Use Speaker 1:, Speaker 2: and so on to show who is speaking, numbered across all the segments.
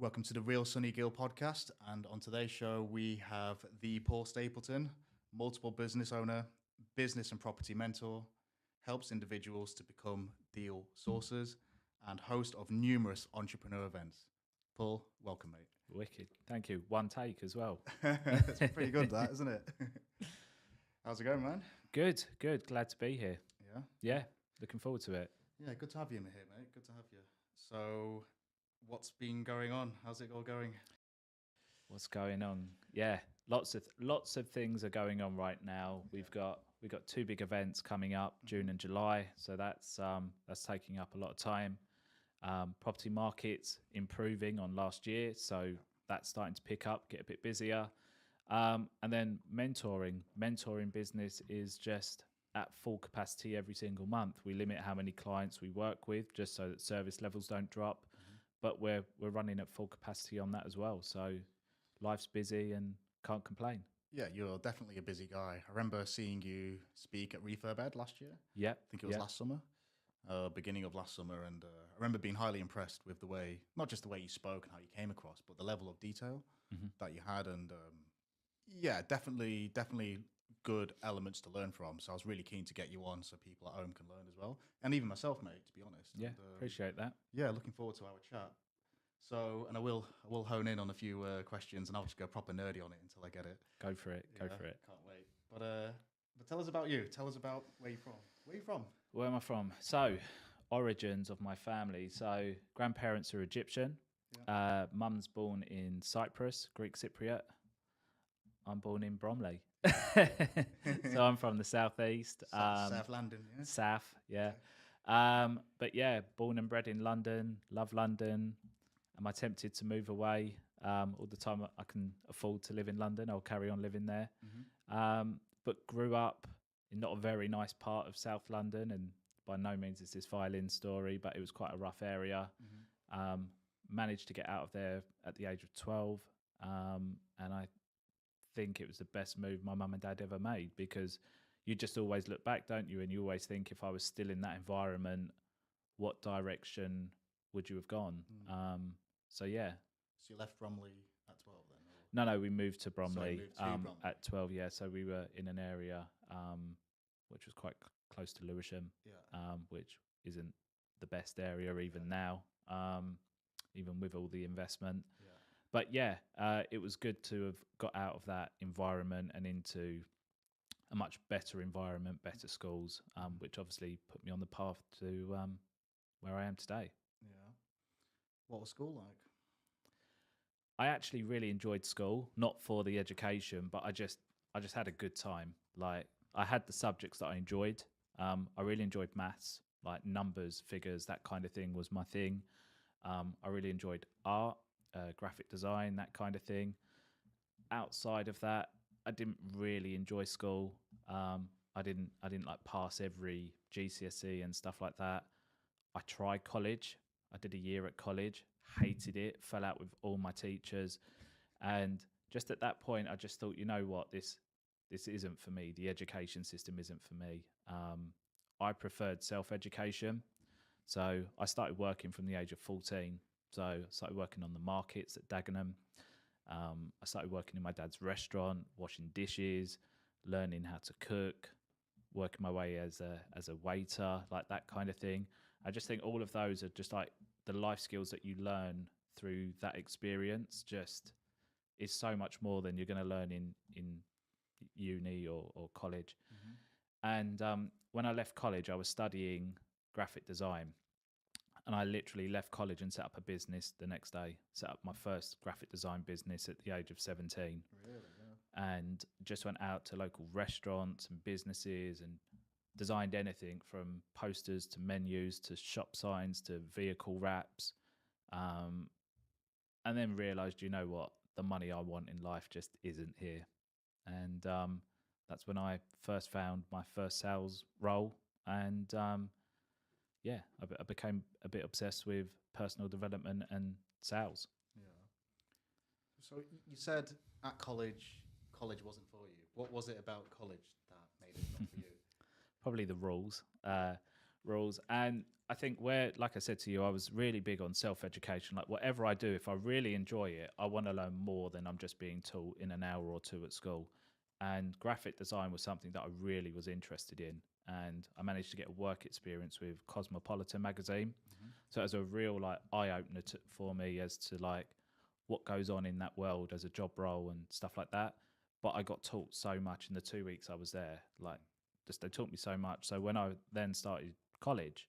Speaker 1: Welcome to the Real Sunny Gill podcast. And on today's show, we have the Paul Stapleton, multiple business owner, business and property mentor, helps individuals to become deal sources, and host of numerous entrepreneur events. Paul, welcome, mate.
Speaker 2: Wicked. Thank you. One take as well.
Speaker 1: That's pretty good, that, isn't it? How's it going, man?
Speaker 2: Good. Glad to be here.
Speaker 1: Yeah?
Speaker 2: Yeah, looking forward to it.
Speaker 1: Yeah, good to have you in here, mate. Good to have you. So, what's been going on? How's it all going?
Speaker 2: What's going on? Yeah, lots of things are going on right now. We've got two big events coming up, June and July. So that's taking up a lot of time. Property markets improving on last year, so that's starting to pick up, get a bit busier. And then mentoring business is just at full capacity every single month. We limit how many clients we work with just so that service levels don't drop. But we're running at full capacity on that as well. So life's busy and can't complain.
Speaker 1: Yeah, you're definitely a busy guy. I remember seeing you speak at Refurb Ed last year.
Speaker 2: Yeah.
Speaker 1: I think it was last summer, beginning of last summer. And I remember being highly impressed with the way, not just the way you spoke and how you came across, but the level of detail that you had. And yeah, definitely good elements to learn from. So I was really keen to get you on so people at home can learn as well. And even myself, mate, to be honest.
Speaker 2: Yeah,
Speaker 1: and,
Speaker 2: appreciate that.
Speaker 1: Yeah, looking forward to our chat. So, and I will hone in on a few questions, and I'll just go proper nerdy on it until I get it.
Speaker 2: Go for it.
Speaker 1: Can't wait. But tell us about you. Tell us about where you're from. Where are you from?
Speaker 2: Where am I from? So, origins of my family. So, grandparents are Egyptian. Mum's born in Cyprus, Greek Cypriot. I'm born in Bromley. So I'm from the southeast.
Speaker 1: South London, yeah?
Speaker 2: South, yeah.
Speaker 1: Okay.
Speaker 2: But yeah, born and bred in London, love London. Am I tempted to move away? All the time I can afford to live in London, I'll carry on living there. But grew up in not a very nice part of South London, and by no means is this violin story, but it was quite a rough area. Managed to get out of there at the age of 12, and I think it was the best move my mum and dad ever made, because you just always look back, don't you? And you always think, if I was still in that environment, what direction would you have gone? So yeah.
Speaker 1: So you left Bromley at 12 then?
Speaker 2: No, we moved to Bromley,
Speaker 1: Bromley.
Speaker 2: at 12. Yeah, so we were in an area which was quite close to Lewisham, which isn't the best area even now, even with all the investment. But yeah, it was good to have got out of that environment and into a much better environment, better schools, which obviously put me on the path to where I am today.
Speaker 1: Yeah. What was school like?
Speaker 2: I actually really enjoyed school, not for the education, but I just had a good time. Like, I had the subjects that I enjoyed. I really enjoyed maths, like numbers, figures, that kind of thing was my thing. I really enjoyed art, graphic design, that kind of thing. Outside of that, I didn't really enjoy school. I didn't like pass every GCSE and stuff like that. I tried college. I did a year at college, hated it, fell out with all my teachers. And just at that point, I just thought, you know what, this isn't for me. The education system isn't for me. I preferred self-education. So I started working from the age of 14. So I started working on the markets at Dagenham. I started working in my dad's restaurant, washing dishes, learning how to cook, working my way as a waiter, like that kind of thing. I just think all of those are just like the life skills that you learn through that experience. Just is so much more than you're going to learn in uni or college. And when I left college, I was studying graphic design. And I literally left college and set up a business the next day. Set up my first graphic design business at the age of 17.
Speaker 1: Really? Yeah.
Speaker 2: And just went out to local restaurants and businesses and designed anything from posters to menus to shop signs to vehicle wraps. And then realised, you know what, the money I want in life just isn't here. And that's when I first found my first sales role. And I became a bit obsessed with personal development and sales.
Speaker 1: Yeah. So you said at college wasn't for you. What was it about college that made it not for you?
Speaker 2: Probably the rules. rules. And I think where, like I said to you, I was really big on self-education. Like whatever I do, if I really enjoy it, I want to learn more than I'm just being taught in an hour or two at school. And graphic design was something that I really was interested in. And I managed to get a work experience with Cosmopolitan magazine. So it was a real like eye opener for me as to like what goes on in that world as a job role and stuff like that. But I got taught so much in the 2 weeks I was there. Like just they taught me so much. So when I then started college,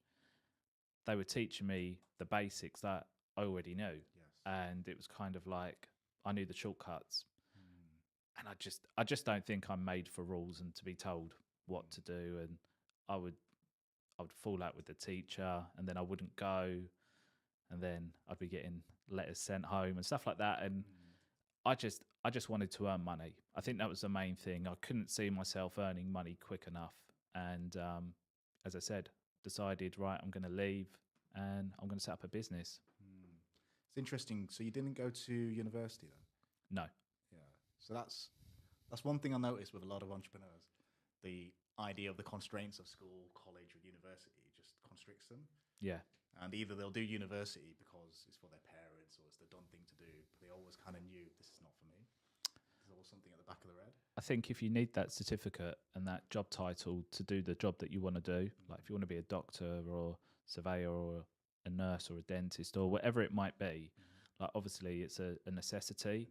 Speaker 2: they were teaching me the basics that I already knew.
Speaker 1: Yes.
Speaker 2: And it was kind of like I knew the shortcuts. And I just don't think I'm made for rules and to be told what to do. And I would I would fall out with the teacher and then I wouldn't go and then I'd be getting letters sent home and stuff like that. And I just wanted to earn money. I think that was the main thing. I couldn't see myself earning money quick enough. And as I said, decided, right, I'm going to leave and I'm going to set up a business.
Speaker 1: It's interesting. So you didn't go to university then?
Speaker 2: No.
Speaker 1: Yeah. So that's one thing I noticed with a lot of entrepreneurs. The idea of the constraints of school, college, or university just constricts them.
Speaker 2: Yeah.
Speaker 1: And either they'll do university because it's for their parents or it's the done thing to do, but they always kind of knew this is not for me. There's always something at the back of their head.
Speaker 2: I think if you need that certificate and that job title to do the job that you want to do, like if you want to be a doctor or surveyor or a nurse or a dentist or whatever it might be, like obviously it's a necessity.
Speaker 1: Indeed.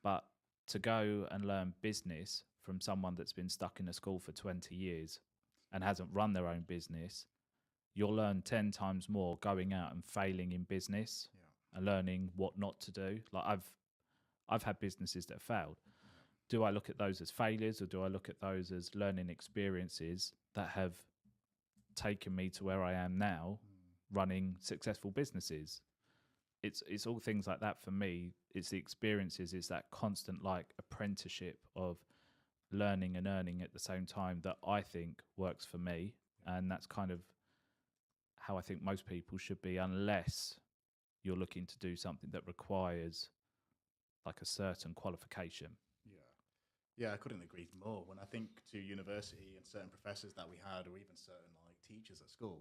Speaker 2: But to go and learn business from someone that's been stuck in a school for 20 years and hasn't run their own business, you'll learn 10 times more going out and failing in business and learning what not to do. Like I've had businesses that have failed. Do I look at those as failures or do I look at those as learning experiences that have taken me to where I am now, running successful businesses? It's all things like that for me. It's the experiences, it's that constant like apprenticeship of learning and earning at the same time that I think works for me. And that's kind of how I think most people should be, unless you're looking to do something that requires like a certain qualification.
Speaker 1: Yeah, I couldn't agree more. When I think to university and certain professors that we had, or even certain like teachers at school,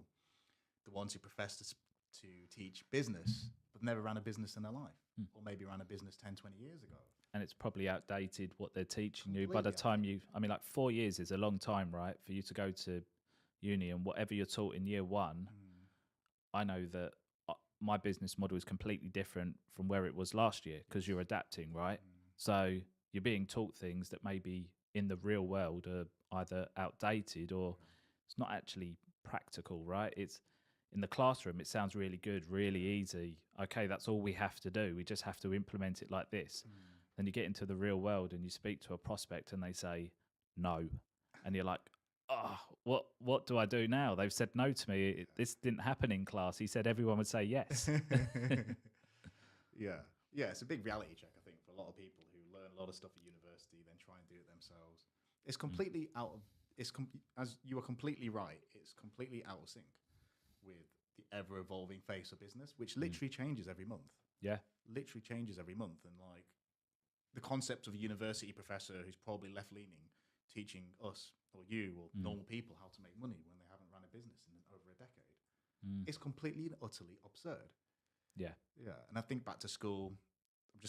Speaker 1: the ones who profess to teach business but never ran a business in their life, or maybe ran a business 10, 20 years ago.
Speaker 2: And it's probably outdated what they're teaching you by
Speaker 1: Completely
Speaker 2: the time I mean, like 4 years is a long time, right? For you to go to uni and whatever you're taught in year one, I know that my business model is completely different from where it was last year because you're adapting, right? So you're being taught things that maybe in the real world are either outdated or it's not actually practical, right? It's in the classroom, it sounds really good, really easy. Okay, that's all we have to do. We just have to implement it like this. Then you get into the real world and you speak to a prospect and they say no. And you're like, oh, what do I do now? They've said no to me. This didn't happen in class. He said everyone would say yes.
Speaker 1: Yeah. Yeah, it's a big reality check, I think, for a lot of people who learn a lot of stuff at university, then try and do it themselves. It's completely out of, as you are completely right, it's completely out of sync with the ever-evolving face of business, which literally changes every month.
Speaker 2: Yeah.
Speaker 1: Literally changes every month. And like the concept of a university professor who's probably left-leaning teaching us or you or normal people how to make money when they haven't run a business in over a decade is completely and utterly absurd.
Speaker 2: Yeah.
Speaker 1: Yeah. And I think back to school,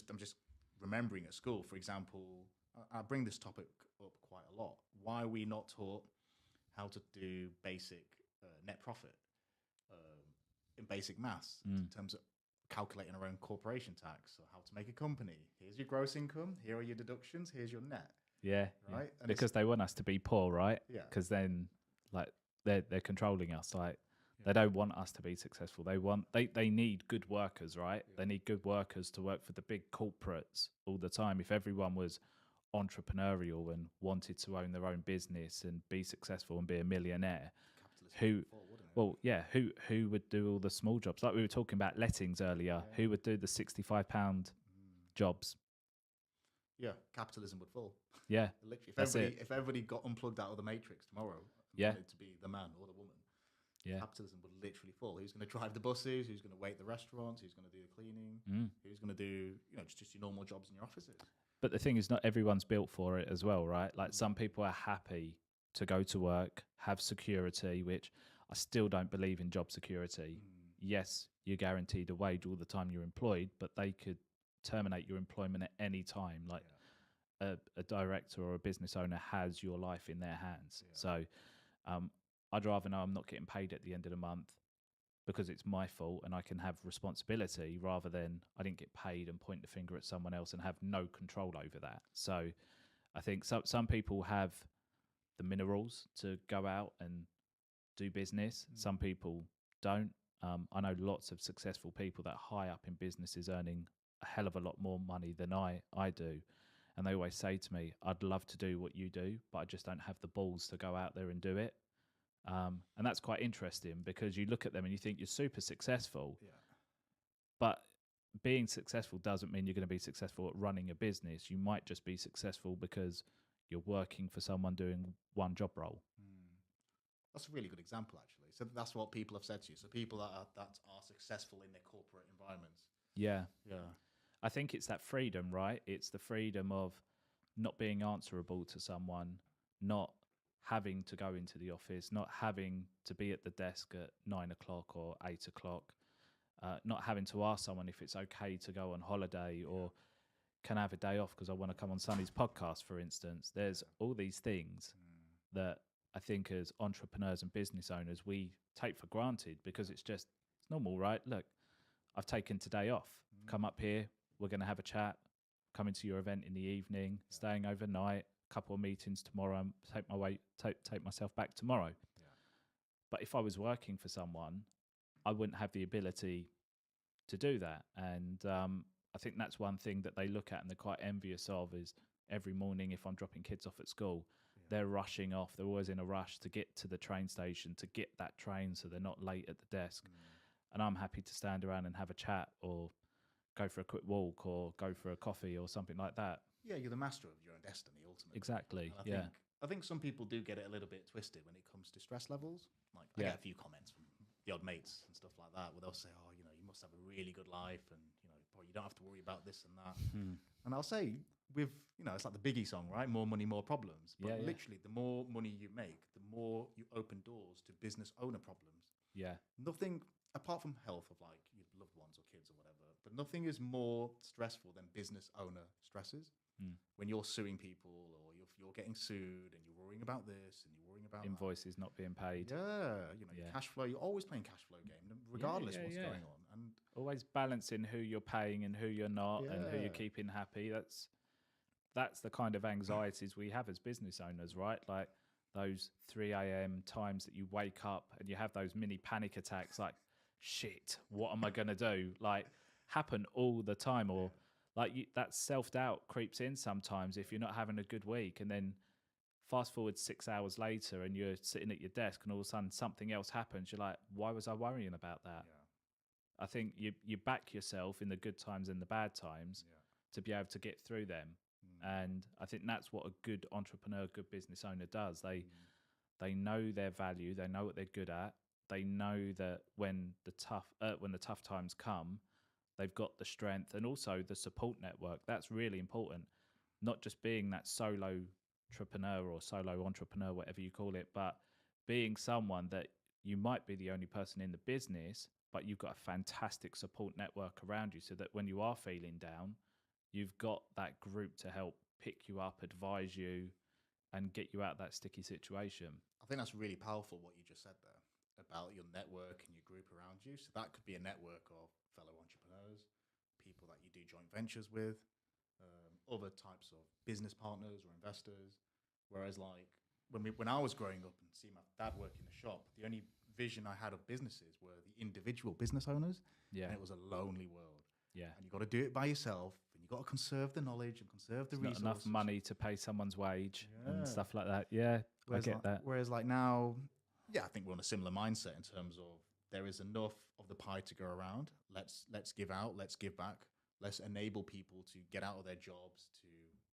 Speaker 1: I'm just remembering at school, for example, I bring this topic up quite a lot. Why are we not taught how to do basic net profit in basic maths in terms of calculating our own corporation tax or how to make a company? Here's your gross income. Here are your deductions. Here's your net.
Speaker 2: Yeah.
Speaker 1: Right.
Speaker 2: Yeah. Because they want us to be poor, right?
Speaker 1: Yeah.
Speaker 2: Because then like they're controlling us. Like they don't want us to be successful. They need good workers, right? Yeah. They need good workers to work for the big corporates all the time. If everyone was entrepreneurial and wanted to own their own business and be successful and be a millionaire, who would do all the small jobs? Like we were talking about lettings earlier. Yeah. Who would do the £65 jobs?
Speaker 1: Yeah, capitalism would fall.
Speaker 2: Yeah,
Speaker 1: literally. If everybody got unplugged out of the matrix tomorrow and wanted to be the man or the woman, capitalism would literally fall. Who's going to drive the buses? Who's going to wait the restaurants? Who's going to do the cleaning? Who's going to do just your normal jobs in your offices?
Speaker 2: But the thing is, not everyone's built for it as well, right? Like some people are happy to go to work, have security, which still don't believe in job security. Yes, you're guaranteed a wage all the time you're employed, but they could terminate your employment at any time. Like a director or a business owner has your life in their hands. So I'd rather know I'm not getting paid at the end of the month because it's my fault and I can have responsibility, rather than I didn't get paid and point the finger at someone else and have no control over that. So I think some people have the minerals to go out and do business. Some people don't. I know lots of successful people that are high up in businesses earning a hell of a lot more money than I do. And they always say to me, I'd love to do what you do, but I just don't have the balls to go out there and do it. And that's quite interesting, because you look at them and you think you're super successful, but being successful doesn't mean you're going to be successful at running a business. You might just be successful because you're working for someone doing one job role.
Speaker 1: That's a really good example, actually. So that's what people have said to you. So people that are successful in their corporate environments.
Speaker 2: Yeah.
Speaker 1: Yeah.
Speaker 2: I think it's that freedom, right? It's the freedom of not being answerable to someone, not having to go into the office, not having to be at the desk at 9 o'clock or 8 o'clock, not having to ask someone if it's okay to go on holiday or can I have a day off because I want to come on Sonny's podcast, for instance. There's all these things that I think as entrepreneurs and business owners, we take for granted because it's normal, right? Look, I've taken today off, come up here, we're going to have a chat, coming to your event in the evening, staying overnight, couple of meetings tomorrow, and take myself back tomorrow. But if I was working for someone, I wouldn't have the ability to do that. And I think that's one thing that they look at and they're quite envious of, is every morning if I'm dropping kids off at school, they're rushing off. They're always in a rush to get to the train station, to get that train so they're not late at the desk. And I'm happy to stand around and have a chat or go for a quick walk or go for a coffee or something like that.
Speaker 1: Yeah, you're the master of your own destiny, ultimately.
Speaker 2: Exactly.
Speaker 1: I think some people do get it a little bit twisted when it comes to stress levels. Like I get a few comments from the odd mates and stuff like that, where they'll say, "Oh, you must have a really good life, and boy, you don't have to worry about this and that." And I'll say, it's like the Biggie song, right? More money, more problems. But literally, the more money you make, the more you open doors to business owner problems.
Speaker 2: Yeah.
Speaker 1: Nothing apart from health of like your loved ones or kids or whatever, but nothing is more stressful than business owner stresses. When you're suing people or you're getting sued and you're worrying about this and you're worrying about
Speaker 2: invoices not being paid.
Speaker 1: Your cash flow. You're always playing cash flow game, regardless what's going on. And
Speaker 2: always balancing who you're paying and who you're not, and who you're keeping happy. That's the kind of anxieties we have as business owners, right? Like those 3 a.m. times that you wake up and you have those mini panic attacks, like, shit, what am I going to do? Like, happen all the time. Or that self-doubt creeps in sometimes if you're not having a good week, and then fast forward 6 hours later and you're sitting at your desk and all of a sudden something else happens. You're like, why was I worrying about that? I think you back yourself in the good times and the bad times to be able to get through them. And I think that's what a good entrepreneur, good business owner does. They know their value, they know what they're good at, they know that when the tough times come, they've got the strength and also the support network. That's really important. Not just being that solo entrepreneur or solo entrepreneur, whatever you call it, but being someone that you might be the only person in the business, but you've got a fantastic support network around you, so that when you are feeling down, you've got that group to help pick you up, advise you, and get you out of that sticky situation.
Speaker 1: I think that's really powerful what you just said there about your network and your group around you. So that could be a network of fellow entrepreneurs, people that you do joint ventures with, other types of business partners or investors. Whereas like when I was growing up and seeing my dad work in the shop, the only vision I had of businesses were the individual business owners. And it was a lonely world. And you got to do it by yourself, and you got to conserve the knowledge and conserve the resources.
Speaker 2: Not enough money to pay someone's wage and stuff like that. I get that.
Speaker 1: Whereas like now, I think we're on a similar mindset in terms of there is enough of the pie to go around. Let's give out, let's give back, let's enable people to get out of their jobs, to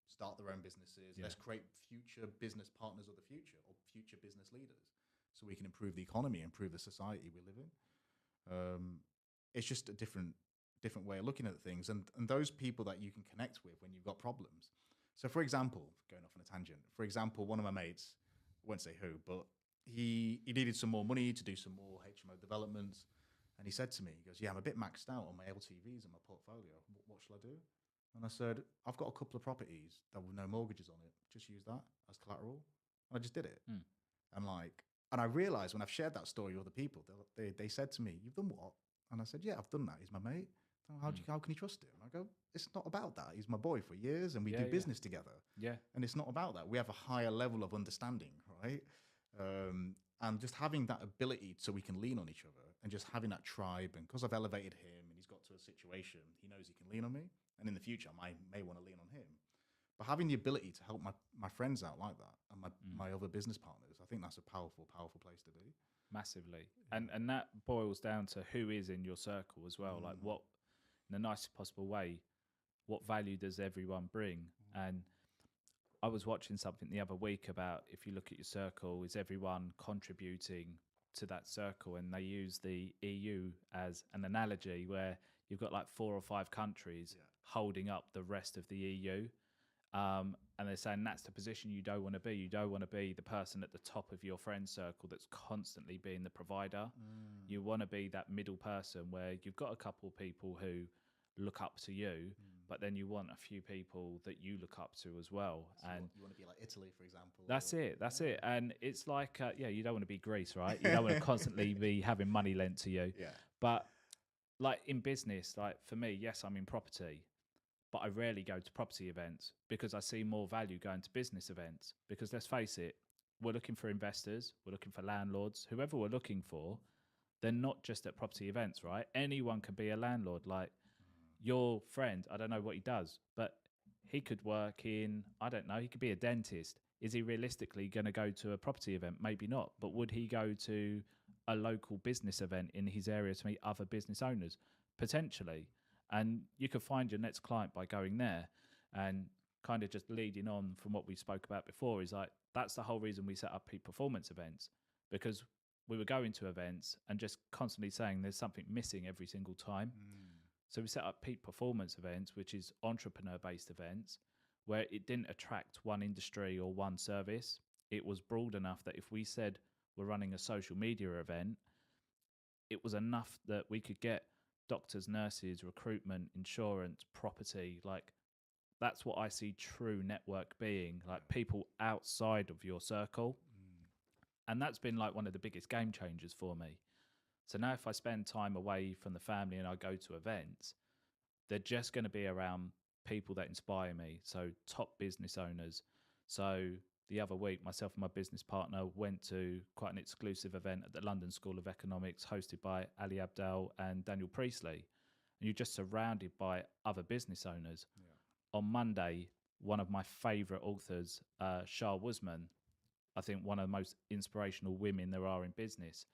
Speaker 1: start their own businesses. Let's create future business partners of the future, or future business leaders, so we can improve the economy, improve the society we live in. It's just a different way of looking at things, and those people that you can connect with when you've got problems. So for example, going off on a tangent, one of my mates, I won't say who, but he needed some more money to do some more HMO developments. And he said to me, he goes, yeah, I'm a bit maxed out on my LTVs and my portfolio. What shall I do? And I said, I've got a couple of properties that with no mortgages on it. Just use that as collateral. And I just did it.
Speaker 2: Mm.
Speaker 1: And and I realized when I've shared that story with other people, they said to me, you've done what? And I said, yeah, I've done that. He's my mate. How can you trust him? I go, it's not about that. He's my boy for years and we do business together.
Speaker 2: Yeah.
Speaker 1: And it's not about that. We have a higher level of understanding, right? And just having that ability so we can lean on each other and just having that tribe. And because I've elevated him and he's got to a situation, he knows he can lean on me. And in the future, I may want to lean on him. But having the ability to help my friends out like that and my other business partners, I think that's a powerful, powerful place to be.
Speaker 2: Massively. And that boils down to who is in your circle as well. Like what, in the nicest possible way, what value does everyone bring? And I was watching something the other week about, if you look at your circle, is everyone contributing to that circle? And they use the EU as an analogy where you've got like 4 or 5 countries holding up the rest of the EU. And they're saying that's the position you don't want to be. You don't want to be the person at the top of your friend circle that's constantly being the provider. You want to be that middle person where you've got a couple of people who look up to you, but then you want a few people that you look up to as well.
Speaker 1: So
Speaker 2: and
Speaker 1: you want to be like Italy, for example.
Speaker 2: That's it. And it's like, you don't want to be Greece, right? You don't want to constantly be having money lent to you.
Speaker 1: Yeah.
Speaker 2: But like in business, like for me, yes, I'm in property, but I rarely go to property events because I see more value going to business events. Because let's face it, we're looking for investors, we're looking for landlords, whoever we're looking for, they're not just at property events, right? Anyone can be a landlord. Like your friend, I don't know what he does, but he could work in, I don't know, he could be a dentist. Is he realistically going to go to a property event? Maybe not. But would he go to a local business event in his area to meet other business owners? Potentially. And you could find your next client by going there. And kind of just leading on from what we spoke about before is like, that's the whole reason we set up peak performance events, because we were going to events and just constantly saying there's something missing every single time. So we set up peak performance events, which is entrepreneur-based events, where it didn't attract one industry or one service. It was broad enough that if we said we're running a social media event, it was enough that we could get doctors, nurses, recruitment, insurance, property. Like that's what I see true network being, like people outside of your circle. And that's been like one of the biggest game changers for me. So now if I spend time away from the family and I go to events, they're just going to be around people that inspire me. So top business owners. So the other week, myself and my business partner went to quite an exclusive event at the London School of Economics hosted by Ali Abdaal and Daniel Priestley. And you're just surrounded by other business owners. On Monday, one of my favourite authors, Shah Wuzman, I think one of the most inspirational women there are in business,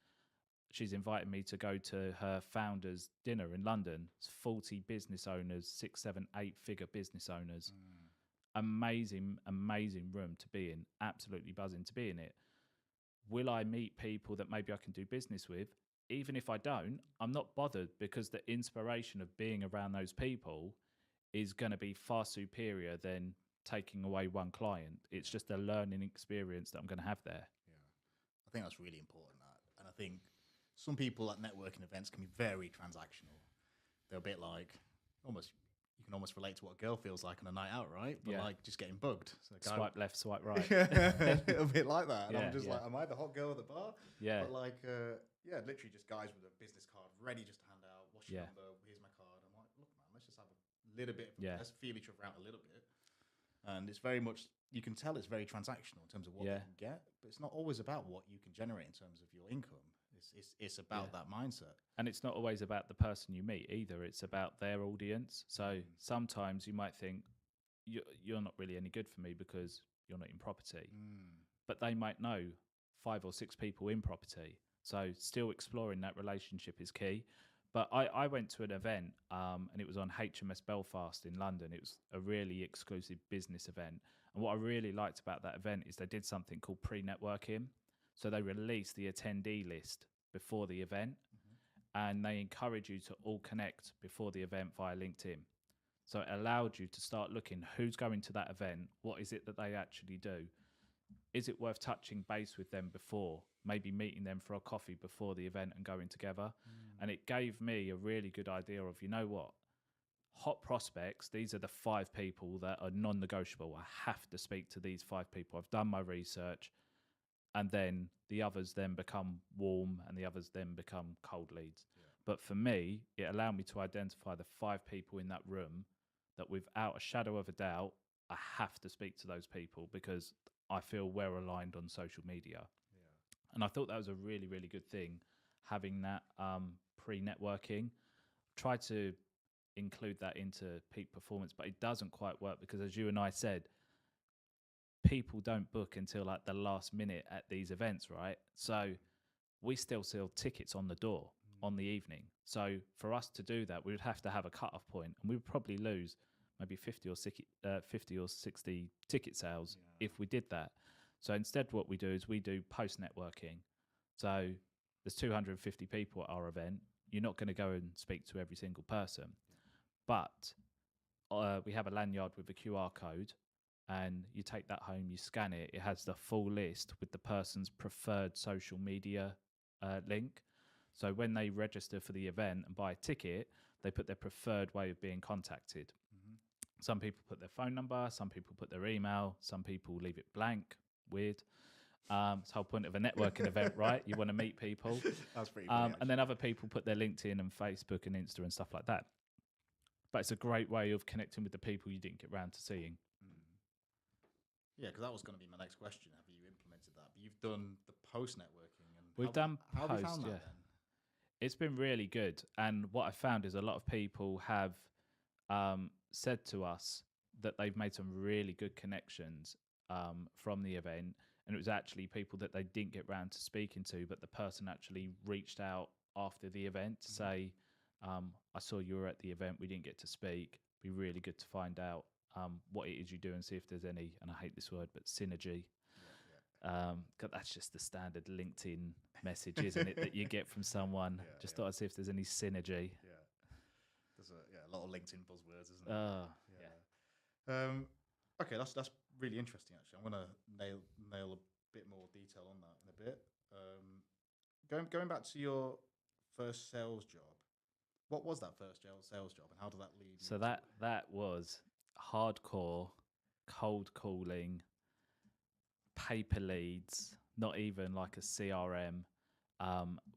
Speaker 2: she's invited me to go to her founders' dinner in London. It's 40 business owners, 6, 7, 8-figure business owners. Amazing, amazing room to be in. Absolutely buzzing to be in it. Will I meet people that maybe I can do business with? Even if I don't, I'm not bothered, because the inspiration of being around those people is going to be far superior than taking away one client. It's just a learning experience that I'm going to have there.
Speaker 1: I think that's really important. And I think some people at networking events can be very transactional. They're a bit like you can almost relate to what a girl feels like on a night out, right? But like just getting bugged. So
Speaker 2: swipe left, swipe right.
Speaker 1: A bit like that. And I'm just like, am I the hot girl at the bar?
Speaker 2: Yeah.
Speaker 1: But like, literally just guys with a business card ready just to hand out. What's your number? Here's my card. I'm like, look, man, let's just have a little bit. Let's feel each other out a little bit. And it's very much, you can tell it's very transactional in terms of what you can get, but it's not always about what you can generate in terms of your income. It's about that mindset.
Speaker 2: And it's not always about the person you meet either. It's about their audience. So sometimes you might think you're not really any good for me because you're not in property, but they might know 5 or 6 people in property. So still exploring that relationship is key. But I went to an event and it was on HMS Belfast in London. It was a really exclusive business event. And what I really liked about that event is they did something called pre-networking. So they released the attendee list before the event, and they encourage you to all connect before the event via LinkedIn. So it allowed you to start looking who's going to that event, what is it that they actually do. is it worth touching base with them before, maybe meeting them for a coffee before the event and going together? And it gave me a really good idea of, you know what, hot prospects, these are the 5 people that are non-negotiable. I have to speak to these 5 people. I've done my research. And then the others then become warm and the others then become cold leads.
Speaker 1: Yeah.
Speaker 2: But for me, it allowed me to identify the 5 people in that room that without a shadow of a doubt, I have to speak to those people because I feel we're aligned on social media.
Speaker 1: Yeah.
Speaker 2: And I thought that was a really, really good thing, having that pre-networking. Try to include that into peak performance, but it doesn't quite work because, as you and I said, people don't book until like the last minute at these events, right? So we still sell tickets on the door on the evening. So for us to do that, we would have to have a cut-off point, and we would probably lose maybe 50 or 60 ticket sales if we did that. So instead, what we do is we do post networking. So there's 250 people at our event. You're not going to go and speak to every single person, but we have a lanyard with a QR code, and you take that home, you scan it. It has the full list with the person's preferred social media link. So when they register for the event and buy a ticket, they put their preferred way of being contacted. Some people put their phone number, some people put their email, some people leave it blank. Weird. It's the whole point of a networking event, right? You want to meet people.
Speaker 1: That's pretty funny,
Speaker 2: and then other people put their LinkedIn and Facebook and Insta and stuff like that. But it's a great way of connecting with the people you didn't get round to seeing.
Speaker 1: Yeah, because that was going to be my next question. Have you implemented that? But you've done the post networking. And
Speaker 2: We've done
Speaker 1: how have you found
Speaker 2: post,
Speaker 1: that then?
Speaker 2: It's been really good. And what I found is a lot of people have said to us that they've made some really good connections from the event. And it was actually people that they didn't get round to speaking to, but the person actually reached out after the event to say, I saw you were at the event, we didn't get to speak. Be really good to find out what it is you do and see if there's any, and I hate this word, but synergy. Cause that's just the standard LinkedIn message, isn't it, that you get from someone. Thought I'd see if there's any synergy.
Speaker 1: Yeah, there's a lot of LinkedIn buzzwords, isn't there? Okay, that's really interesting. Actually, I'm gonna nail a bit more detail on that in a bit. Going back to your first sales job, what was that first sales job, and how did that lead?
Speaker 2: So that was hardcore, cold calling, paper leads, not even like a CRM.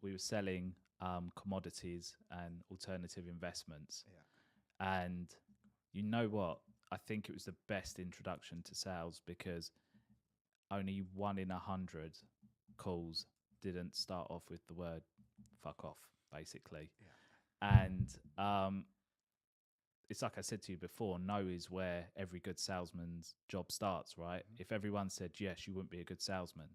Speaker 2: We were selling commodities and alternative investments. And you know what? I think it was the best introduction to sales because only 1 in 100 calls didn't start off with the word fuck off, basically. And it's like I said to you before, no is where every good salesman's job starts, right? If everyone said yes, you wouldn't be a good salesman.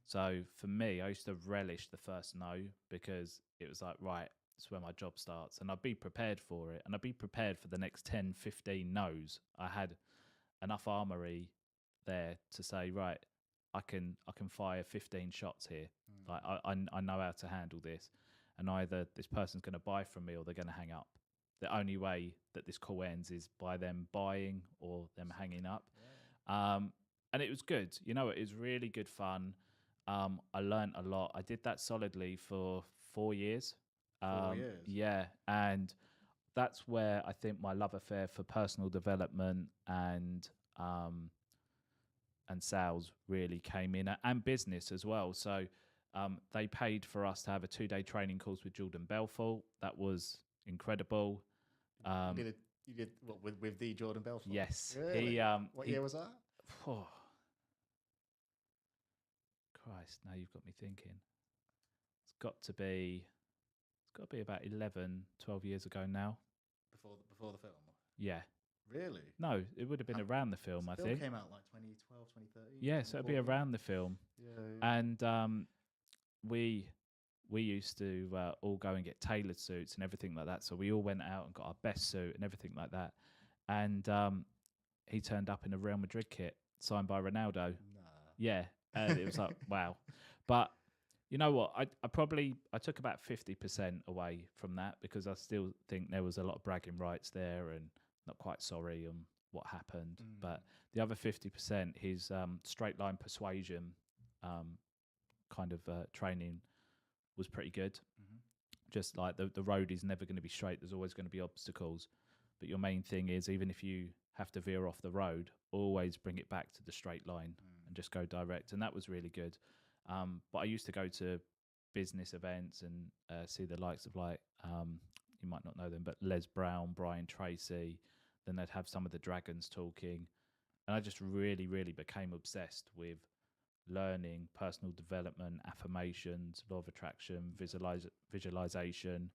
Speaker 2: So for me, I used to relish the first no because it was like, right, it's where my job starts. And I'd be prepared for it. And I'd be prepared for the next 10, 15 no's. I had enough armory there to say, right, I can fire 15 shots here. Like I know how to handle this. And either this person's going to buy from me or they're going to hang up. The only way that this call ends is by them buying or them hanging up. And it was good. You know, it was really good fun. I learned a lot. I did that solidly for 4 years.
Speaker 1: 4 years?
Speaker 2: Yeah. And that's where I think my love affair for personal development and sales really came in, and business as well. So they paid for us to have a 2-day training course with Jordan Belfort. That was incredible.
Speaker 1: You did what with the Jordan Belfort?
Speaker 2: Yes.
Speaker 1: Really? What year was that?
Speaker 2: Oh, Christ! Now you've got me thinking. It's got to be about 11, 12 years ago now.
Speaker 1: Before the film?
Speaker 2: Yeah.
Speaker 1: Really?
Speaker 2: No, it would have been around the film, I think.
Speaker 1: The film came out like 2012, 2013?
Speaker 2: Yeah, so it'd be around the film.
Speaker 1: Yeah.
Speaker 2: And we used to all go and get tailored suits and everything like that. So we all went out and got our best suit and everything like that. And he turned up in a Real Madrid kit signed by Ronaldo.
Speaker 1: Nah.
Speaker 2: Yeah, and it was like, wow. But you know what? I took about 50% away from that because I still think there was a lot of bragging rights there and not quite sorry and what happened. But the other 50%, his straight line persuasion kind of training was pretty good. Just like the road is never going to be straight. There's always going to be obstacles. But your main thing is, even if you have to veer off the road, always bring it back to the straight line and just go direct. And that was really good. But I used to go to business events and see the likes of like, you might not know them, but Les Brown, Brian Tracy. Then they'd have some of the dragons talking. And I just really, really became obsessed with learning, personal development, affirmations, law of attraction, visualization,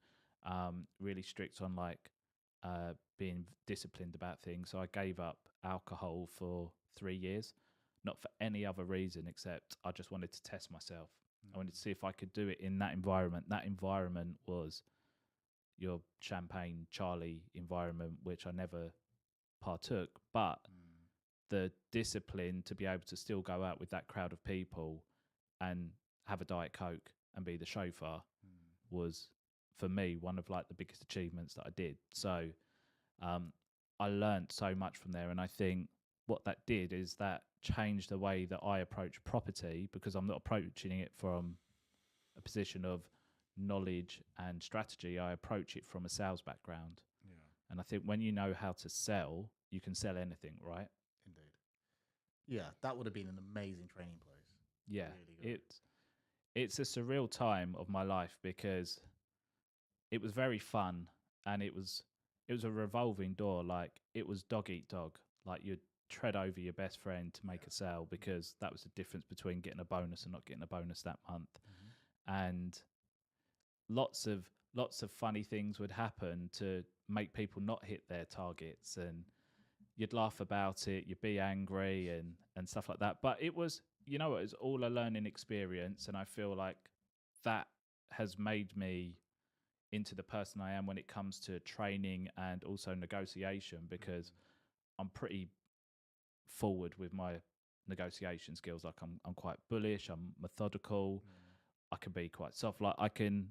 Speaker 2: really strict on like being disciplined about things. So I gave up alcohol for 3 years, not for any other reason except I just wanted to test myself. I wanted to see if I could do it in that environment. That environment was your Champagne Charlie environment, which I never partook, but the discipline to be able to still go out with that crowd of people and have a Diet Coke and be the chauffeur was, for me, one of like the biggest achievements that I did. So I learned so much from there. And I think what that did is that changed the way that I approach property, because I'm not approaching it from a position of knowledge and strategy. I approach it from a sales background. And I think when you know how to sell, you can sell anything, right?
Speaker 1: Indeed. Yeah, that would have been an amazing training place.
Speaker 2: Yeah,
Speaker 1: really
Speaker 2: it's a surreal time of my life because it was very fun, and it was a revolving door. Like, it was dog eat dog. Like, you'd tread over your best friend to make a sale, because that was the difference between getting a bonus and not getting a bonus that month. And lots of funny things would happen to make people not hit their targets, and you'd laugh about it, you'd be angry and stuff like that. But it was, it was all a learning experience, and I feel like that has made me into the person I am when it comes to training and also negotiation, because I'm pretty forward with my negotiation skills. Like, I'm quite bullish, I'm methodical. I can be quite soft. Like, I can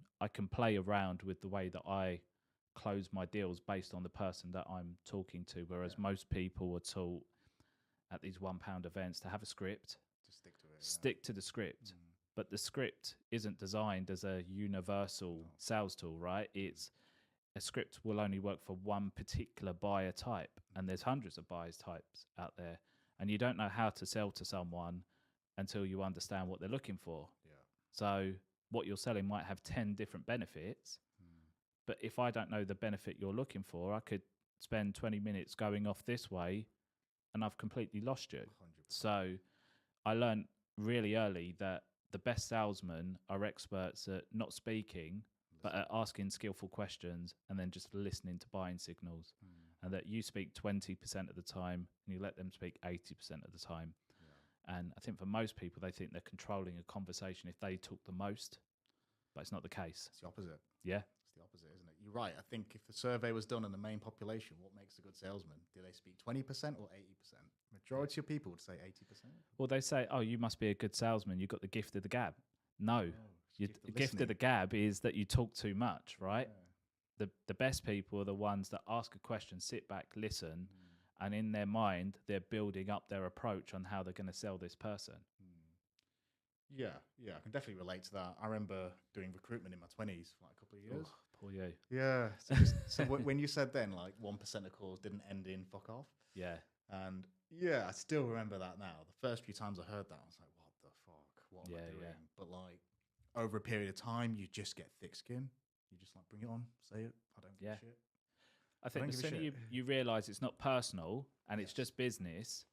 Speaker 2: play around with the way that I close my deals based on the person that I'm talking to, whereas most people were taught at these £1 events to have a script,
Speaker 1: to stick to it,
Speaker 2: stick to the script. But the script isn't designed as a universal sales tool, right? It's a script will only work for one particular buyer type, and there's hundreds of buyers types out there, and you don't know how to sell to someone until you understand what they're looking for. So what you're selling might have 10 different benefits, but if I don't know the benefit you're looking for, I could spend 20 minutes going off this way and I've completely lost you. 100%. So I learned really early that the best salesmen are experts at not speaking, but at asking skillful questions and then just listening to buying signals. And that you speak 20% of the time and you let them speak 80% of the time. And I think for most people, they think they're controlling a conversation if they talk the most, but it's not the case.
Speaker 1: It's the opposite.
Speaker 2: Yeah.
Speaker 1: It's the opposite, isn't it? You're right. I think if the survey was done on the main population, what makes a good salesman? Do they speak 20% or 80%? Majority of people would say 80%.
Speaker 2: Well, they say, oh, you must be a good salesman. You've got the gift of the gab. No. The gift of the gab is that you talk too much, right? The best people are the ones that ask a question, sit back, listen, and in their mind, they're building up their approach on how they're going to sell this person.
Speaker 1: Yeah, I can definitely relate to that. I remember doing recruitment in my 20s for like a couple of years.
Speaker 2: Oh, poor you.
Speaker 1: Yeah. So when you said then, like 1% of calls didn't end in fuck off.
Speaker 2: Yeah.
Speaker 1: And yeah, I still remember that now. The first few times I heard that, I was like, what the fuck? What am I doing? Yeah. But like, over a period of time, you just get thick skin. You just like, bring it on, say it. I don't give a shit.
Speaker 2: I think the sooner you realise it's not personal and it's just business,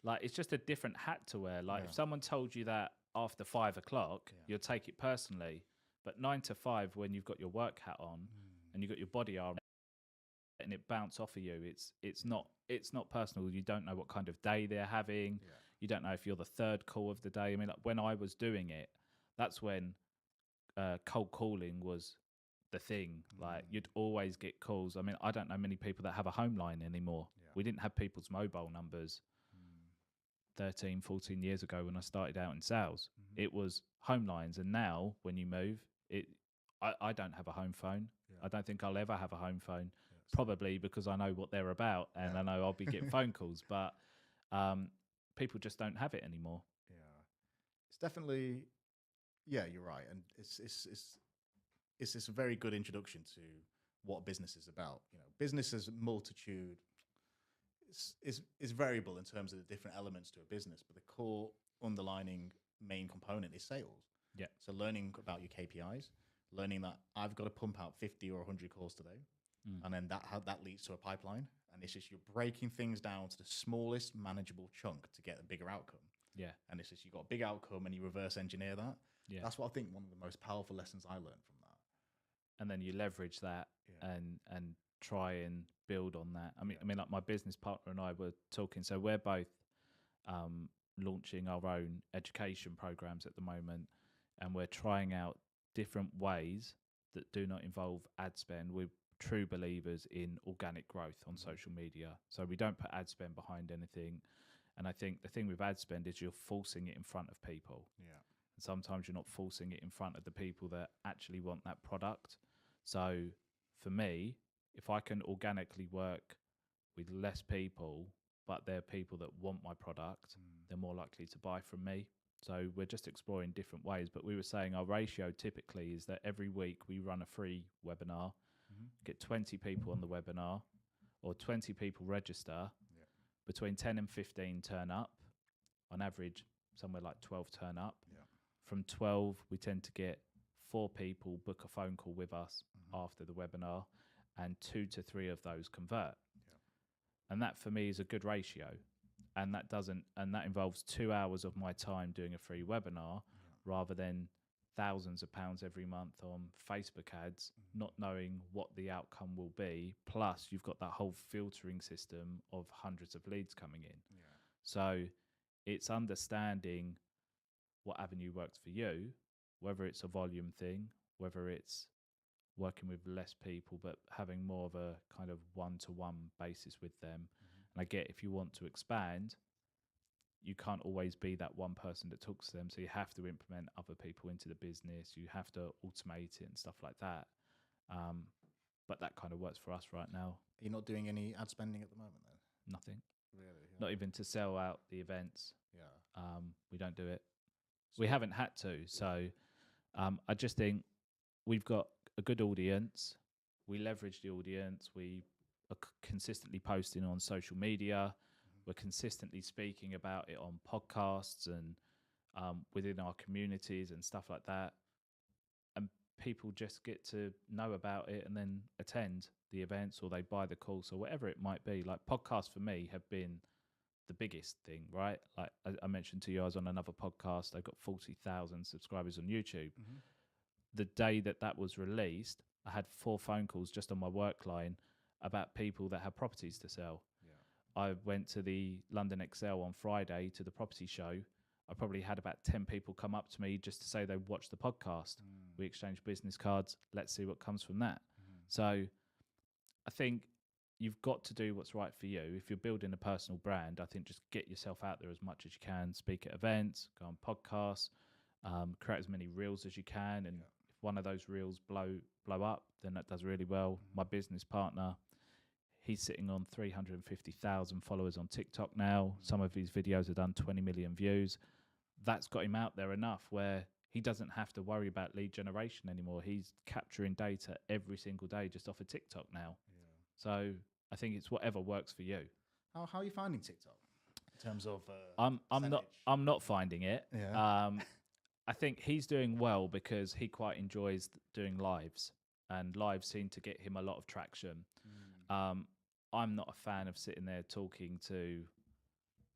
Speaker 2: like, it's just a different hat to wear. Like, if someone told you that after 5 o'clock, you'll take it personally. But 9 to 5, when you've got your work hat on and you've got your body armor and it bounce off of you, it's not personal. You don't know what kind of day they're having. You don't know if you're the third call of the day. I mean, like, when I was doing it, that's when cold calling was the thing. Like, you'd always get calls. I mean, I don't know many people that have a home line anymore. We didn't have people's mobile numbers 13, 14 years ago when I started out in sales. It was home lines. And now when you move, I don't have a home phone. I don't think I'll ever have a home phone. probably because I know what they're about and I know I'll be getting phone calls, but people just don't have it anymore.
Speaker 1: Yeah, it's definitely, yeah, you're right. And it's this very good introduction to what business is about. You know, business is multitude. Is variable in terms of the different elements to a business, but the core underlining main component is sales.
Speaker 2: Yeah.
Speaker 1: So learning about your KPIs, learning that I've got to pump out 50 or 100 calls today, and then that leads to a pipeline. And it's just you're breaking things down to the smallest manageable chunk to get a bigger outcome.
Speaker 2: Yeah.
Speaker 1: And it's just you got a big outcome and you reverse engineer that.
Speaker 2: Yeah.
Speaker 1: That's what I think one of the most powerful lessons I learned from that.
Speaker 2: And then you leverage that and try and build on that. I mean, like my business partner and I were talking. So we're both launching our own education programs at the moment, and we're trying out different ways that do not involve ad spend. We're true believers in organic growth on social media, so we don't put ad spend behind anything. And I think the thing with ad spend is you're forcing it in front of people.
Speaker 1: Yeah.
Speaker 2: And sometimes you're not forcing it in front of the people that actually want that product. So for me, if I can organically work with less people, but they're people that want my product, they're more likely to buy from me. So we're just exploring different ways. But we were saying our ratio typically is that every week we run a free webinar, get 20 people on the webinar, or 20 people register, between 10 and 15 turn up. On average, somewhere like 12 turn up. From 12, we tend to get 4 people book a phone call with us after the webinar, and 2 to 3 of those convert. And that for me is a good ratio. And that involves 2 hours of my time doing a free webinar rather than thousands of pounds every month on Facebook ads, not knowing what the outcome will be. Plus you've got that whole filtering system of hundreds of leads coming in. So it's understanding what avenue works for you, whether it's a volume thing, whether it's working with less people, but having more of a kind of one-to-one basis with them. And I get if you want to expand, you can't always be that one person that talks to them. So you have to implement other people into the business. You have to automate it and stuff like that. But that kind of works for us right now.
Speaker 1: Are you not doing any ad spending at the moment then?
Speaker 2: Nothing.
Speaker 1: Really? Yeah.
Speaker 2: Not even to sell out the events.
Speaker 1: Yeah.
Speaker 2: We don't do it. We haven't had to. So I just think we've got a good audience. We leverage the audience. We are consistently posting on social media. We're consistently speaking about it on podcasts and within our communities and stuff like that. And people just get to know about it and then attend the events, or they buy the course, or whatever it might be. Like podcasts for me have been the biggest thing, right? Like I mentioned to you, I was on another podcast. I've got 40,000 subscribers on YouTube. The day that was released, I had 4 phone calls just on my work line about people that have properties to sell. I went to the London Excel on Friday to the property show. I probably had about 10 people come up to me just to say they watched the podcast. We exchanged business cards. Let's see what comes from that. So I think you've got to do what's right for you. If you're building a personal brand, I think just get yourself out there as much as you can. Speak at events, go on podcasts, create as many reels as you can. And if one of those reels blow up, then that does really well. My business partner, he's sitting on 350,000 followers on TikTok now. Some of his videos have done 20 million views. That's got him out there enough where he doesn't have to worry about lead generation anymore. He's capturing data every single day just off of TikTok now. So I think it's whatever works for you.
Speaker 1: How are you finding TikTok in terms of
Speaker 2: I'm not finding it.
Speaker 1: Yeah.
Speaker 2: I think he's doing well because he quite enjoys doing lives, and lives seem to get him a lot of traction. I'm not a fan of sitting there talking to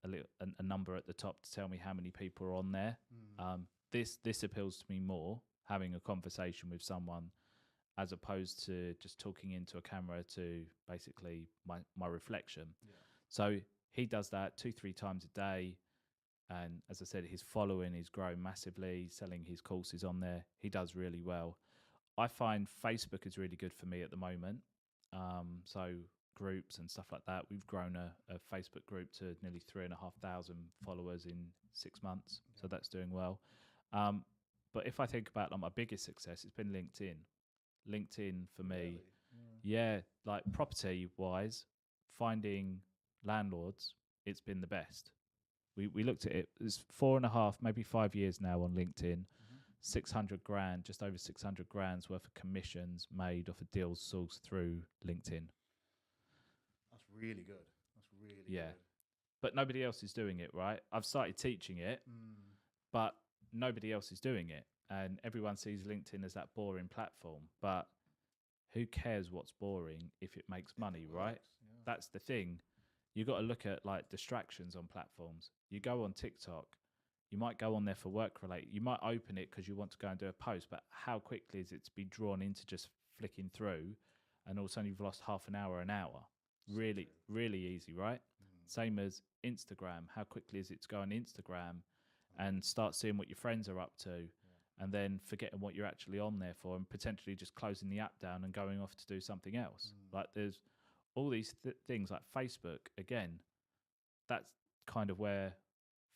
Speaker 2: a number at the top to tell me how many people are on there. This appeals to me more, having a conversation with someone, as opposed to just talking into a camera to basically my reflection. So he does that 2-3 times a day. And as I said, his following is growing massively, selling his courses on there. He does really well. I find Facebook is really good for me at the moment. So groups and stuff like that. We've grown a Facebook group to nearly 3,500 followers in 6 months. So that's doing well. But if I think about like my biggest success, it's been LinkedIn. LinkedIn for me, Yeah, like property wise, finding landlords, it's been the best. We looked at it. It's 4.5, maybe 5 years now on LinkedIn. 600 grand, just over 600 grand's worth of commissions made off of deals sourced through LinkedIn.
Speaker 1: That's really good. That's really
Speaker 2: Yeah.
Speaker 1: good.
Speaker 2: But nobody else is doing it, right? I've started teaching it, but nobody else is doing it. And everyone sees LinkedIn as that boring platform. But who cares what's boring if it makes money, right?
Speaker 1: Yeah.
Speaker 2: That's the thing. You got to look at like distractions on platforms. You go on TikTok, you might go on there for work related. You might open it because you want to go and do a post, but how quickly is it to be drawn into just flicking through, and all of a sudden you've lost half an hour, an hour? Really, really easy, right? Same as Instagram. How quickly is it to go on Instagram and start seeing what your friends are up to, and then forgetting what you're actually on there for, and potentially just closing the app down and going off to do something else? Like there's all these things like Facebook. Again, that's kind of where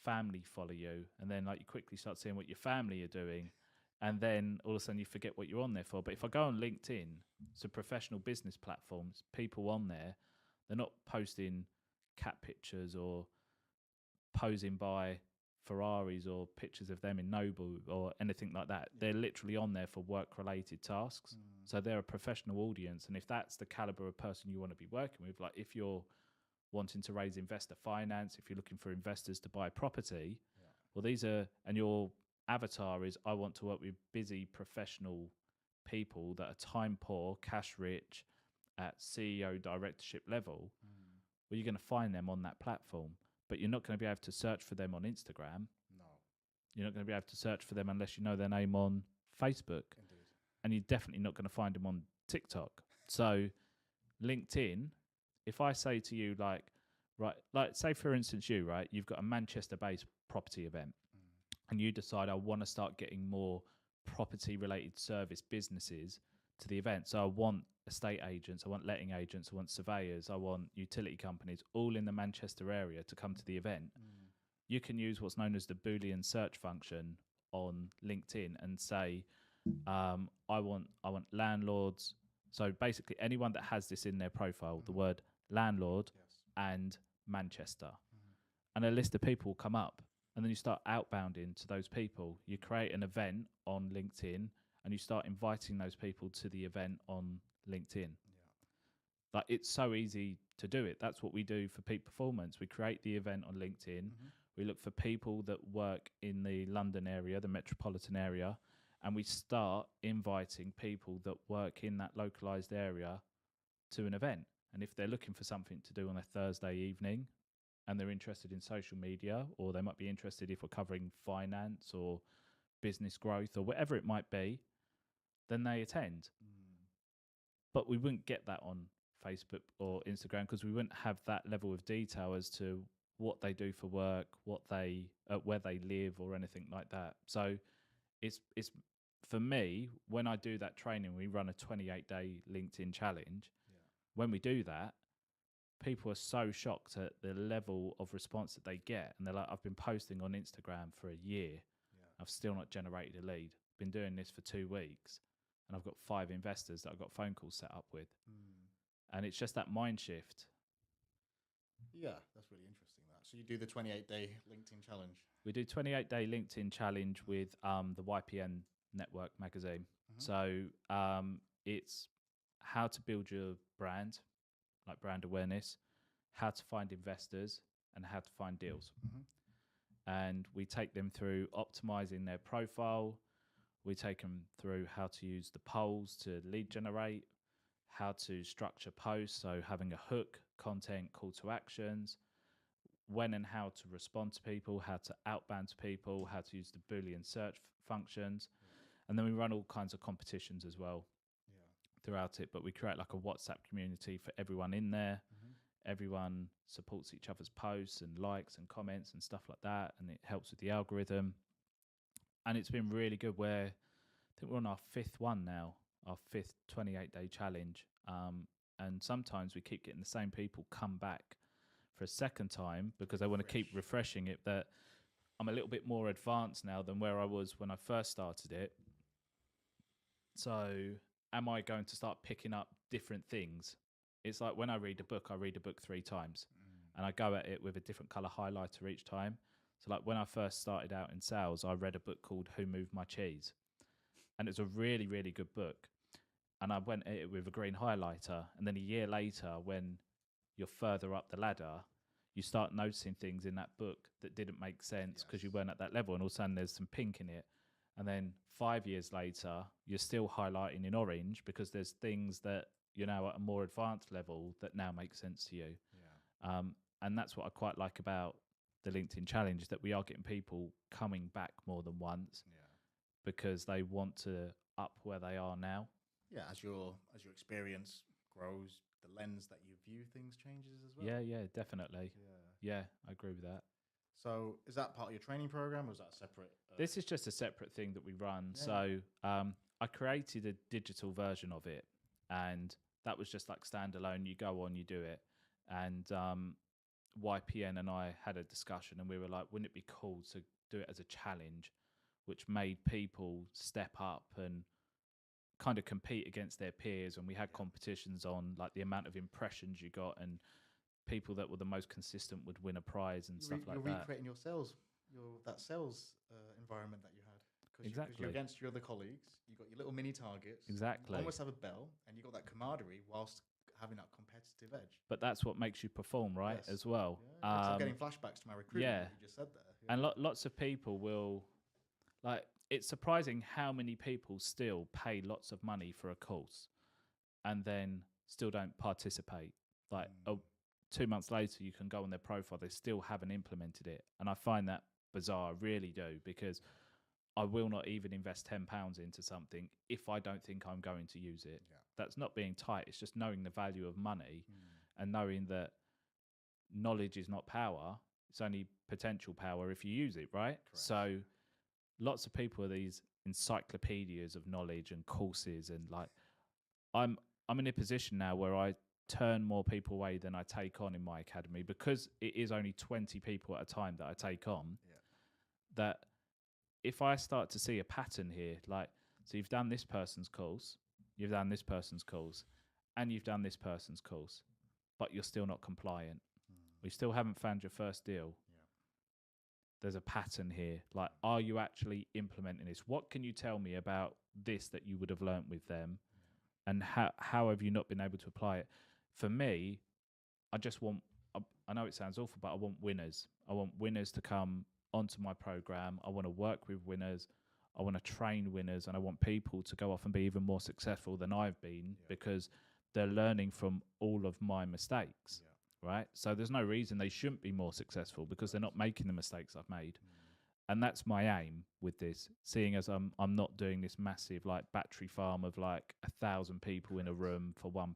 Speaker 2: family follow you, and then like you quickly start seeing what your family are doing, and then all of a sudden you forget what you're on there for. But if I go on LinkedIn, so professional business platforms, people on there, they're not posting cat pictures or posing by Ferraris or pictures of them in Noble or anything like that. They're literally on there for work related tasks. So they're a professional audience, and if that's the caliber of person you want to be working with, like if you're wanting to raise investor finance, if you're looking for investors to buy property, well, these are, and your avatar is, I want to work with busy professional people that are time poor, cash rich, at CEO directorship level. Well, you're going to find them on that platform, but you're not going to be able to search for them on Instagram.
Speaker 1: No.
Speaker 2: You're not going to be able to search for them unless you know their name on Facebook.
Speaker 1: Indeed.
Speaker 2: And you're definitely not going to find them on TikTok. So LinkedIn, if I say to you, like, right, like say for instance you, right, you've got a Manchester-based property event, and you decide I want to start getting more property-related service businesses to the event. So I want estate agents, I want letting agents, I want surveyors, I want utility companies, all in the Manchester area to come to the event. You can use what's known as the Boolean search function on LinkedIn and say, I want landlords. So basically, anyone that has this in their profile, the word landlord and Manchester, and a list of people will come up, and then you start outbounding to those people. You create an event on LinkedIn, and you start inviting those people to the event on LinkedIn. Like it's so easy to do it. That's what we do for Peak Performance. We create the event on LinkedIn. We look for people that work in the London area, the metropolitan area, and we start inviting people that work in that localized area to an event. And if they're looking for something to do on a Thursday evening and they're interested in social media, or they might be interested if we're covering finance or business growth or whatever it might be, then they attend. But we wouldn't get that on Facebook or Instagram because we wouldn't have that level of detail as to what they do for work, what they where they live, or anything like that. So it's for me, when I do that training, we run a 28-day LinkedIn challenge. When we do that, people are so shocked at the level of response that they get, and they're like, I've been posting on Instagram for a year, I've still not generated a lead. Been doing this for 2 weeks, and I've got 5 investors that I've got phone calls set up with. And it's just that mind shift.
Speaker 1: Yeah, that's really interesting. That so you do the 28-day LinkedIn challenge.
Speaker 2: We do 28-day LinkedIn challenge with the YPN Network magazine. So it's how to build your brand, like brand awareness, how to find investors, and how to find deals. And we take them through optimizing their profile. We take them through how to use the polls to lead generate, how to structure posts, so having a hook, content, call to actions, when and how to respond to people, how to outbound to people, how to use the Boolean search functions. And then we run all kinds of competitions as well throughout it. But we create like a WhatsApp community for everyone in there. Everyone supports each other's posts and likes and comments and stuff like that. And it helps with the algorithm. And it's been really good where I think we're on our 5th one now, our 5th 28-day challenge. And sometimes we keep getting the same people come back for a second time because they want to keep refreshing it. That I'm a little bit more advanced now than where I was when I first started it. So am I going to start picking up different things. It's like when I read a book 3 times, and I go at it with a different color highlighter each time. So like when I first started out in sales, I read a book called Who Moved My Cheese, and it's a really, really good book. And I went at it with a green highlighter, and then a year later, when you're further up the ladder, you start noticing things in that book that didn't make sense because you weren't at that level, and all of a sudden there's some pink in it. And then 5 years later, you're still highlighting in orange because there's things that you know at a more advanced level that now make sense to you. And that's what I quite like about the LinkedIn challenge, is that we are getting people coming back more than once because they want to up where they are now.
Speaker 1: Yeah, as your experience grows, the lens that you view things changes as well.
Speaker 2: Yeah, definitely. Yeah, I agree with that.
Speaker 1: So is that part of your training program, or is that separate?
Speaker 2: This is just a separate thing that we run. So I created a digital version of it, and that was just like standalone. You go on, you do it. And YPN and I had a discussion, and we were like, wouldn't it be cool to do it as a challenge, which made people step up and kind of compete against their peers. And we had competitions on like the amount of impressions you got, and people that were the most consistent would win a prize and stuff like that.
Speaker 1: You're recreating your sales, that sales environment that you had. Because you're against your other colleagues. You got your little mini targets.
Speaker 2: Exactly.
Speaker 1: You almost have a bell, and you got that camaraderie whilst having that competitive edge.
Speaker 2: But that's what makes you perform, right? Yes. As well.
Speaker 1: Yeah, I'm getting flashbacks to my recruitment. Yeah. You just said there. Yeah.
Speaker 2: And lots of people will, like, it's surprising how many people still pay lots of money for a course and then still don't participate. Like 2 months later, you can go on their profile, they still haven't implemented it. And I find that bizarre, I really do, because I will not even invest £10 into something if I don't think I'm going to use it. Yeah. That's not being tight. It's just knowing the value of money and knowing that knowledge is not power. It's only potential power if you use it, right? Correct. So lots of people are these encyclopedias of knowledge and courses, and like I'm in a position now where I turn more people away than I take on in my academy, because it is only 20 people at a time that I take on. That if I start to see a pattern here, like, so you've done this person's course, you've done this person's course, and you've done this person's course, but you're still not compliant. We still haven't found your first deal. There's a pattern here. Like, are you actually implementing this? What can you tell me about this that you would have learnt with them? And how have you not been able to apply it? For me, I just want, I know it sounds awful, but I want winners. I want winners to come onto my program. I want to work with winners. I want to train winners, and I want people to go off and be even more successful than I've been because they're learning from all of my mistakes, right? So there's no reason they shouldn't be more successful because they're not making the mistakes I've made. And that's my aim with this, seeing as I'm not doing this massive like battery farm of like 1,000 people in a room for £1.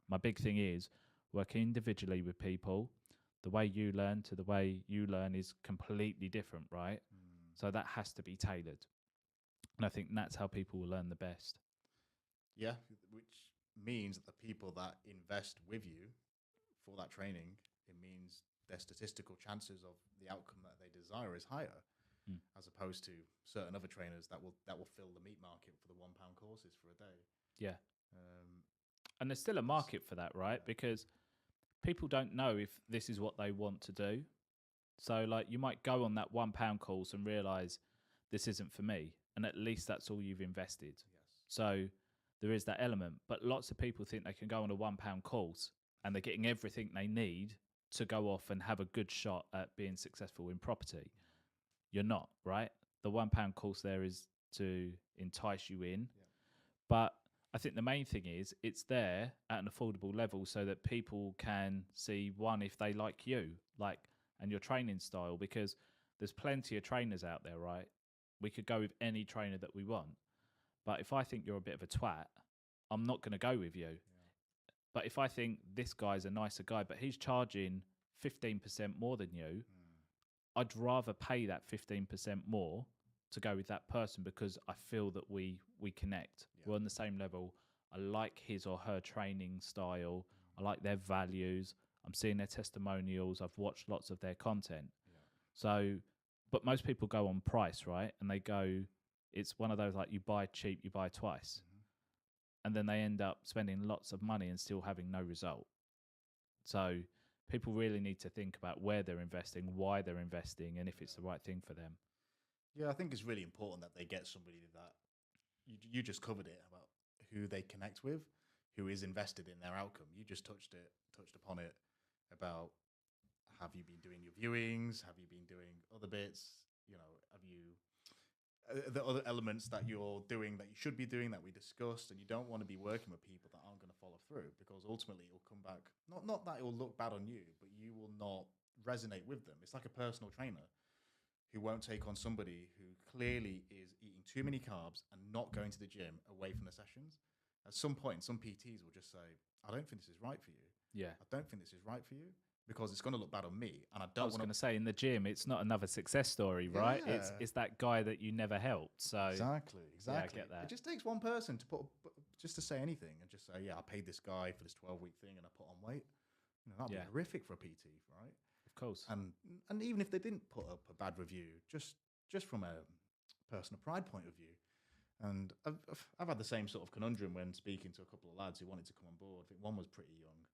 Speaker 2: My big thing is working individually with people. The way you learn to the way you learn is completely different, right? So that has to be tailored. And I think that's how people will learn the best.
Speaker 1: Yeah, which means that the people that invest with you for that training, it means their statistical chances of the outcome that they desire is higher, as opposed to certain other trainers that will fill the meat market for the £1 courses for a day.
Speaker 2: Yeah. And there's still a market for that, right? Because people don't know if this is what they want to do. So like you might go on that £1 course and realize this isn't for me. And at least that's all you've invested. Yes. So there is that element. But lots of people think they can go on a £1 course and they're getting everything they need to go off and have a good shot at being successful in property. You're not, right? The £1 course there is to entice you in. Yeah. But I think the main thing is it's there at an affordable level so that people can see, one, if they like you, like, and your training style, because there's plenty of trainers out there, right? We could go with any trainer that we want. But if I think you're a bit of a twat, I'm not going to go with you. Yeah. But if I think this guy's a nicer guy, but he's charging 15% more than you, I'd rather pay that 15% more to go with that person because I feel that we connect. Yeah. We're on the same level. I like his or her training style. I like their values. I'm seeing their testimonials. I've watched lots of their content. Yeah. So, but most people go on price, right? And they go, it's one of those like you buy cheap, you buy twice. and then they end up spending lots of money and still having no result. So people really need to think about where they're investing, why they're investing, and if it's the right thing for them.
Speaker 1: Yeah, I think it's really important that they get somebody that you just covered it about who they connect with, who is invested in their outcome. You just touched upon it about, have you been doing your viewings? Have you been doing other bits? You know, have you the other elements that you're doing that you should be doing that we discussed? And you don't want to be working with people that aren't going to follow through, because ultimately it'll come back. Not that it will look bad on you, but you will not resonate with them. It's like a personal trainer who won't take on somebody who clearly is eating too many carbs and not going to the gym away from the sessions. At some point, some PTs will just say, I don't think this is right for you.
Speaker 2: Yeah.
Speaker 1: I don't think this is right for you, because it's going to look bad on me. And I
Speaker 2: I
Speaker 1: don't
Speaker 2: was
Speaker 1: want
Speaker 2: going to say, in the gym, it's not another success story, right?
Speaker 1: Yeah.
Speaker 2: It's that guy that you never helped. So
Speaker 1: Exactly.
Speaker 2: Yeah, I get that.
Speaker 1: It just takes one person to just to say anything and just say, yeah, I paid this guy for this 12-week thing and I put on weight. You know, that'd
Speaker 2: Yeah.
Speaker 1: be horrific for a PT, right?
Speaker 2: of course.
Speaker 1: And even if they didn't put up a bad review, just from a personal pride point of view. And I've had the same sort of conundrum when speaking to a couple of lads who wanted to come on board. I think one was pretty young,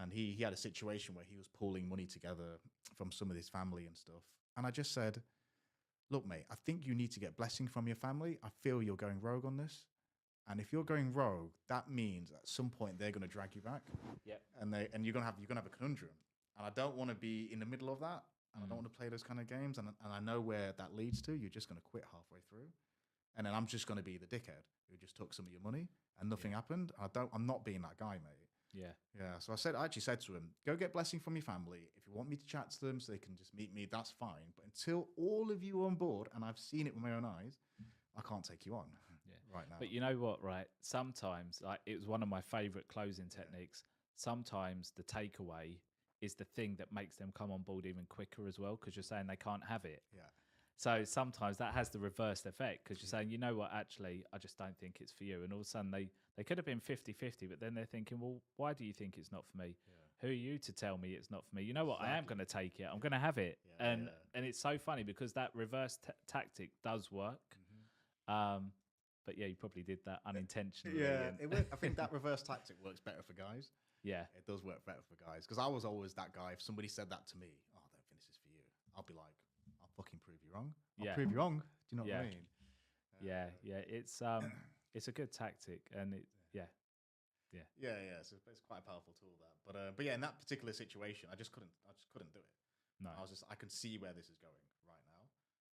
Speaker 1: and he had a situation where he was pooling money together from some of his family and stuff. And I just said, look, mate, I think you need to get blessing from your family. I feel you're going rogue on this. And if you're going rogue, that means at some point they're going to drag you back.
Speaker 2: Yeah.
Speaker 1: And you're gonna have a conundrum. And I don't want to be in the middle of that. And I don't want to play those kind of games. And I know where that leads to. You're just going to quit halfway through. And then I'm just going to be the dickhead who just took some of your money and nothing happened. I'm not being that guy, mate.
Speaker 2: Yeah.
Speaker 1: Yeah. So I actually said to him, go get blessing from your family. If you want me to chat to them so they can just meet me, that's fine. But until all of you are on board, and I've seen it with my own eyes, I can't take you on right now.
Speaker 2: But you know what, right? Sometimes, like, it was one of my favorite closing techniques. Sometimes the takeaway is the thing that makes them come on board even quicker as well, because you're saying they can't have it.
Speaker 1: Yeah.
Speaker 2: So sometimes that has the reversed effect, because you're saying, you know what, actually, I just don't think it's for you. And all of a sudden they could have been 50-50, but then they're thinking, well, why do you think it's not for me? Yeah. Who are you to tell me it's not for me? You know what, I am going to take it. I'm going to have it. Yeah, and it's so funny because that reverse tactic does work. Mm-hmm. But yeah, you probably did that unintentionally.
Speaker 1: Yeah, I think that reverse tactic works better for guys.
Speaker 2: Yeah.
Speaker 1: It does work better for guys, because I was always that guy. If somebody said that to me, oh, I don't think this is for you, I'll be like, I'll fucking prove you wrong. I'll prove you wrong. Do you know what I mean?
Speaker 2: Yeah. It's a good tactic, and Yeah.
Speaker 1: So it's quite a powerful tool, that. But yeah, in that particular situation, I just couldn't do it.
Speaker 2: No.
Speaker 1: I can see where this is going right now.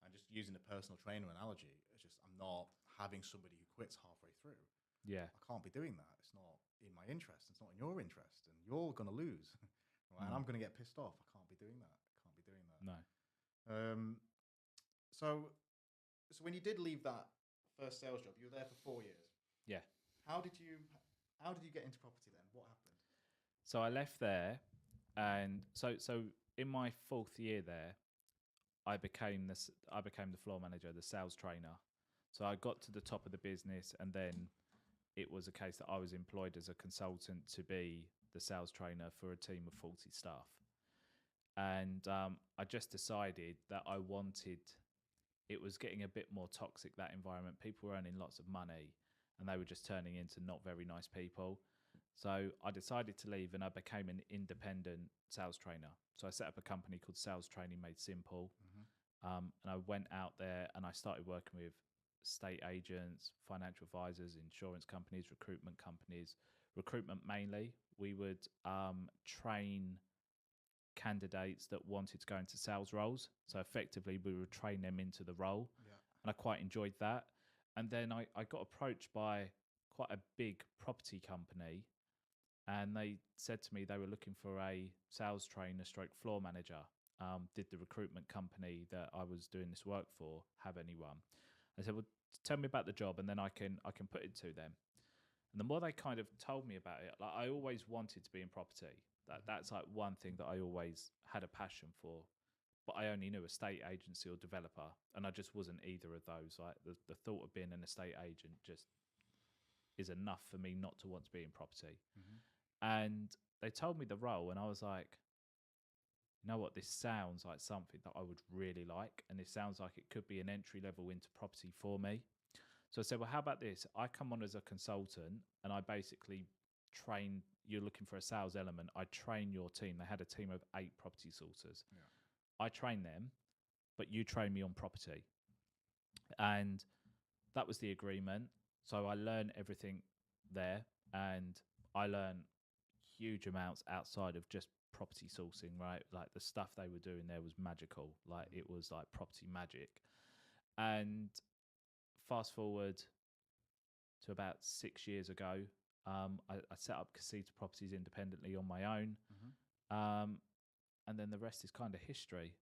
Speaker 1: And just using a personal trainer analogy, it's just, I'm not having somebody who quits halfway through.
Speaker 2: Yeah.
Speaker 1: I can't be doing that. It's not in my interest. It's not in your interest, and you're going to lose. Right? And I'm going to get pissed off. I can't be doing that.
Speaker 2: No.
Speaker 1: So when you did leave that first sales job, you were there for 4 years.
Speaker 2: Yeah.
Speaker 1: How did you get into property then? What happened?
Speaker 2: So I left there, and so in my 4th year there, I became the floor manager, the sales trainer. So I got to the top of the business, and then it was a case that I was employed as a consultant to be the sales trainer for a team of 40 staff. And I just decided that it was getting a bit more toxic, that environment. People were earning lots of money, and they were just turning into not very nice people. So I decided to leave, and I became an independent sales trainer. So I set up a company called Sales Training Made Simple. And I went out there and I started working with estate agents, financial advisors, insurance companies, recruitment mainly. We would train candidates that wanted to go into sales roles. So effectively, we would train them into the role. Yeah. And I quite enjoyed that. And then I got approached by quite a big property company, and they said to me they were looking for a sales trainer stroke floor manager. Did the recruitment company that I was doing this work for have anyone? I said, well, tell me about the job, and then I can put it to them. And the more they kind of told me about it, like, I always wanted to be in property. That's like one thing that I always had a passion for, but I only knew estate agency or developer, and I just wasn't either of those. Like the thought of being an estate agent just is enough for me not to want to be in property. And they told me the role, and I was like, you know what, this sounds like something that I would really like, and it sounds like it could be an entry level into property for me. So I said, well, how about this? I come on as a consultant and I basically train, you're looking for a sales element. I train your team. They had a team of 8 property sourcers.
Speaker 1: Yeah.
Speaker 2: I train them, but you train me on property. And that was the agreement. So I learned everything there, and I learned huge amounts outside of just property sourcing, right? Like the stuff they were doing there was magical. Like it was like property magic. And fast forward to about 6 years ago, I set up Casita Properties independently on my own. And then the rest is kind of history.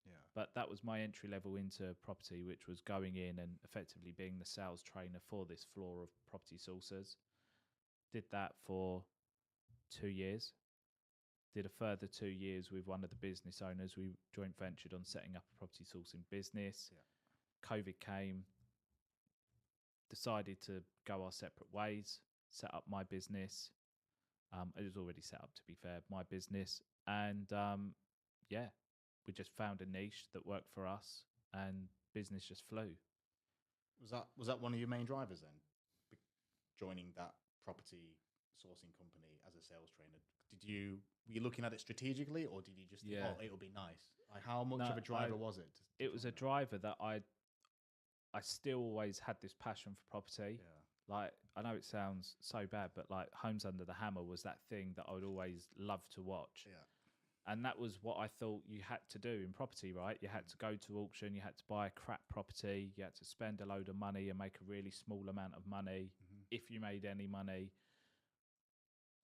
Speaker 1: Yeah.
Speaker 2: But that was my entry level into property, which was going in and effectively being the sales trainer for this floor of property sourcers. Did that for 2 years. Did a further 2 years with one of the business owners. We joint ventured on setting up a property sourcing business. Yeah. COVID came, decided to go our separate ways, set up my business. It was already set up, to be fair, my business. And yeah, we just found a niche that worked for us, and business just flew.
Speaker 1: Was that one of your main drivers then? Joining that property sourcing company as a sales trainer? Were you looking at it strategically, or did you just think, oh, it'll be nice? Like, how much of a driver was it?
Speaker 2: It was a driver that I still always had this passion for property. Yeah. Like, I know it sounds so bad, but like Homes Under the Hammer was that thing that I would always love to watch. Yeah. And that was what I thought you had to do in property, right? You had to go to auction, you had to buy a crap property, you had to spend a load of money and make a really small amount of money, if you made any money.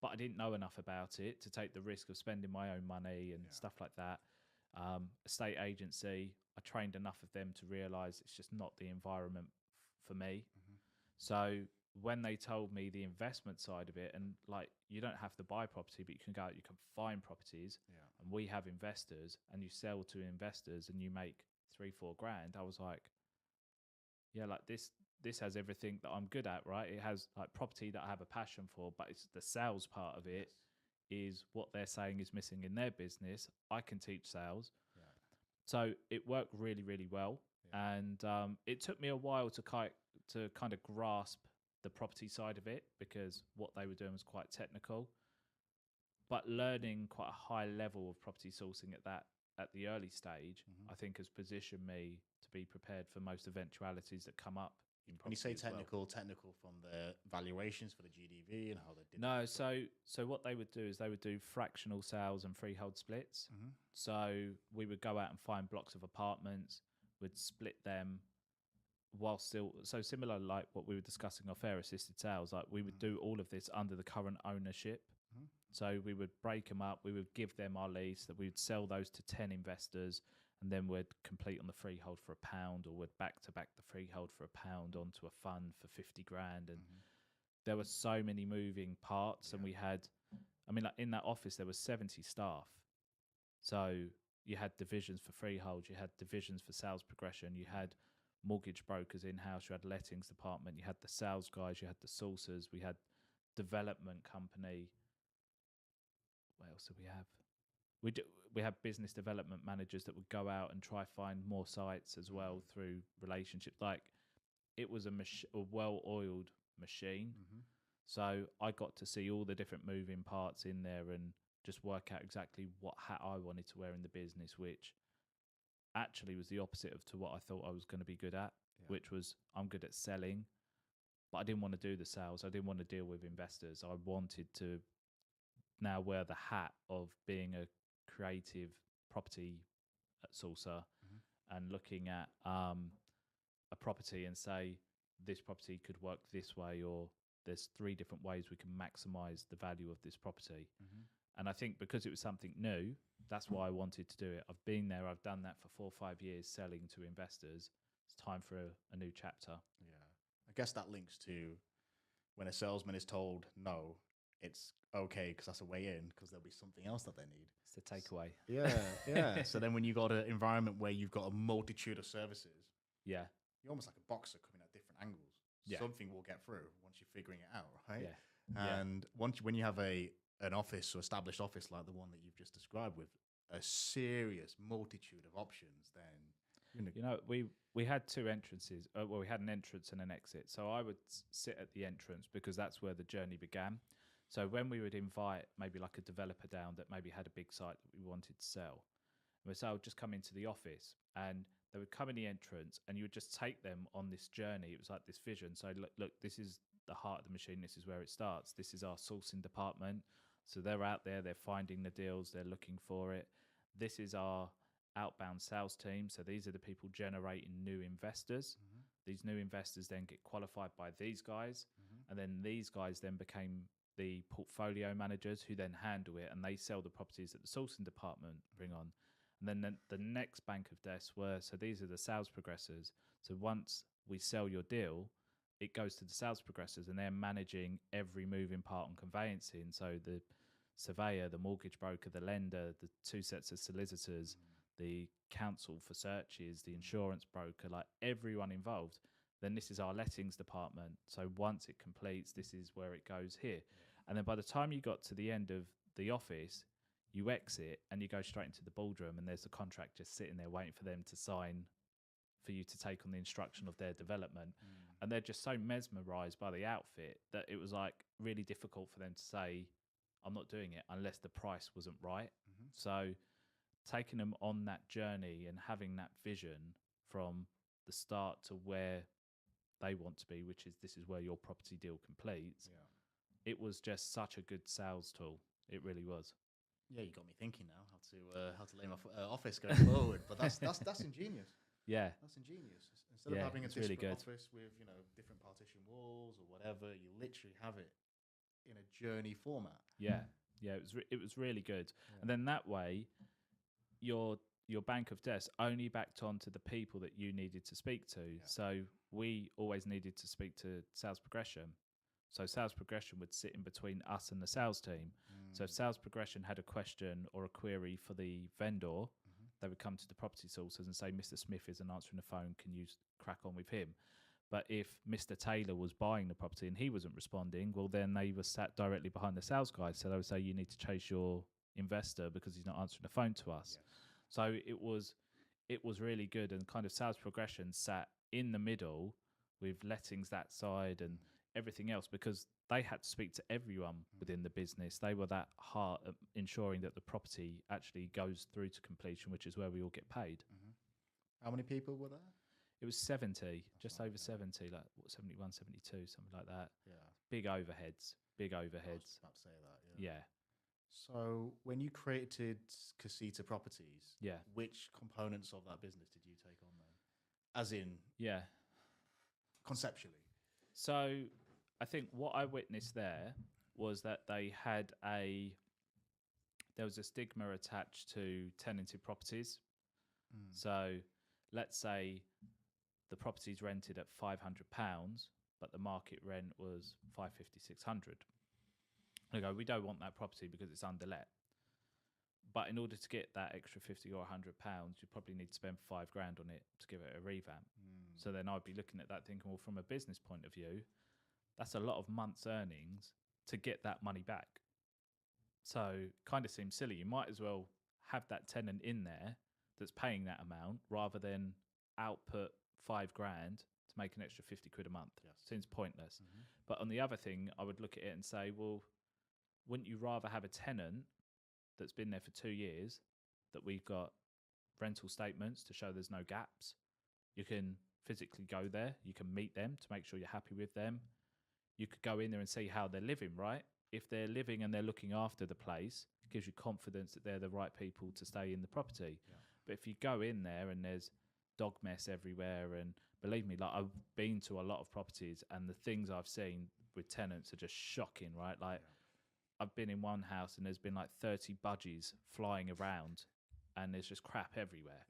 Speaker 2: But I didn't know enough about it to take the risk of spending my own money and stuff like that. Estate agency, I trained enough of them to realise it's just not the environment for me. So when they told me the investment side of it, and like, you don't have to buy property, but you can go out, you can find properties, and we have investors, and you sell to investors and you make 3-4 grand. I was like, yeah, like this has everything that I'm good at, right? It has like property that I have a passion for, but it's the sales part of it is what they're saying is missing in their business. I can teach sales. Yeah. So it worked really, really well. Yeah. And it took me a while to kind of grasp the property side of it, because what they were doing was quite technical. But learning quite a high level of property sourcing at the early stage, I think has positioned me to be prepared for most eventualities that come up.
Speaker 1: When you say technical from the valuations for the GDV and how they did.
Speaker 2: No, so what they would do is they would do fractional sales and freehold splits. So we would go out and find blocks of apartments, would split them, while still, so similar like what we were discussing off air, assisted sales, like we would do all of this under the current ownership. So we would break them up, we would give them our lease, that we would sell those to 10 investors, and then we'd complete on the freehold for £1, or we'd back to back the freehold for £1 onto a fund for 50 grand. And there were so many moving parts, and we had, I mean, like in that office there was 70 staff. So you had divisions for freehold, you had divisions for sales progression, you had mortgage brokers in-house, you had lettings department, you had the sales guys, you had the sourcers, we had development company. What else do we have? We have business development managers that would go out and try find more sites as well through relationships. Like, it was a well-oiled machine. So I got to see all the different moving parts in there and just work out exactly what hat I wanted to wear in the business, which actually was the opposite to what I thought I was going to be good at, which was I'm good at selling, but I didn't want to do the sales. I didn't want to deal with investors. I wanted to now wear the hat of being a creative property sourcer and looking at a property and say, this property could work this way, or there's 3 different ways we can maximize the value of this property. And I think because it was something new, that's why I wanted to do it. I've been there, I've done that for 4 or 5 years selling to investors. It's time for a new chapter.
Speaker 1: Yeah. I guess that links to when a salesman is told no, it's okay because that's a way in, because there'll be something else that they need.
Speaker 2: It's the takeaway.
Speaker 1: Yeah. So then when you got an environment where you've got a multitude of services,
Speaker 2: you're
Speaker 1: almost like a boxer coming at different angles. Something will get through once you're figuring it out, right? And when you have an office or established office like the one that you've just described with a serious multitude of options, then
Speaker 2: You know, we had two entrances. Well, we had an entrance and an exit. So I would sit at the entrance because that's where the journey began. So when we would invite maybe like a developer down that maybe had a big site that we wanted to sell, so I would just come into the office and they would come in the entrance and you would just take them on this journey. It was like this vision. So look, this is the heart of the machine. This is where it starts. This is our sourcing department. So they're out there, they're finding the deals, they're looking for it. This is our outbound sales team. So these are the people generating new investors. These new investors then get qualified by these guys. And then these guys then became the portfolio managers who then handle it and they sell the properties that the sourcing department bring on. And then the next bank of desks were, so these are the sales progressors. So once we sell your deal, it goes to the sales progressors and they're managing every moving part on conveyancing. So the surveyor, the mortgage broker, the lender, the two sets of solicitors, the counsel for searches, the insurance broker, like everyone involved. Then this is our lettings department. So once it completes, this is where it goes here. And then by the time you got to the end of the office, you exit and you go straight into the boardroom and there's a contract just sitting there waiting for them to sign for you to take on the instruction of their development. And they're just so mesmerized by the outfit that it was like really difficult for them to say, I'm not doing it unless the price wasn't right. So taking them on that journey and having that vision from the start to where they want to be, which is this is where your property deal completes. It was just such a good sales tool. It really was.
Speaker 1: Yeah, you got me thinking now how to lay my office going forward. But that's ingenious.
Speaker 2: Yeah,
Speaker 1: That's ingenious. Instead of having a
Speaker 2: it's really
Speaker 1: disparate
Speaker 2: good.
Speaker 1: office with different partition walls or whatever, you literally have it in a journey format.
Speaker 2: Yeah, it was really good. And then that way, your bank of desks only backed on to the people that you needed to speak to. So we always needed to speak to sales progression. So sales progression would sit in between us and the sales team. So if sales progression had a question or a query for the vendor, they would come to the property sources and say, Mr. Smith isn't answering the phone, can you crack on with him? But if Mr. Taylor was buying the property and he wasn't responding, well, then they were sat directly behind the sales guys. So they would say, you need to chase your investor because he's not answering the phone to us. So it was really good, and kind of sales progression sat in the middle with lettings that side and everything else because they had to speak to everyone within the business. They were that heart of ensuring that the property actually goes through to completion, which is where we all get paid.
Speaker 1: How many people were there?
Speaker 2: It was 70, just over 70, like 71, 72, something like that.
Speaker 1: Yeah.
Speaker 2: Big overheads.
Speaker 1: I was about to say that.
Speaker 2: Yeah.
Speaker 1: So when you created Casita Properties,
Speaker 2: Yeah.
Speaker 1: which components of that business did you take on then? As in,
Speaker 2: Yeah.
Speaker 1: conceptually.
Speaker 2: So I think what I witnessed there was that there was a stigma attached to tenanted properties. So let's say the property's rented at £500, but the market rent was £550, £600. They go, we don't want that property because it's underlet. But in order to get that extra £50 or £100, you probably need to spend £5,000 on it to give it a revamp. So then I'd be looking at that thinking, well, from a business point of view, that's a lot of months' earnings to get that money back. So kind of seems silly. You might as well have that tenant in there that's paying that amount rather than output £5,000 to make an extra £50 a month. Seems pointless. But on the other thing, I would look at it and say, well, wouldn't you rather have a tenant that's been there for 2 years that we've got rental statements to show there's no gaps? You can physically go there. You can meet them to make sure you're happy with them. You could go in there and see how they're living, right? If they're living and they're looking after the place, it gives you confidence that they're the right people to stay in the property. But if you go in there and there's dog mess everywhere, and believe me, like I've been to a lot of properties and the things I've seen with tenants are just shocking, right? Like I've been in one house and there's been like 30 budgies flying around and there's just crap everywhere.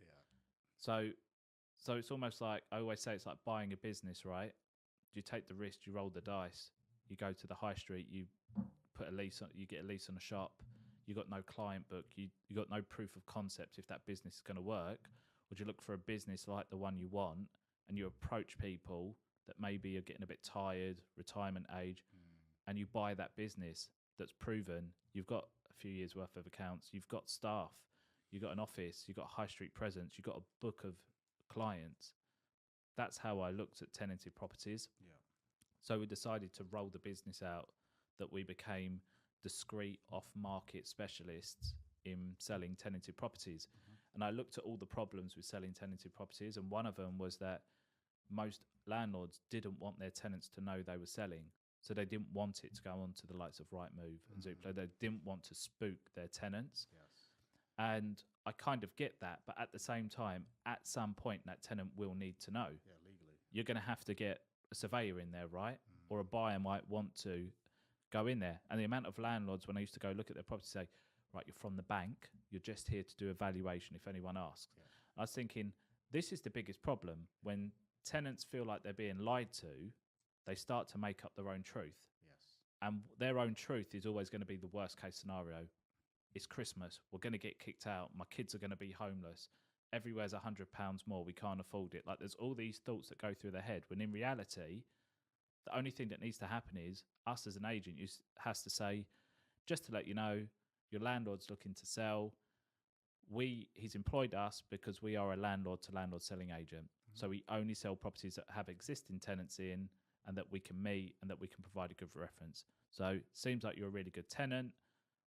Speaker 2: So it's almost like, I always say it's like buying a business, right? You take the risk, you roll the dice, you go to the high street, you put a lease on, you get a lease on a shop, you got no client book, you got no proof of concept if that business is going to work. Would you look for a business like the one you want and you approach people that maybe are getting a bit tired, retirement age, and you buy that business that's proven, you've got a few years worth of accounts, you've got staff, you've got an office, you've got a high street presence, you've got a book of clients. That's how I looked at tenanted properties.
Speaker 1: Yeah.
Speaker 2: So we decided to roll the business out, that we became discrete off-market specialists in selling tenanted properties. And I looked at all the problems with selling tenanted properties, and one of them was that most landlords didn't want their tenants to know they were selling. So they didn't want it to go on to the likes of Rightmove and Zoopla. They didn't want to spook their tenants.
Speaker 1: Yes.
Speaker 2: And I kind of get that. But at the same time, at some point, that tenant will need to know.
Speaker 1: Yeah, legally.
Speaker 2: You're going to have to get a surveyor in there, right? Or a buyer might want to go in there. And the amount of landlords, when I used to go look at their property, say, right, you're from the bank. You're just here to do a valuation if anyone asks.
Speaker 1: Yeah.
Speaker 2: I was thinking, this is the biggest problem. When tenants feel like they're being lied to, they start to make up their own truth.
Speaker 1: Yes.
Speaker 2: And their own truth is always going to be the worst case scenario. It's Christmas. We're going to get kicked out. My kids are going to be homeless. Everywhere's £100 more. We can't afford it. Like, there's all these thoughts that go through their head, when in reality, the only thing that needs to happen is us as an agent has to say, just to let you know, your landlord's looking to sell. He's employed us because we are a landlord to landlord selling agent. So we only sell properties that have existing tenants in, and that we can meet, and that we can provide a good reference. So seems like you're a really good tenant.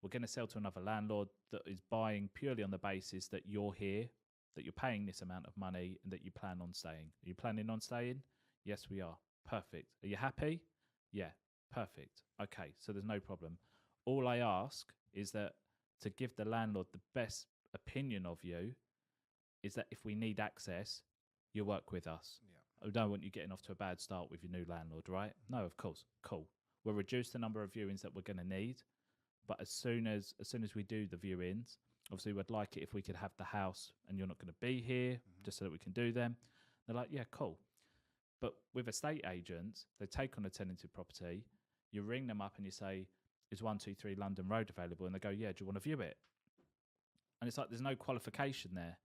Speaker 2: We're going to sell to another landlord that is buying purely on the basis that you're here, that you're paying this amount of money, and that you plan on staying. Are you planning on staying? Yes, we are. Perfect. Are you happy? Yeah, perfect. Okay, so there's no problem. All I ask is that to give the landlord the best opinion of you is that if we need access, you work with us.
Speaker 1: Yeah.
Speaker 2: I don't want you getting off to a bad start with your new landlord, right? No, of course. Cool. We'll reduce the number of viewings that we're going to need. But as soon as we do the viewings, obviously we'd like it if we could have the house and you're not going to be here, just so that we can do them. They're like, yeah, cool. But with estate agents, they take on a tenanted property. You ring them up and you say, is 123 London Road available? And they go, yeah, do you want to view it? And it's like, there's no qualification there.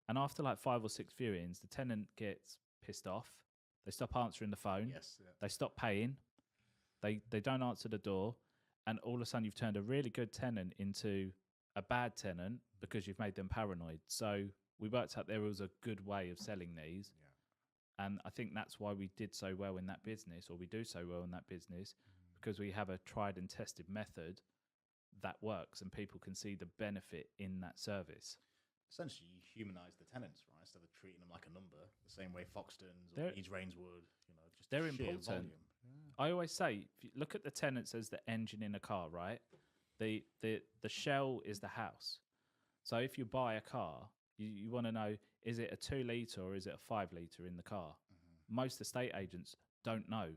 Speaker 2: And after like 5 or 6 viewings, the tenant gets pissed off. They stop answering the phone.
Speaker 1: Yes. Yeah.
Speaker 2: They stop paying. They don't answer the door. And all of a sudden, you've turned a really good tenant into a bad tenant because you've made them paranoid. So we worked out there was a good way of selling these.
Speaker 1: Yeah.
Speaker 2: And I think that's why we did so well in that business, or we do so well in that business, because we have a tried and tested method that works and people can see the benefit in that service.
Speaker 1: Essentially, you humanise the tenants, right? Instead of treating them like a number, the same way Foxtons or Leeds Rains would. Just
Speaker 2: they're
Speaker 1: sheer
Speaker 2: important.
Speaker 1: volume. Yeah.
Speaker 2: I always say, if you look at the tenants as the engine in a car, right? The shell is the house. So if you buy a car, you want to know, is it a 2 litre or is it a 5 litre in the car? Most estate agents don't know.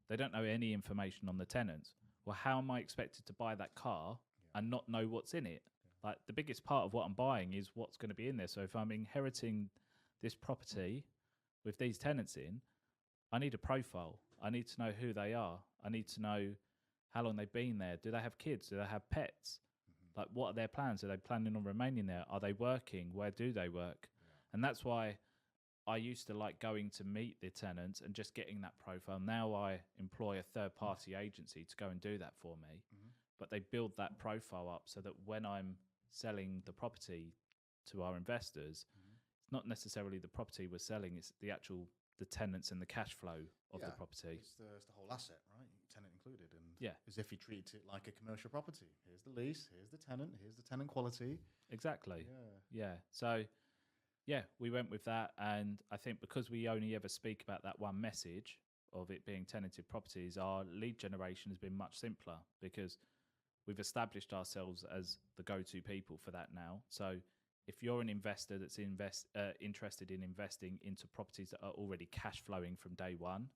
Speaker 2: They don't know any information on the tenants. Well, how am I expected to buy that car and not know what's in it? Like, the biggest part of what I'm buying is what's going to be in there. So if I'm inheriting this property with these tenants in, I need a profile. I need to know who they are. I need to know how long they've been there. Do they have kids? Do they have pets? Like, what are their plans? Are they planning on remaining there? Are they working? Where do they work? And that's why I used to like going to meet the tenants and just getting that profile. Now I employ a third-party agency to go and do that for me. But they build that profile up so that when I'm selling the property to our investors, it's not necessarily the property we're selling, it's the tenants and the cash flow of the property.
Speaker 1: It's the whole asset, right? Tenant included. And
Speaker 2: as
Speaker 1: if you treat it like a commercial property. Here's the lease, here's the tenant quality.
Speaker 2: Exactly. Yeah. So, we went with that. And I think because we only ever speak about that one message of it being tenanted properties, our lead generation has been much simpler because we've established ourselves as the go-to people for that now. So if you're an investor that's interested in investing into properties that are already cash flowing from day one,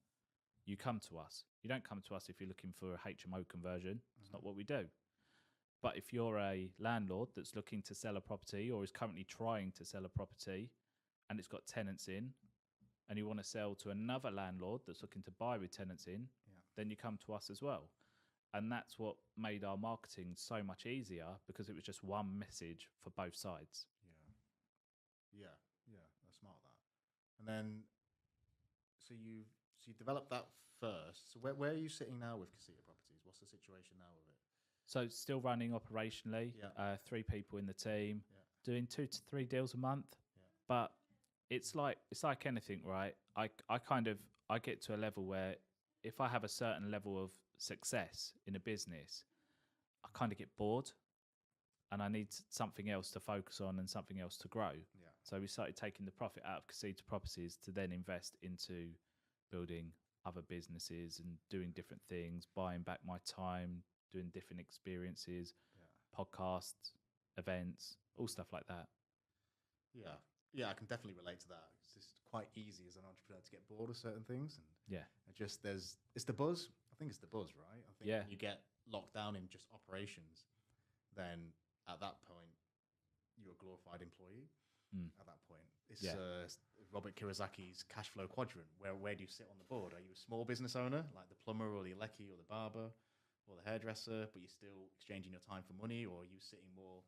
Speaker 2: you come to us. You don't come to us if you're looking for a HMO conversion. It's not what we do. But if you're a landlord that's looking to sell a property or is currently trying to sell a property and it's got tenants in, and you want to sell to another landlord that's looking to buy with tenants in, then you come to us as well. And that's what made our marketing so much easier, because it was just one message for both sides.
Speaker 1: Yeah, that's smart, that. And then, so you developed that first. So where are you sitting now with Casita Properties? What's the situation now with it?
Speaker 2: So still running operationally, 3 people in the team, doing 2 to 3 deals a month. But it's like anything, right? I kind of I get to a level where if I have a certain level of success in a business, I kind of get bored and I need something else to focus on and something else to grow.
Speaker 1: Yeah.
Speaker 2: So we started taking the profit out of Casita Properties to then invest into building other businesses and doing different things, buying back my time, doing different experiences,
Speaker 1: Yeah.
Speaker 2: podcasts, events, all stuff like that.
Speaker 1: Yeah. Yeah, I can definitely relate to that. It's just quite easy as an entrepreneur to get bored of certain things, and
Speaker 2: Yeah.
Speaker 1: it's the buzz. I think it's the buzz, right? I think
Speaker 2: Yeah.
Speaker 1: when you get locked down in just operations, then at that point you're a glorified employee.
Speaker 2: Mm.
Speaker 1: At that point, it's
Speaker 2: Yeah.
Speaker 1: Robert Kiyosaki's cash flow quadrant. Where do you sit on the board? Are you a small business owner like the plumber or the eleckie or the barber or the hairdresser, but you're still exchanging your time for money, or are you sitting more,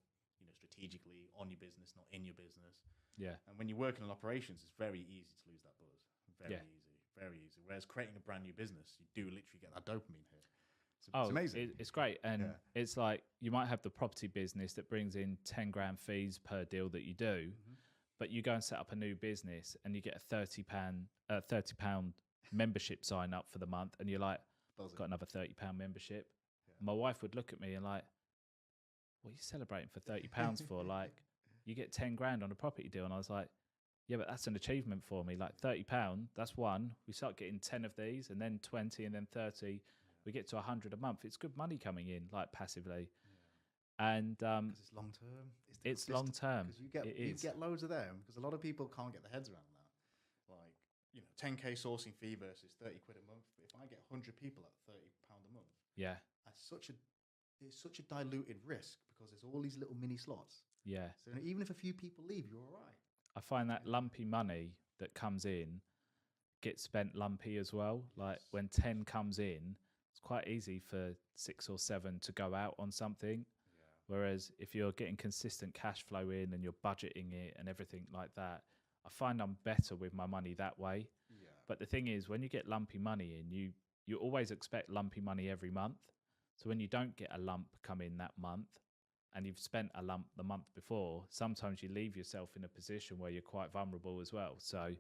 Speaker 1: strategically on your business, not in your business?
Speaker 2: Yeah.
Speaker 1: And when you're working on operations, it's very easy to lose that buzz. Very
Speaker 2: Yeah.
Speaker 1: easy, very easy. Whereas creating a brand new business, you do literally get that dopamine hit. It's
Speaker 2: Oh,
Speaker 1: amazing.
Speaker 2: it's great. And
Speaker 1: Yeah.
Speaker 2: it's like you might have the property business that brings in 10 grand fees per deal that you do, but you go and set up a new business and you get a £30 membership sign up for the month, and you're like,
Speaker 1: Buzzing.
Speaker 2: got another £30 membership.
Speaker 1: Yeah.
Speaker 2: My wife would look at me and like, what are you celebrating for £30 for? Like, you get 10 grand on a property deal. And I was like, yeah, but that's an achievement for me. Like £30, that's one. We start getting 10 of these, and then 20, and then 30. We get to 100 a month. It's good money coming in, like passively. And
Speaker 1: Because it's long term.
Speaker 2: it's long term.
Speaker 1: Because you get loads of them. Because a lot of people can't get their heads around that. Like, 10k sourcing fee versus 30 quid a month. But if I get 100 people at £30 a month,
Speaker 2: Yeah.
Speaker 1: it's such a diluted risk because there's all these little mini slots.
Speaker 2: Yeah.
Speaker 1: So even if a few people leave, you're all right.
Speaker 2: I find that lumpy money that comes in gets spent lumpy as well. Like when 10 comes in, it's quite easy for 6 or 7 to go out on something.
Speaker 1: Yeah.
Speaker 2: Whereas if you're getting consistent cash flow in and you're budgeting it and everything like that, I find I'm better with my money that way.
Speaker 1: Yeah.
Speaker 2: But the thing is, when you get lumpy money in, you always expect lumpy money every month. So when you don't get a lump come in that month and you've spent a lump the month before, sometimes you leave yourself in a position where you're quite vulnerable as well. So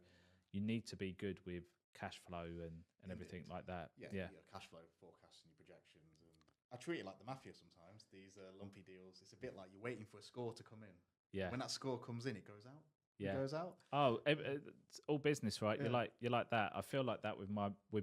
Speaker 2: you need to be good with cash flow and everything like that.
Speaker 1: Yeah. Your cash flow forecasts and your projections. And I treat it like the mafia sometimes. These lumpy deals. It's a bit like you're waiting for a score to come in.
Speaker 2: Yeah.
Speaker 1: When that score comes in, it goes out.
Speaker 2: Yeah.
Speaker 1: It goes out.
Speaker 2: Oh, it's all business, right?
Speaker 1: Yeah.
Speaker 2: You're like that. I feel like that with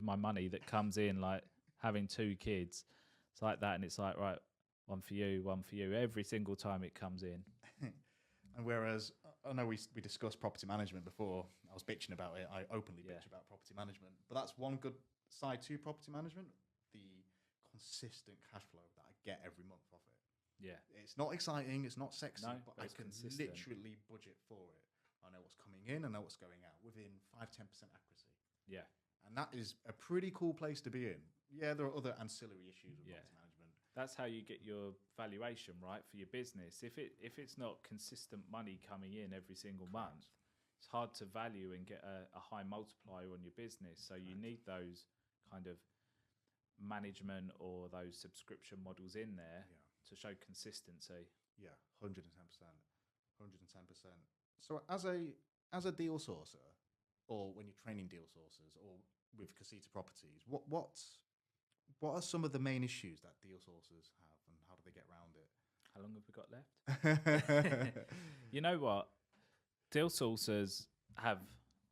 Speaker 2: my money that comes in, like having 2 kids. It's like that, and it's like, right, one for you every single time it comes in.
Speaker 1: And whereas I know we discussed property management before, I was bitching about it. I openly bitch about property management, but that's one good side to property management: the consistent cash flow that I get every month off it.
Speaker 2: Yeah,
Speaker 1: it's not exciting, it's not sexy,
Speaker 2: no,
Speaker 1: but I can
Speaker 2: consistent.
Speaker 1: literally budget for it. I know what's coming in, I know what's going out within 5-10% accuracy.
Speaker 2: Yeah,
Speaker 1: and that is a pretty cool place to be in. Yeah, there are other ancillary issues with property management.
Speaker 2: That's how you get your valuation right for your business. If it's not consistent money coming in every single month, it's hard to value and get a high multiplier on your business. So you need those kind of management or those subscription models in there to show consistency.
Speaker 1: Yeah, 110%. 110%. So as a deal sourcer, or when you're training deal sourcers, or with Casita Properties, what are some of the main issues that deal sourcers have, and how do they get around it?
Speaker 2: How long have we got left? You know what? Deal sourcers have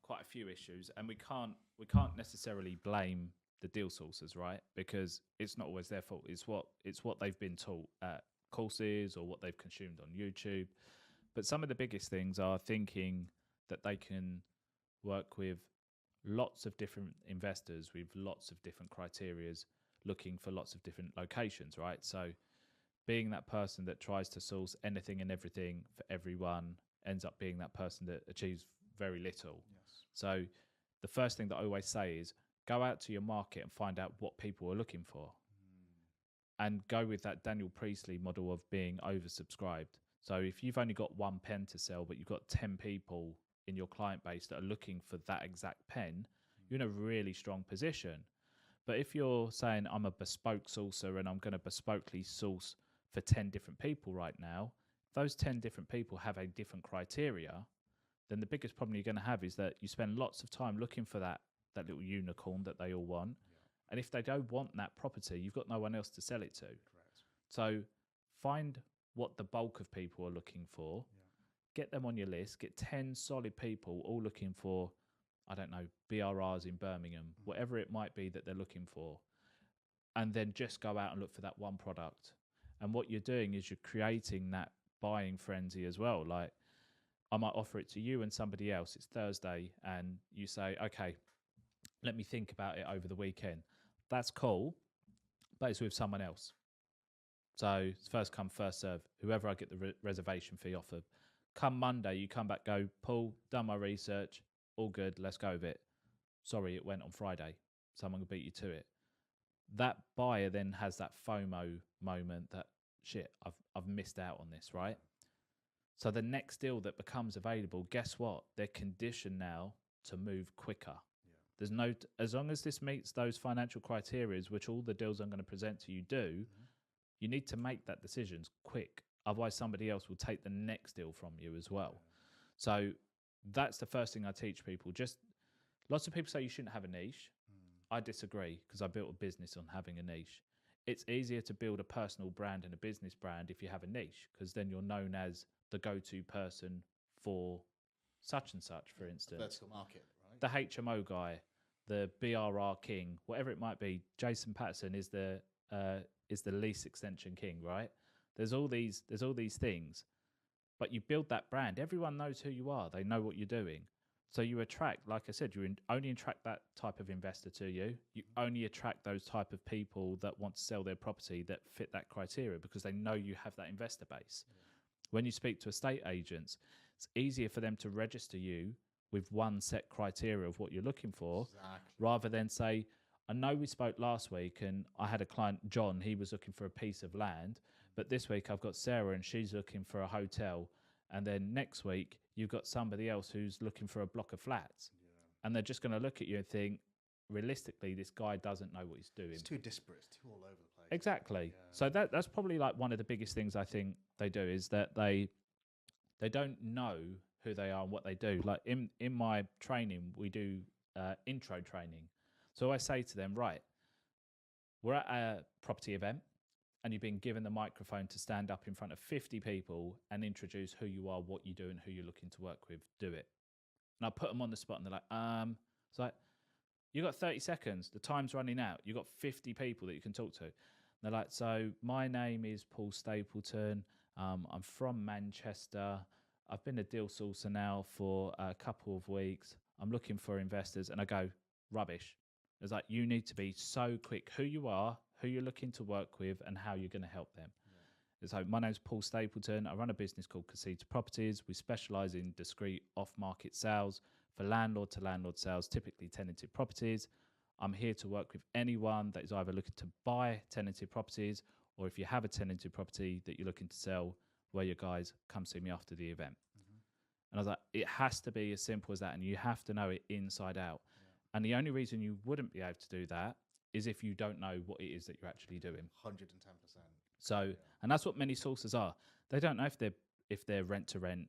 Speaker 2: quite a few issues, and we can't necessarily blame the deal sourcers, right? Because it's not always their fault. It's what they've been taught at courses or what they've consumed on YouTube. But some of the biggest things are thinking that they can work with lots of different investors with lots of different criterias, looking for lots of different locations, right? So being that person that tries to source anything and everything for everyone ends up being that person that achieves very little.
Speaker 1: Yes.
Speaker 2: So the first thing that I always say is go out to your market and find out what people are looking for. And go with that Daniel Priestley model of being oversubscribed. So if you've only got 1 pen to sell, but you've got 10 people in your client base that are looking for that exact pen, you're in a really strong position. But if you're saying I'm a bespoke sourcer and I'm going to bespokely source for 10 different people right now, those 10 different people have a different criteria, then the biggest problem you're going to have is that you spend lots of time looking for that little unicorn that they all want.
Speaker 1: Yeah.
Speaker 2: And if they don't want that property, you've got no one else to sell it to.
Speaker 1: Correct.
Speaker 2: So find what the bulk of people are looking for, get them on your list, get 10 solid people all looking for, I don't know, BRRs in Birmingham, whatever it might be that they're looking for. And then just go out and look for that one product. And what you're doing is you're creating that buying frenzy as well. Like, I might offer it to you and somebody else. It's Thursday, and you say, okay, let me think about it over the weekend. That's cool, but it's with someone else. So it's first come, first serve. Whoever I get the reservation fee off of. Come Monday, you come back, go, Paul, done my research, all good, let's go with it. Sorry, it went on Friday. Someone will beat you to it. That buyer then has that FOMO moment that, shit, I've missed out on this, right? So the next deal that becomes available, guess what? They're conditioned now to move quicker. There's no, as long as this meets those financial criteria, which all the deals I'm going to present to you do, you need to make that decision quick. Otherwise, somebody else will take the next deal from you as well. So that's the first thing I teach people. Just lots of people say you shouldn't have a niche. I disagree, because I built a business on having a niche. It's easier to build a personal brand and a business brand if you have a niche, because then you're known as the go-to person for such and such, for instance.
Speaker 1: Vertical market, right?
Speaker 2: The HMO guy, the BRR king, whatever it might be. Jason Patterson is the lease extension king, right? There's all these things, but you build that brand. Everyone knows who you are. They know what you're doing. So you attract, like I said, only attract that type of investor to you. You only attract those type of people that want to sell their property that fit that criteria, because they know you have that investor base. When you speak to estate agents, it's easier for them to register you with one set criteria of what you're looking for, rather than say, I know we spoke last week and I had a client, John, he was looking for a piece of land, but this week I've got Sarah and she's looking for a hotel. And then next week you've got somebody else who's looking for a block of flats. And they're just going to look at you and think, realistically, this guy doesn't know what he's doing.
Speaker 1: It's too disparate. It's too all over the place.
Speaker 2: Exactly. So that's probably like one of the biggest things I think they do, is that they don't know who they are and what they do. Like in my training, we do intro training. So I say to them, right, we're at a property event and you've been given the microphone to stand up in front of 50 people and introduce who you are, what you do, and who you're looking to work with. Do it. And I put them on the spot and they're like, it's like, you got 30 seconds. The time's running out. You've got 50 people that you can talk to. And they're like, so my name is Paul Stapleton. I'm from Manchester. I've been a deal sourcer now for a couple of weeks. I'm looking for investors. And I go, rubbish. It's like, you need to be so quick. Who you are, who you're looking to work with, and how you're going to help them. It's like, my name's Paul Stapleton. I run a business called Casita Properties. We specialise in discreet off-market sales for landlord-to-landlord sales, typically tenanted properties. I'm here to work with anyone that is either looking to buy tenanted properties, or if you have a tenanted property that you're looking to sell, where you guys come see me after the event. And I was like, it has to be as simple as that, and you have to know it inside out. And the only reason you wouldn't be able to do that is if you don't know what it is that you're actually doing.
Speaker 1: 110%.
Speaker 2: So, and that's what many sources are. They don't know if they're rent to rent.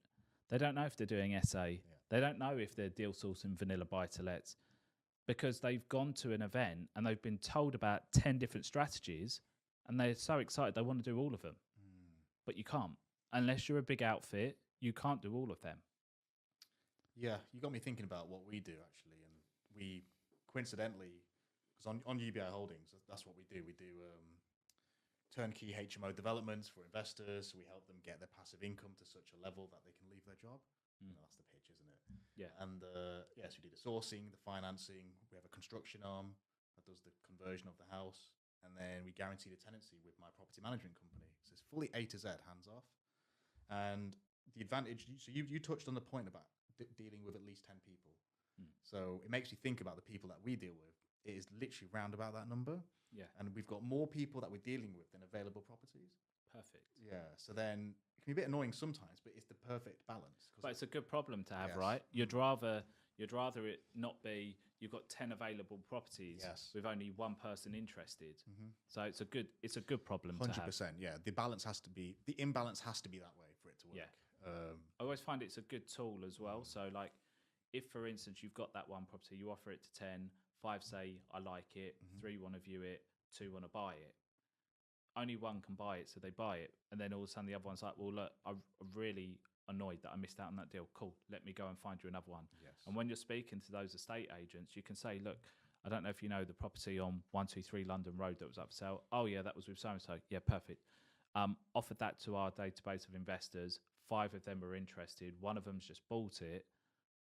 Speaker 2: They don't know if they're doing SA. They don't know if they're deal sourcing vanilla buy-to-lets, because they've gone to an event and they've been told about 10 different strategies and they're so excited they want to do all of them. But you can't. Unless you're a big outfit, you can't do all of them.
Speaker 1: Yeah, you got me thinking about what we do, actually. And we, coincidentally, because on UBI Holdings, that's what we do. We do turnkey HMO developments for investors. We help them get their passive income to such a level that they can leave their job. You know, that's the pitch, isn't it?
Speaker 2: Yeah.
Speaker 1: And yes, we do the sourcing, the financing. We have a construction arm that does the conversion of the house. And then we guarantee the tenancy with my property management company. So it's fully A to Z, hands off. And the advantage, so you touched on the point about dealing with at least 10 people. So it makes you think about the people that we deal with. It is literally round about that number.
Speaker 2: Yeah.
Speaker 1: And we've got more people that we're dealing with than available properties.
Speaker 2: Perfect.
Speaker 1: Yeah. So then it can be a bit annoying sometimes, but it's the perfect balance.
Speaker 2: But it's a good problem to have,
Speaker 1: Yes.
Speaker 2: right? You'd rather it not be, you've got 10 available properties with only one person interested. So it's a good problem 100%,
Speaker 1: to have. 100%, yeah. The imbalance has to be that way for it to work.
Speaker 2: Yeah. I always find it's a good tool as well. So like, if for instance you've got that one property, you offer it to 10, 5 say I like it, 3 want to view it, 2 want to buy it. Only one can buy it, so they buy it, and then all of a sudden the other one's like, well, look, I'm really annoyed that I missed out on that deal. Cool, let me go and find you another one.
Speaker 1: Yes.
Speaker 2: And when you're speaking to those estate agents, you can say, look, I don't know if you know the property on 123 London Road that was up for sale. Oh yeah, that was with so and so. Yeah, perfect. Offered that to our database of investors. 5 of them were interested. One of them's just bought it.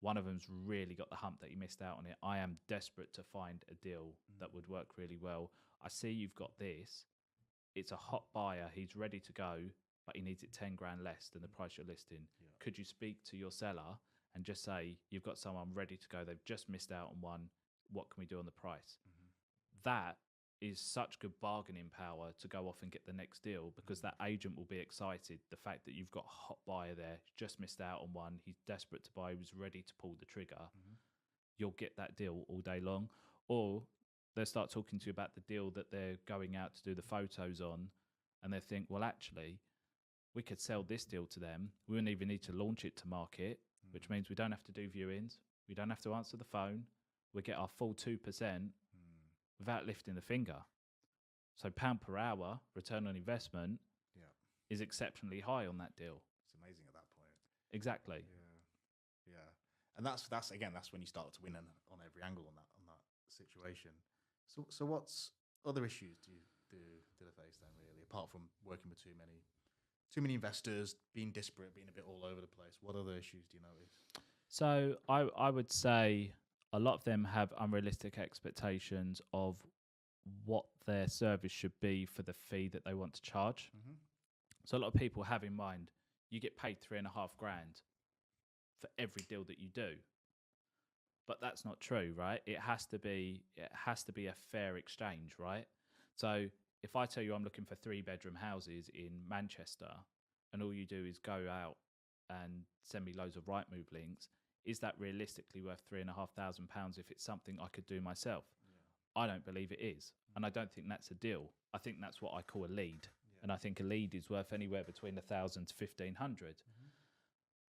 Speaker 2: One of them's really got the hump that he missed out on it. I am desperate to find a deal that would work really well. I see you've got this. It's a hot buyer. He's ready to go, but he needs it 10 grand less than the price you're listing.
Speaker 1: Yeah.
Speaker 2: Could you speak to your seller and just say, you've got someone ready to go. They've just missed out on one. What can we do on the price? That is such good bargaining power to go off and get the next deal, because that agent will be excited. The fact that you've got a hot buyer there, just missed out on one. He's desperate to buy. He was ready to pull the trigger. You'll get that deal all day long. Or they'll start talking to you about the deal that they're going out to do the photos on, and they think, well, actually, we could sell this deal to them. We wouldn't even need to launch it to market, which means we don't have to do viewings. We don't have to answer the phone. We get our full 2% without lifting a finger. So £1 per hour return on investment is exceptionally high on that deal.
Speaker 1: It's amazing at that point.
Speaker 2: Exactly.
Speaker 1: Yeah. And that's when you start to win on every angle on that situation. So what's other issues do they face then, really, apart from working with too many investors, being disparate, being a bit all over the place? What other issues do you notice?
Speaker 2: So I would say a lot of them have unrealistic expectations of what their service should be for the fee that they want to charge. So a lot of people have in mind, you get paid 3.5 grand for every deal that you do. But that's not true, right? It has to be a fair exchange, right? So if I tell you I'm looking for 3-bedroom houses in Manchester, and all you do is go out and send me loads of Rightmove links, is that realistically worth £3,500 if it's something I could do myself? I don't believe it is. And I don't think that's a deal. I think that's what I call a lead. And I think a lead is worth anywhere between 1,000 to 1,500.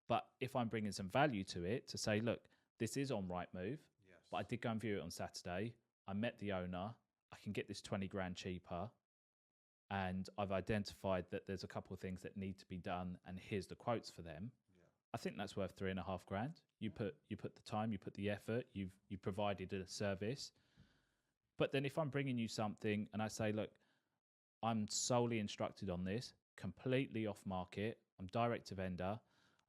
Speaker 2: But if I'm bringing some value to it, to say, look, this is on Rightmove, but I did go and view it on Saturday. I met the owner. I can get this 20 grand cheaper. And I've identified that there's a couple of things that need to be done, and here's the quotes for them. I think that's worth 3.5 grand. You put the time, you put the effort, you provided a service. But then if I'm bringing you something and I say, look, I'm solely instructed on this, completely off market, I'm direct to vendor,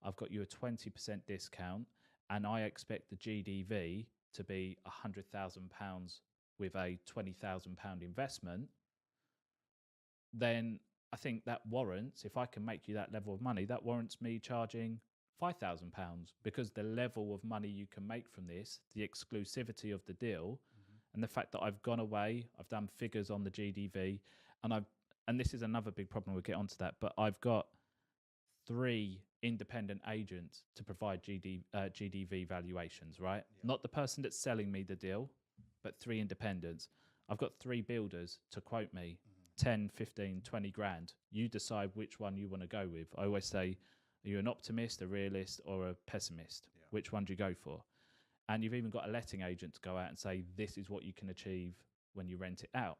Speaker 2: I've got you a 20% discount, and I expect the GDV to be £100,000 with a £20,000 investment, then I think that warrants, if I can make you that level of money, that warrants me charging £5,000, because the level of money you can make from this, the exclusivity of the deal, and the fact that I've gone away, I've done figures on the GDV, and this is another big problem, we'll get onto that, but I've got 3 independent agents to provide GDV valuations, right? Not the person that's selling me the deal, but 3 independents. I've got 3 builders to quote me 10, 15, 20 grand. You decide which one you want to go with. I always say, are you an optimist, a realist, or a pessimist? Which one do you go for? And you've even got a letting agent to go out and say, this is what you can achieve when you rent it out.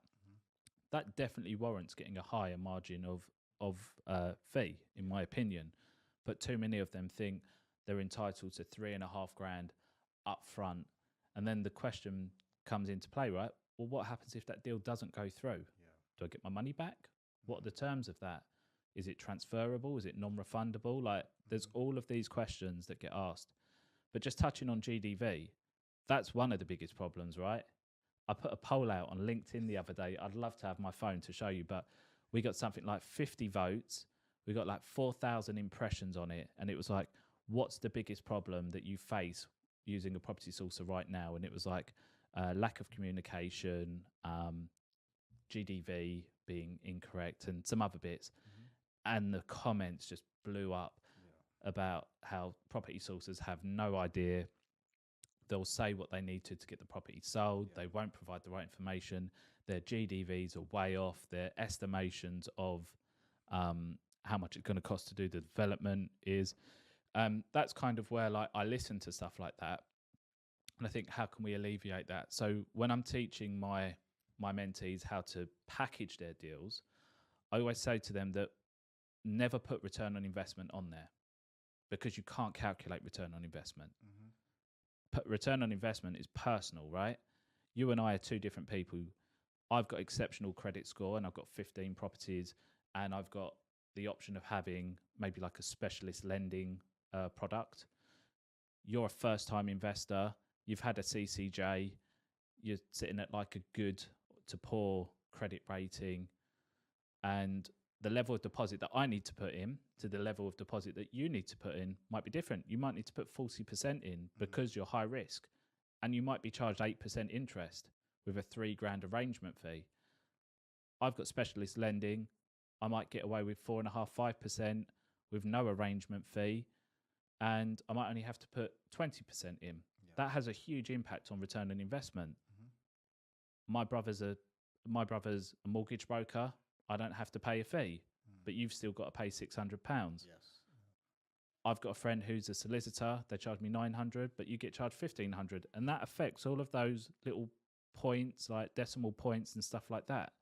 Speaker 2: That definitely warrants getting a higher margin of fee, in my opinion. But too many of them think they're entitled to 3.5 grand up front. And then the question comes into play, right? Well, what happens if that deal doesn't go through? Do I get my money back? What are the terms of that? Is it transferable? Is it non-refundable? Like, there's all of these questions that get asked. But just touching on GDV, that's one of the biggest problems, right? I put a poll out on LinkedIn the other day. I'd love to have my phone to show you, but we got something like 50 votes. We got like 4,000 impressions on it. And it was like, what's the biggest problem that you face using a property sourcer right now? And it was like lack of communication, GDV being incorrect, and some other bits. And the comments just blew up about how property sourcers have no idea. They'll say what they need to get the property sold. They won't provide the right information. Their GDVs are way off. Their estimations of how much it's going to cost to do the development is. That's kind of where like I listen to stuff like that, and I think, how can we alleviate that? So when I'm teaching my mentees how to package their deals, I always say to them that never put return on investment on there, because you can't calculate return on investment. Return on investment is personal, right? You and I are two different people. I've got exceptional credit score and I've got 15 properties, and I've got the option of having maybe like a specialist lending product. You're a first-time investor. You've had a CCJ. You're sitting at like a good to poor credit rating, and the level of deposit that I need to put in to the level of deposit that you need to put in might be different. You might need to put 40% in because you're high risk, and you might be charged 8% interest with a $3,000 arrangement fee. I've got specialist lending. I might get away with 4.5%, 5% with no arrangement fee, and I might only have to put 20% in. Yeah. That has a huge impact on return on investment. My brother's a mortgage broker. I don't have to pay a fee, but you've still got to pay £600.
Speaker 1: Yes.
Speaker 2: I've got a friend who's a solicitor. They charge me £900, but you get charged £1,500, and that affects all of those little points, like decimal points and stuff like that.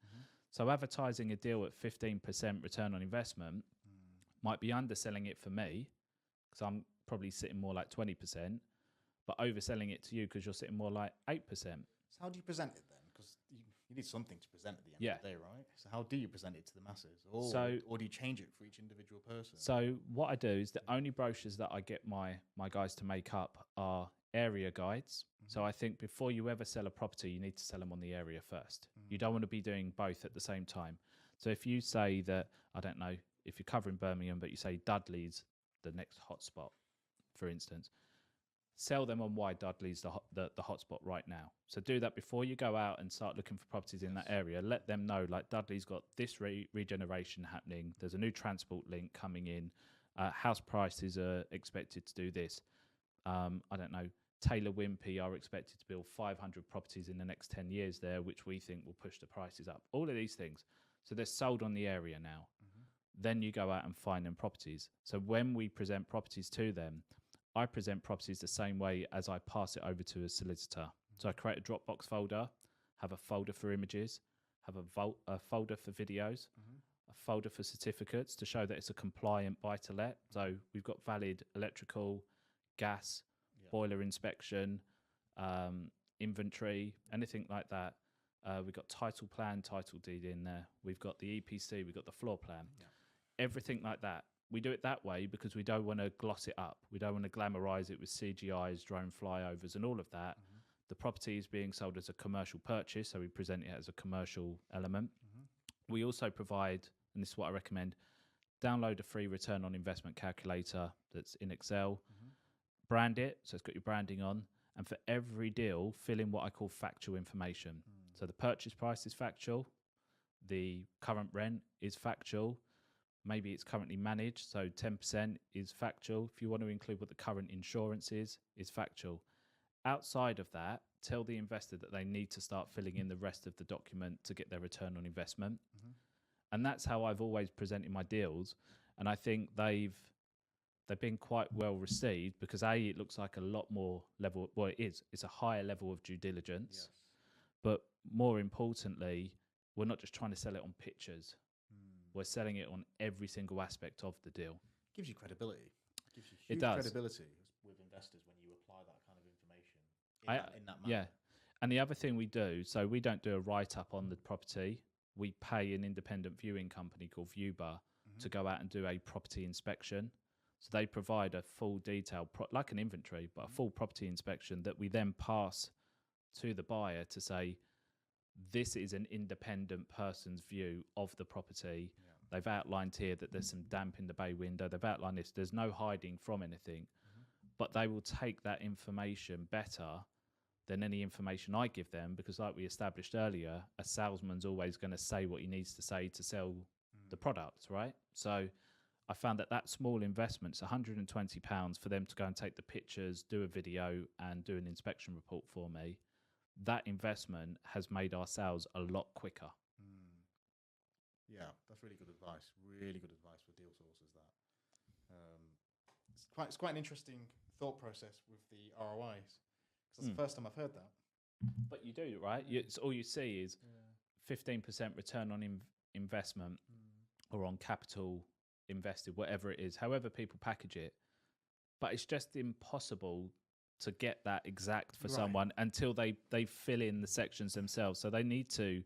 Speaker 2: So advertising a deal at 15% return on investment might be underselling it for me, because I'm probably sitting more like 20%, but overselling it to you because you're sitting more like 8%.
Speaker 1: So how do you present it then? Because you need something to present at the end of the day, right? So how do you present it to the masses? Or do you change it for each individual person?
Speaker 2: So what I do is the only brochures that I get my guys to make up are area guides. So I think before you ever sell a property, you need to sell them on the area first. You don't want to be doing both at the same time. So if you say that, I don't know, if you're covering Birmingham, but you say Dudley's the next hotspot, for instance, sell them on why Dudley's the hotspot right now. So do that before you go out and start looking for properties in that area. Let them know, like, Dudley's got this regeneration happening. There's a new transport link coming in. House prices are expected to do this. I don't know. Taylor Wimpey are expected to build 500 properties in the next 10 years there, which we think will push the prices up. All of these things. So they're sold on the area now. Then you go out and find them properties. So when we present properties to them, I present properties the same way as I pass it over to a solicitor. So I create a Dropbox folder, have a folder for images, have a folder for videos, a folder for certificates to show that it's a compliant buy-to-let. So we've got valid electrical, gas, boiler inspection, inventory, anything like that. We've got title plan, title deed in there. We've got the EPC, we've got the floor plan. Everything like that. We do it that way because we don't want to gloss it up. We don't want to glamorize it with CGIs, drone flyovers, and all of that. The property is being sold as a commercial purchase, so we present it as a commercial element. We also provide, and this is what I recommend, download a free return on investment calculator that's in Excel, brand it, so it's got your branding on, and for every deal, fill in what I call factual information. So the purchase price is factual, the current rent is factual, maybe it's currently managed, so 10% is factual. If you want to include what the current insurance is factual. Outside of that, tell the investor that they need to start filling in the rest of the document to get their return on investment. And that's how I've always presented my deals. And I think they've been quite well received because it looks like a lot more level. Well, it's a higher level of due diligence, but more importantly, we're not just trying to sell it on pictures. We're selling it on every single aspect of the deal.
Speaker 1: Gives you credibility. Gives you huge credibility with investors when you apply that kind of information in that manner.
Speaker 2: Yeah. And the other thing we do, so we don't do a write-up on the property. We pay an independent viewing company called Viewbar to go out and do a property inspection. So they provide a full detail, like an inventory, but a full property inspection that we then pass to the buyer to say, this is an independent person's view of the property. They've outlined here that there's some damp in the bay window. They've outlined this. There's no hiding from anything. But they will take that information better than any information I give them because, like we established earlier, a salesman's always going to say what he needs to say to sell the product, right? So I found that small investment, it's £120 for them to go and take the pictures, do a video and do an inspection report for me. That investment has made our sales a lot quicker.
Speaker 1: Yeah, that's really good advice. Really good advice for deal sources. It's quite an interesting thought process with the ROIs because that's the first time I've heard that.
Speaker 2: But you do, right? It's all you see is 15% return on investment or on capital invested, whatever it is, however people package it. But it's just impossible to get that exact for someone until they fill in the sections themselves. So they need to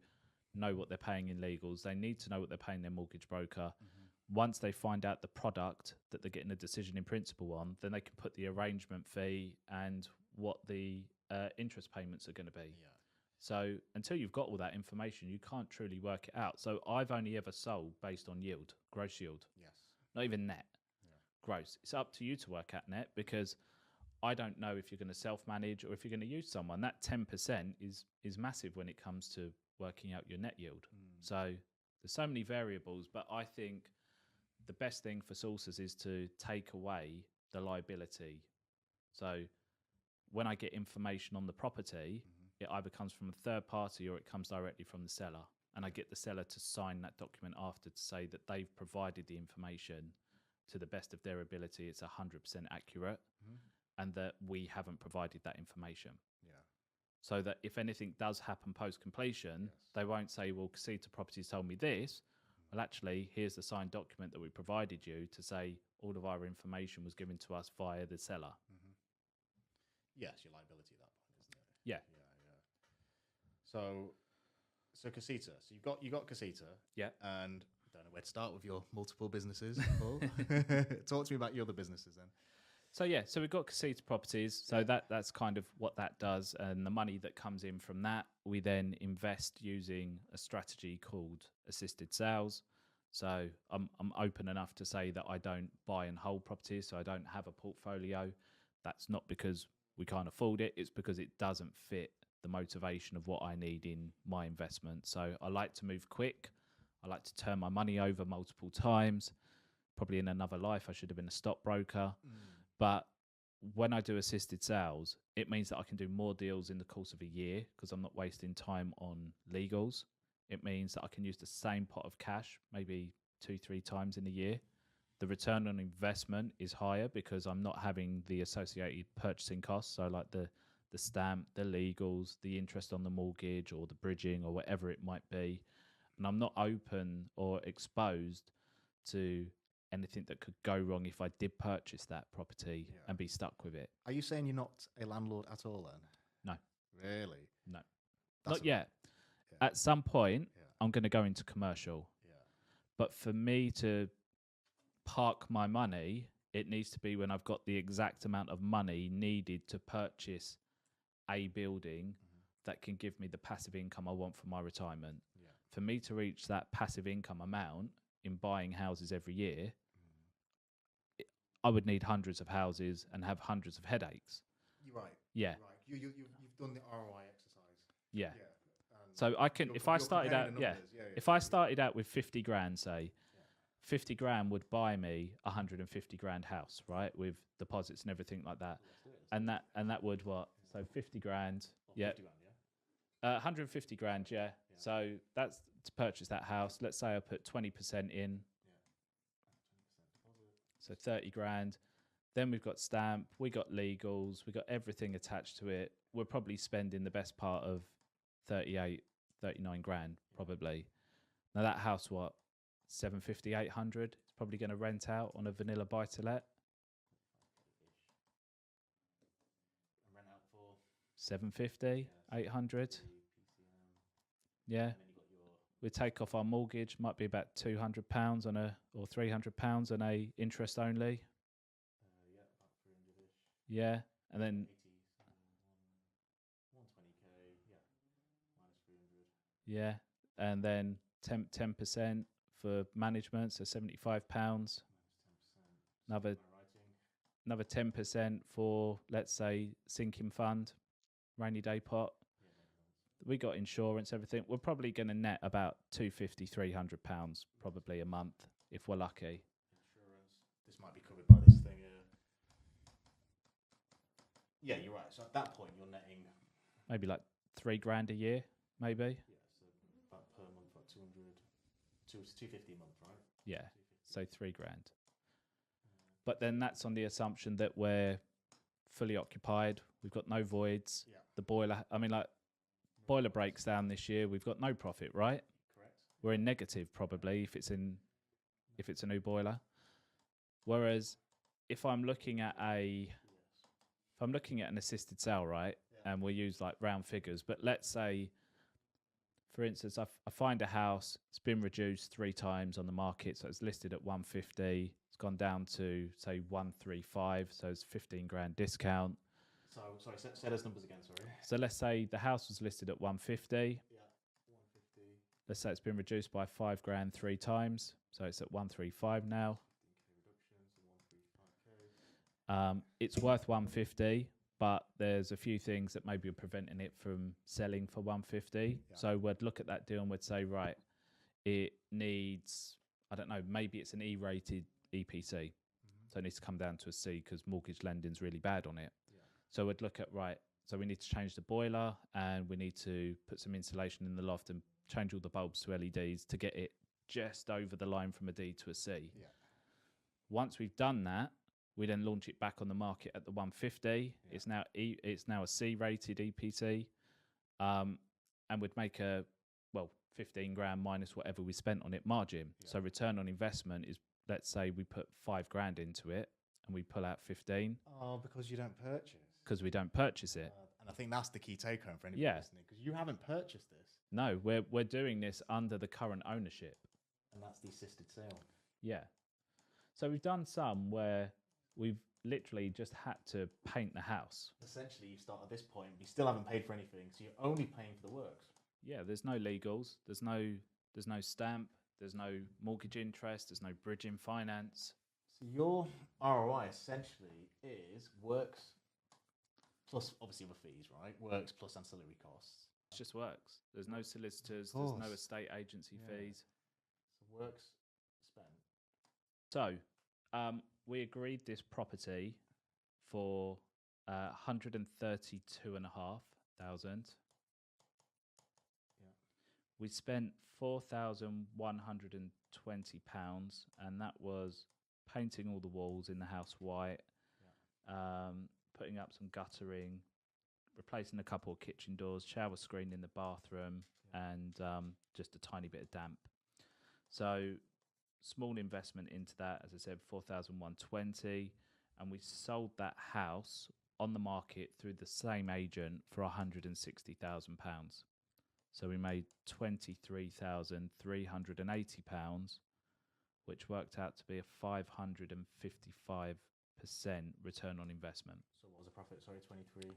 Speaker 2: know what they're paying in legals. They need to know what they're paying their mortgage broker. Once they find out the product that they're getting a decision in principle on, then they can put the arrangement fee and what the interest payments are going to be.
Speaker 1: Yeah.
Speaker 2: So until you've got all that information, you can't truly work it out. So I've only ever sold based on yield, gross yield.
Speaker 1: Yes.
Speaker 2: Not even net.
Speaker 1: Yeah.
Speaker 2: Gross. It's up to you to work out net because I don't know if you're going to self-manage or if you're going to use someone. That 10% is massive when it comes to working out your net yield. So there's so many variables, but I think the best thing for sources is to take away the liability. So when I get information on the property, it either comes from a third party or it comes directly from the seller. And I get the seller to sign that document after to say that they've provided the information to the best of their ability. It's 100% accurate and that we haven't provided that information.
Speaker 1: Yeah.
Speaker 2: So that if anything does happen post-completion, they won't say, well, Casita Properties told me this. Well, actually, here's the signed document that we provided you to say all of our information was given to us via the seller.
Speaker 1: Yeah, it's your liability at that point, isn't it?
Speaker 2: Yeah.
Speaker 1: So Casita. So you got Casita.
Speaker 2: Yeah.
Speaker 1: And I don't know where to start with your multiple businesses, Paul. Talk to me about your other businesses then.
Speaker 2: So we've got Casita Properties. So that's kind of what that does. And the money that comes in from that, we then invest using a strategy called assisted sales. So I'm open enough to say that I don't buy and hold properties. So I don't have a portfolio. That's not because we can't afford it. It's because it doesn't fit the motivation of what I need in my investment. So I like to move quick. I like to turn my money over multiple times. Probably in another life, I should have been a stockbroker. But when I do assisted sales, it means that I can do more deals in the course of a year because I'm not wasting time on legals. It means that I can use the same pot of cash maybe 2-3 times in a year. The return on investment is higher because I'm not having the associated purchasing costs. So like the stamp, the legals, the interest on the mortgage or the bridging or whatever it might be. And I'm not open or exposed to anything that could go wrong if I did purchase that property and be stuck with it.
Speaker 1: Are you saying you're not a landlord at all then?
Speaker 2: No.
Speaker 1: Really?
Speaker 2: No. Not yet. Yeah. At some point, I'm going to go into commercial. Yeah. But for me to park my money, it needs to be when I've got the exact amount of money needed to purchase a building that can give me the passive income I want for my retirement. Yeah. For me to reach that passive income amount in buying houses every year, I would need hundreds of houses and have hundreds of headaches.
Speaker 1: You're right.
Speaker 2: Yeah.
Speaker 1: You're right. You've done the ROI exercise.
Speaker 2: Yeah. So I can, if I started out, if I started out with 50 grand, say, 50 grand would buy me 150 grand house, right? With deposits and everything like that. And that would what? So 50 grand. Yeah. 150 grand, yeah. So that's to purchase that house. Let's say I put 20% in. So 30 grand. Then we've got stamp, we got legals, we got everything attached to it. We're probably spending the best part of 38, 39 grand, probably. Now that house, what? 750, 800. It's probably going to rent out on a vanilla buy-to-let.
Speaker 1: Rent out for
Speaker 2: 750, 800. Yeah. We take off our mortgage, might be about £200 on or £300 on a interest only.
Speaker 1: About 300-ish.
Speaker 2: Yeah, and then
Speaker 1: 120k, minus 300.
Speaker 2: Yeah, and then 10% for management, so £75.
Speaker 1: Minus 10%.
Speaker 2: Another 10% for, let's say, sinking fund, rainy day pot. We got insurance, everything. We're probably going to net about £250, £300 probably a month if we're lucky.
Speaker 1: Insurance. This might be covered by this thing here. Yeah, you're right. So at that point, you're netting
Speaker 2: maybe like £3 grand a year, maybe.
Speaker 1: Yeah, so about per month, like 200. 250 a month, right?
Speaker 2: Yeah,
Speaker 1: 250.
Speaker 2: so £3,000. But then that's on the assumption that we're fully occupied. We've got no voids.
Speaker 1: Yeah.
Speaker 2: The boiler, I mean, like, boiler breaks down this year. We've got no profit, right?
Speaker 1: Correct.
Speaker 2: We're in negative probably if it's a new boiler. Whereas if I'm looking at an assisted sale, right, and we'll use like round figures, but let's say, for instance, I find a house, it's been reduced 3 times on the market, so it's listed at 150, it's gone down to say 135, so it's £15,000 discount.
Speaker 1: So sorry, say those numbers again. Sorry.
Speaker 2: So let's say the house was listed at 150.
Speaker 1: Yeah, 150.
Speaker 2: Let's say it's been reduced by £5,000 3 times, so it's at 135 now.
Speaker 1: 15k reduction, so 135k.
Speaker 2: It's worth 150, but there's a few things that maybe are preventing it from selling for 150.
Speaker 1: Yeah.
Speaker 2: So we'd look at that deal and we'd say, right, it needs, I don't know, maybe it's an E-rated EPC. So it needs to come down to a C because mortgage lending's really bad on it.
Speaker 1: Yeah.
Speaker 2: So we'd look at, right, so we need to change the boiler and we need to put some insulation in the loft and change all the bulbs to LEDs to get it just over the line from a D to a C.
Speaker 1: Yeah.
Speaker 2: Once we've done that, we then launch it back on the market at the 150. Yeah. It's now a C-rated EPC, and we'd make a £15,000 minus whatever we spent on it margin. Yeah. So return on investment is, let's say we put £5,000 into it and we pull out 15.
Speaker 1: Oh, because you don't purchase.
Speaker 2: Because we don't purchase it.
Speaker 1: And I think that's the key take home for anybody listening, because you haven't purchased this.
Speaker 2: No, we're doing this under the current ownership.
Speaker 1: And that's the assisted sale.
Speaker 2: Yeah. So we've done some where we've literally just had to paint the house.
Speaker 1: Essentially, you start at this point, but you still haven't paid for anything, so you're only paying for the works.
Speaker 2: Yeah, there's no legals, there's no stamp, there's no mortgage interest, there's no bridging finance.
Speaker 1: So your ROI essentially is works plus obviously other fees, right? Works plus ancillary costs.
Speaker 2: It just works. There's no solicitors, there's no estate agency fees.
Speaker 1: So works spent.
Speaker 2: So we agreed this property for 132,500.
Speaker 1: Yeah.
Speaker 2: We spent £4,120, and that was painting all the walls in the house white, putting up some guttering, replacing a couple of kitchen doors, shower screen in the bathroom, and just a tiny bit of damp. So small investment into that, as I said, 4,120, and we sold that house on the market through the same agent for £160,000. So we made £23,380, which worked out to be a 555% return on investment.
Speaker 1: So what was the profit? Sorry, 23.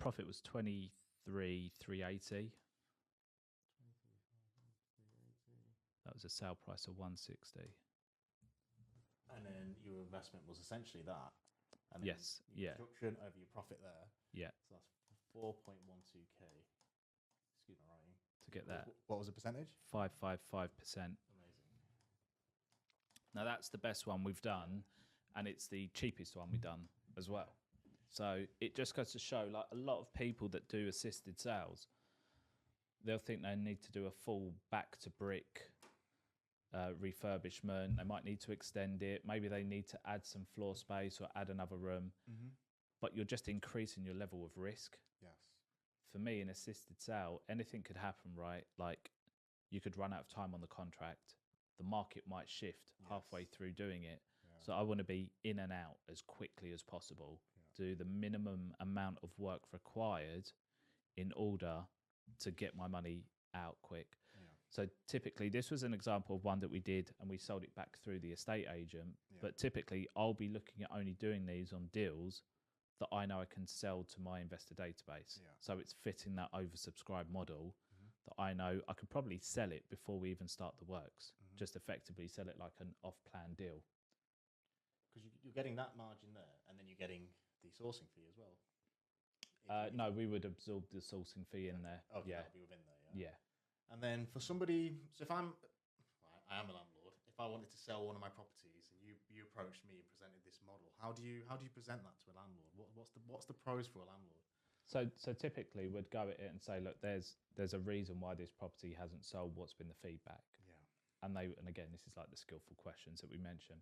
Speaker 2: Profit was 23,380. That was a sale price of 160.
Speaker 1: And then your investment was essentially that. And then
Speaker 2: yes.
Speaker 1: Your production over your profit there.
Speaker 2: Yeah.
Speaker 1: So that's 4.12k. Excuse my writing.
Speaker 2: To get that.
Speaker 1: What was the percentage?
Speaker 2: 555%.
Speaker 1: Amazing.
Speaker 2: Now that's the best one we've done, and it's the cheapest one we've done as well. So it just goes to show, like, a lot of people that do assisted sales, they'll think they need to do a full back to brick refurbishment. They might need to extend it. Maybe they need to add some floor space or add another room. Mm-hmm. But you're just increasing your level of risk.
Speaker 1: Yes.
Speaker 2: For me, in assisted sale, anything could happen, right? Like, you could run out of time on the contract. The market might shift halfway through doing it. Yeah. So I want to be in and out as quickly as possible. Yeah. Do the minimum amount of work required in order to get my money out quick. Yeah. So typically, this was an example of one that we did, and we sold it back through the estate agent. Yeah. But typically, I'll be looking at only doing these on deals that I know I can sell to my investor database. Yeah. So it's fitting that oversubscribed model that I know I could probably sell it before we even start the works. Just effectively sell it like an off-plan deal.
Speaker 1: Because you're getting that margin there, and then you're getting the sourcing fee as well.
Speaker 2: No, we would absorb the sourcing fee in there.
Speaker 1: Okay, that'll be within there,
Speaker 2: yeah.
Speaker 1: And then for somebody, so if I am a landlord, if I wanted to sell one of my properties and you approached me and presented this model, how do you present that to a landlord? What's the pros for a landlord?
Speaker 2: So typically we'd go at it and say, look, there's a reason why this property hasn't sold. What's been the feedback?
Speaker 1: Yeah.
Speaker 2: and again, this is like the skillful questions that we mentioned,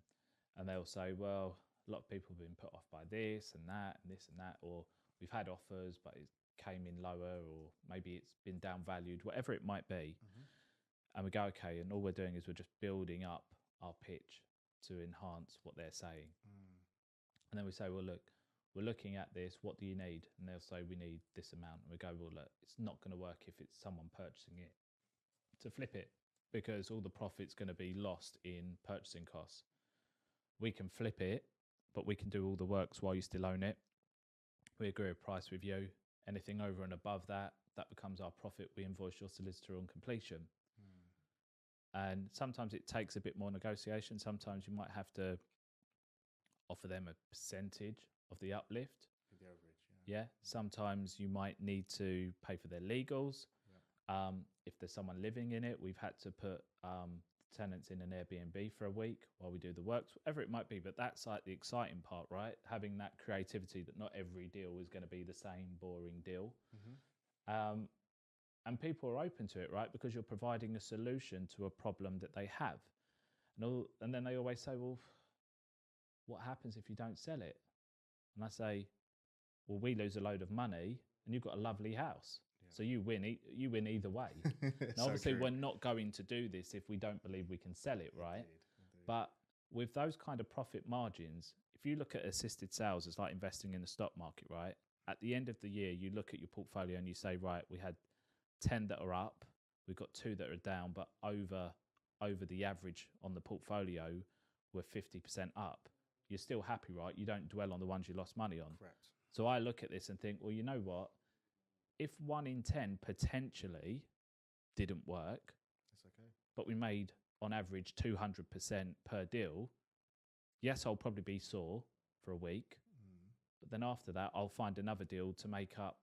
Speaker 2: and they'll say, well, a lot of people have been put off by this and that and this and that, or we've had offers but it came in lower, or maybe it's been downvalued, whatever it might be. And we go, okay, and all we're doing is we're just building up our pitch to enhance what they're saying. And then we say, well, look, we're looking at this, what do you need? And they'll say, we need this amount. And we go, well, look, it's not going to work if it's someone purchasing it to flip it, because all the profit's going to be lost in purchasing costs. We can flip it, but we can do all the works while you still own it. We agree a price with you. Anything over and above that, that becomes our profit. We invoice your solicitor on completion. And sometimes it takes a bit more negotiation. Sometimes you might have to offer them a percentage of the uplift.
Speaker 1: The average,
Speaker 2: yeah. Sometimes you might need to pay for their legals. If there's someone living in it, we've had to put tenants in an Airbnb for a week while we do the works, whatever it might be. But that's like the exciting part, right? Having that creativity that not every deal is going to be the same boring deal. And people are open to it, right? Because you're providing a solution to a problem that they have. And then they always say, well, what happens if you don't sell it? And I say, well, we lose a load of money and you've got a lovely house. So you win either way. Now, obviously, we're not going to do this if we don't believe we can sell it, right? Indeed. But with those kind of profit margins, if you look at assisted sales, it's like investing in the stock market, right? At the end of the year, you look at your portfolio and you say, right, we had 10 that are up, we've got 2 that are down, but over the average on the portfolio, we're 50% up. You're still happy, right? You don't dwell on the ones you lost money on.
Speaker 1: Correct.
Speaker 2: So I look at this and think, well, you know what? If 1 in 10 potentially didn't work,
Speaker 1: that's okay,
Speaker 2: but we made on average 200% per deal, yes, I'll probably be sore for a week, but then after that, I'll find another deal to make up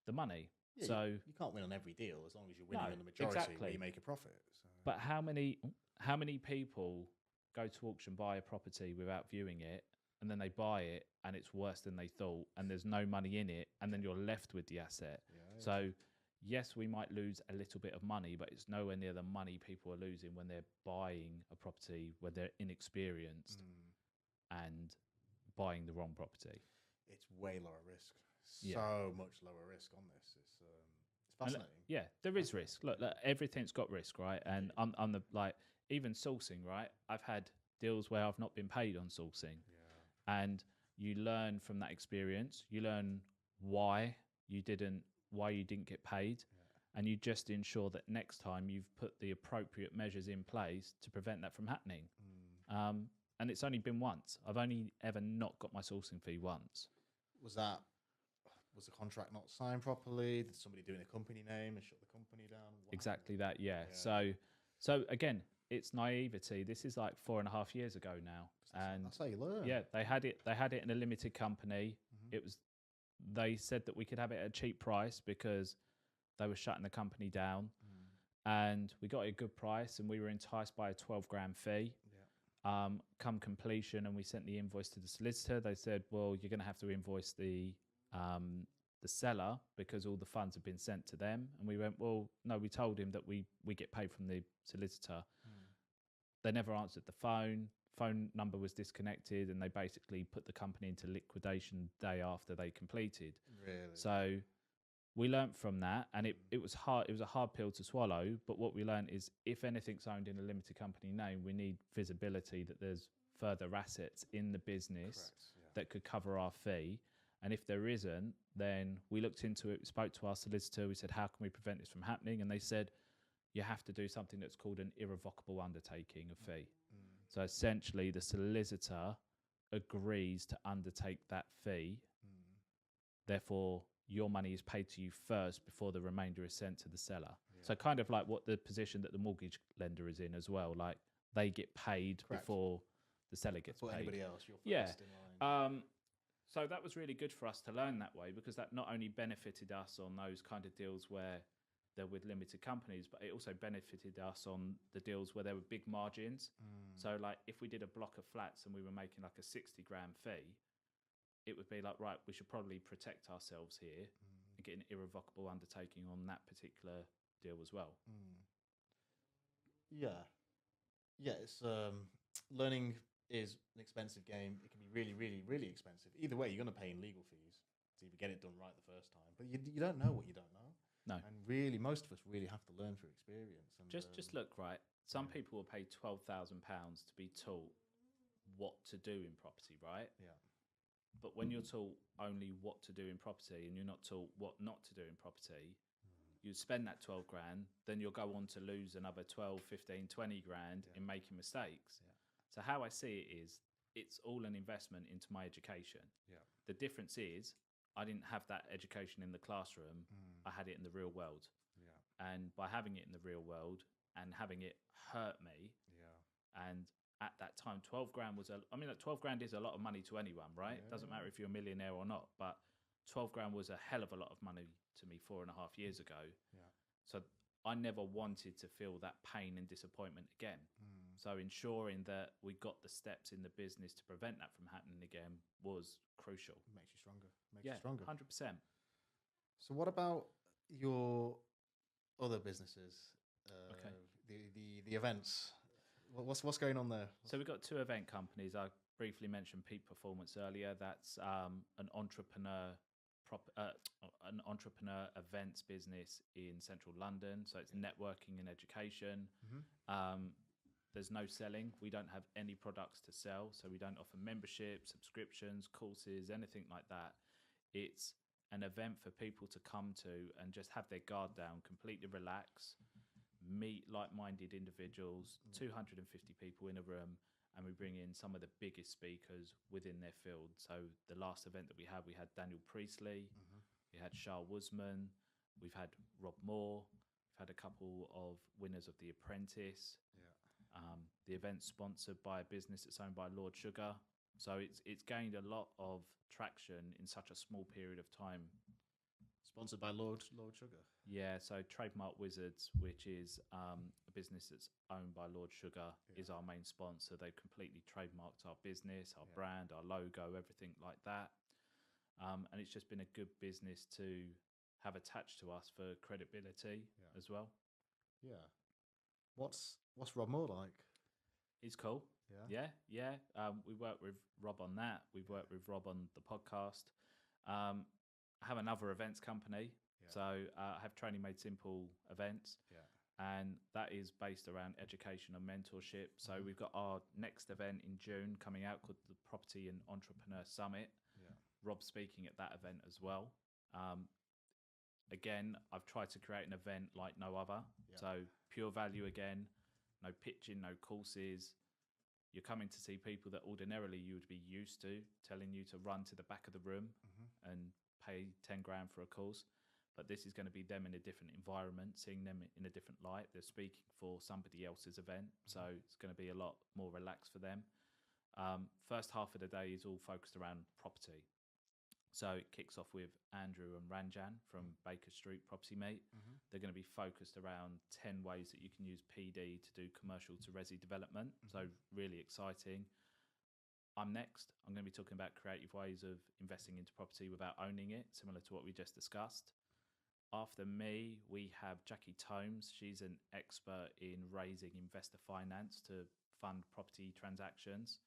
Speaker 2: the money.
Speaker 1: Yeah,
Speaker 2: so
Speaker 1: you can't win on every deal as long as you're winning on the majority where you make a profit. So.
Speaker 2: But how many people go to auction, buy a property without viewing it, and then they buy it and it's worse than they thought, and there's no money in it, and then you're left with the asset. So yes, we might lose a little bit of money, but it's nowhere near the money people are losing when they're buying a property where they're inexperienced and buying the wrong property.
Speaker 1: It's way lower risk. So much lower risk on this. It's fascinating.
Speaker 2: There is risk. Look, everything's got risk, right? And I'm the even sourcing, right? I've had deals where I've not been paid on sourcing. And you learn from that experience. You learn why you didn't get paid, and you just ensure that next time you've put the appropriate measures in place to prevent that from happening. And it's only been once. I've only ever not got my sourcing fee once.
Speaker 1: Was the contract not signed properly? Did somebody do it in a company name and shut the company down?
Speaker 2: Exactly that. Yeah. So again, it's naivety. This is like 4.5 years ago now. And
Speaker 1: that's how you learn.
Speaker 2: Yeah, they had it in a limited company. They said that we could have it at a cheap price because they were shutting the company down, and we got a good price, and we were enticed by a 12 grand fee. Come completion, and we sent the invoice to the solicitor. They said, well, you're going to have to invoice the seller because all the funds have been sent to them. And we went, well, no, we told him that we get paid from the solicitor. They never answered the phone number was disconnected, and they basically put the company into liquidation day after they completed.
Speaker 1: Really?
Speaker 2: So we learnt from that, and it was hard. It was a hard pill to swallow. But what we learned is, if anything's owned in a limited company name, we need visibility that there's further assets in the business that could cover our fee. And if there isn't, then we looked into it, spoke to our solicitor. We said, how can we prevent this from happening? And they said, you have to do something that's called an irrevocable undertaking of fee. So essentially, the solicitor agrees to undertake that fee. Therefore, your money is paid to you first before the remainder is sent to the seller. So kind of like what the position that the mortgage lender is in as well. Like, they get paid before the seller gets paid.
Speaker 1: Anybody else, you're first in line.
Speaker 2: So that was really good for us to learn that way, because that not only benefited us on those kind of deals where they're with limited companies, but it also benefited us on the deals where there were big margins. So like, if we did a block of flats and we were making like a 60 grand fee, it would be like, right, we should probably protect ourselves here and get an irrevocable undertaking on that particular deal as well.
Speaker 1: Yeah. Yeah, it's learning is an expensive game. It can be really, really, really expensive. Either way, you're going to pay in legal fees to either get it done right the first time, but you don't know what you don't know.
Speaker 2: No,
Speaker 1: And really, most of us really have to learn through experience. And
Speaker 2: just look right. Some
Speaker 1: yeah,
Speaker 2: people will pay £12,000 to be taught what to do in property, right?
Speaker 1: yeah,
Speaker 2: But when you're taught only what to do in property and you're not taught what not to do in property, you spend that 12 grand, then you'll go on to lose another 12, 15, 20 grand
Speaker 1: yeah,
Speaker 2: in making mistakes.
Speaker 1: yeah,
Speaker 2: So, how I see it is it's all an investment into my education.
Speaker 1: yeah,
Speaker 2: The difference is I didn't have that education in the classroom, I had it in the real world.
Speaker 1: yeah,
Speaker 2: And by having it in the real world and having it hurt me,
Speaker 1: yeah,
Speaker 2: and at that time 12 grand was I mean, like, 12 grand is a lot of money to anyone, right? It doesn't matter
Speaker 1: yeah,
Speaker 2: if you're a millionaire or not, but 12 grand was a hell of a lot of money to me 4.5 years ago.
Speaker 1: yeah.
Speaker 2: So I never wanted to feel that pain and disappointment again. So ensuring that we got the steps in the business to prevent that from happening again was crucial.
Speaker 1: Makes you stronger. Makes you
Speaker 2: Yeah,
Speaker 1: stronger.
Speaker 2: 100%.
Speaker 1: So, what about your other businesses?
Speaker 2: Okay.
Speaker 1: The events. What's going on there?
Speaker 2: So we've got two event companies. I briefly mentioned Peak Performance earlier. That's an entrepreneur events business in central London. So it's networking and education. Um, there's no selling. We don't have any products to sell. So we don't offer membership, subscriptions, courses, anything like that. It's an event for people to come to and just have their guard down, completely relax, meet like-minded individuals, 250 people in a room, and we bring in some of the biggest speakers within their field. So the last event that we had Daniel Priestley, we had Charles Woosman, we've had Rob Moore, we've had a couple of winners of The Apprentice. The event's sponsored by a business that's owned by Lord Sugar. So it's gained a lot of traction in such a small period of time.
Speaker 1: Sponsored by Lord Sugar.
Speaker 2: Yeah, so Trademark Wizards, which is a business that's owned by Lord Sugar, is our main sponsor. They've completely trademarked our business, our brand, our logo, everything like that. And it's just been a good business to have attached to us for credibility as well.
Speaker 1: Yeah. What's Rob Moore like?
Speaker 2: He's cool.
Speaker 1: Yeah.
Speaker 2: Yeah. We work with Rob on that. We've worked with Rob on the podcast. I have another events company. So I have Training Made Simple events. And that is based around education and mentorship. So we've got our next event in June coming out called the Property and Entrepreneur Summit. Rob's speaking at that event as well. Again, I've tried to create an event like no other. So pure value again, no pitching, no courses. You're coming to see people that ordinarily you would be used to telling you to run to the back of the room and pay 10 grand for a course. But this is going to be them in a different environment, seeing them in a different light. They're speaking for somebody else's event. So it's going to be a lot more relaxed for them. First half of the day is all focused around property. So it kicks off with Andrew and Ranjan from Baker Street Property Mate. They're going to be focused around 10 ways that you can use PD to do commercial to resi development. So really exciting. I'm next. I'm going to be talking about creative ways of investing into property without owning it, similar to what we just discussed. After me, we have Jackie Tomes. She's an expert in raising investor finance to fund property transactions.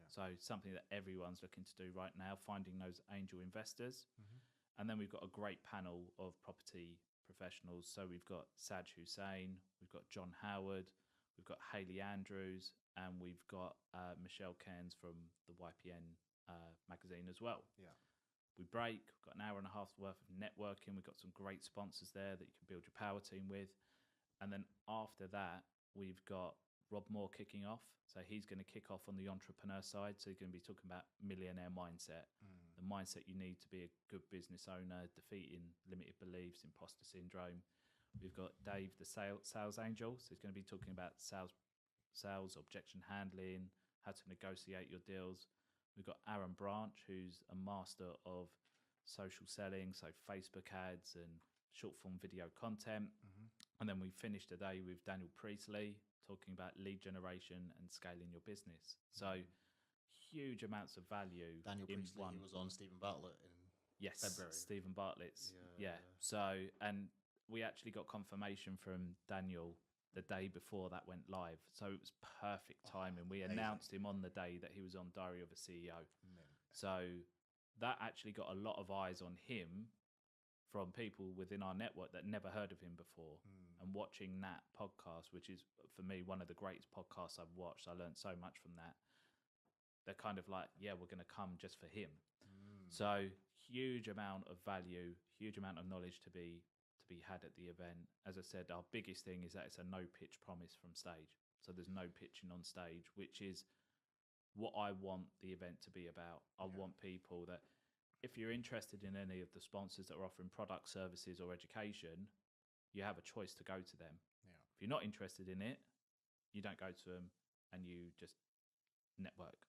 Speaker 2: So something that everyone's looking to do right now, finding those angel investors. And then we've got a great panel of property professionals. So we've got Saj Hussain, we've got John Howard, we've got Hayley Andrews, and we've got Michelle Cairns from the YPN magazine as well. We break, we've got an hour and a half worth of networking. We've got some great sponsors there that you can build your power team with. And then after that, we've got Rob Moore kicking off. So he's going to kick off on the entrepreneur side. So he's going to be talking about millionaire mindset, the mindset you need to be a good business owner, defeating limited beliefs, imposter syndrome. We've got Dave, the sales angel. So he's going to be talking about sales, objection handling, how to negotiate your deals. We've got Aaron Branch, who's a master of social selling, so Facebook ads and short form video content. And then we finished today with Daniel Priestley talking about lead generation and scaling your business. So huge amounts of value.
Speaker 1: Daniel
Speaker 2: in
Speaker 1: Priestley,
Speaker 2: one.
Speaker 1: he was on Stephen Bartlett in February.
Speaker 2: Stephen Bartlett's. Yeah. So, and we actually got confirmation from Daniel the day before that went live. So it was perfect timing. We
Speaker 1: amazing.
Speaker 2: announced him on the day that he was on Diary of a CEO.
Speaker 1: Mint.
Speaker 2: So that actually got a lot of eyes on him from people within our network that never heard of him before. And watching that podcast, which is for me one of the greatest podcasts I've watched, I learned so much from that. They're kind of like, yeah, we're going to come just for him. So huge amount of value, huge amount of knowledge to be had at the event. As I said, our biggest thing is that it's a no pitch promise from stage. So there's no pitching on stage, which is what I want the event to be about. I want people that, if you're interested in any of the sponsors that are offering product, services, or education, you have a choice to go to them. If you're not interested in it, you don't go to them and you just network.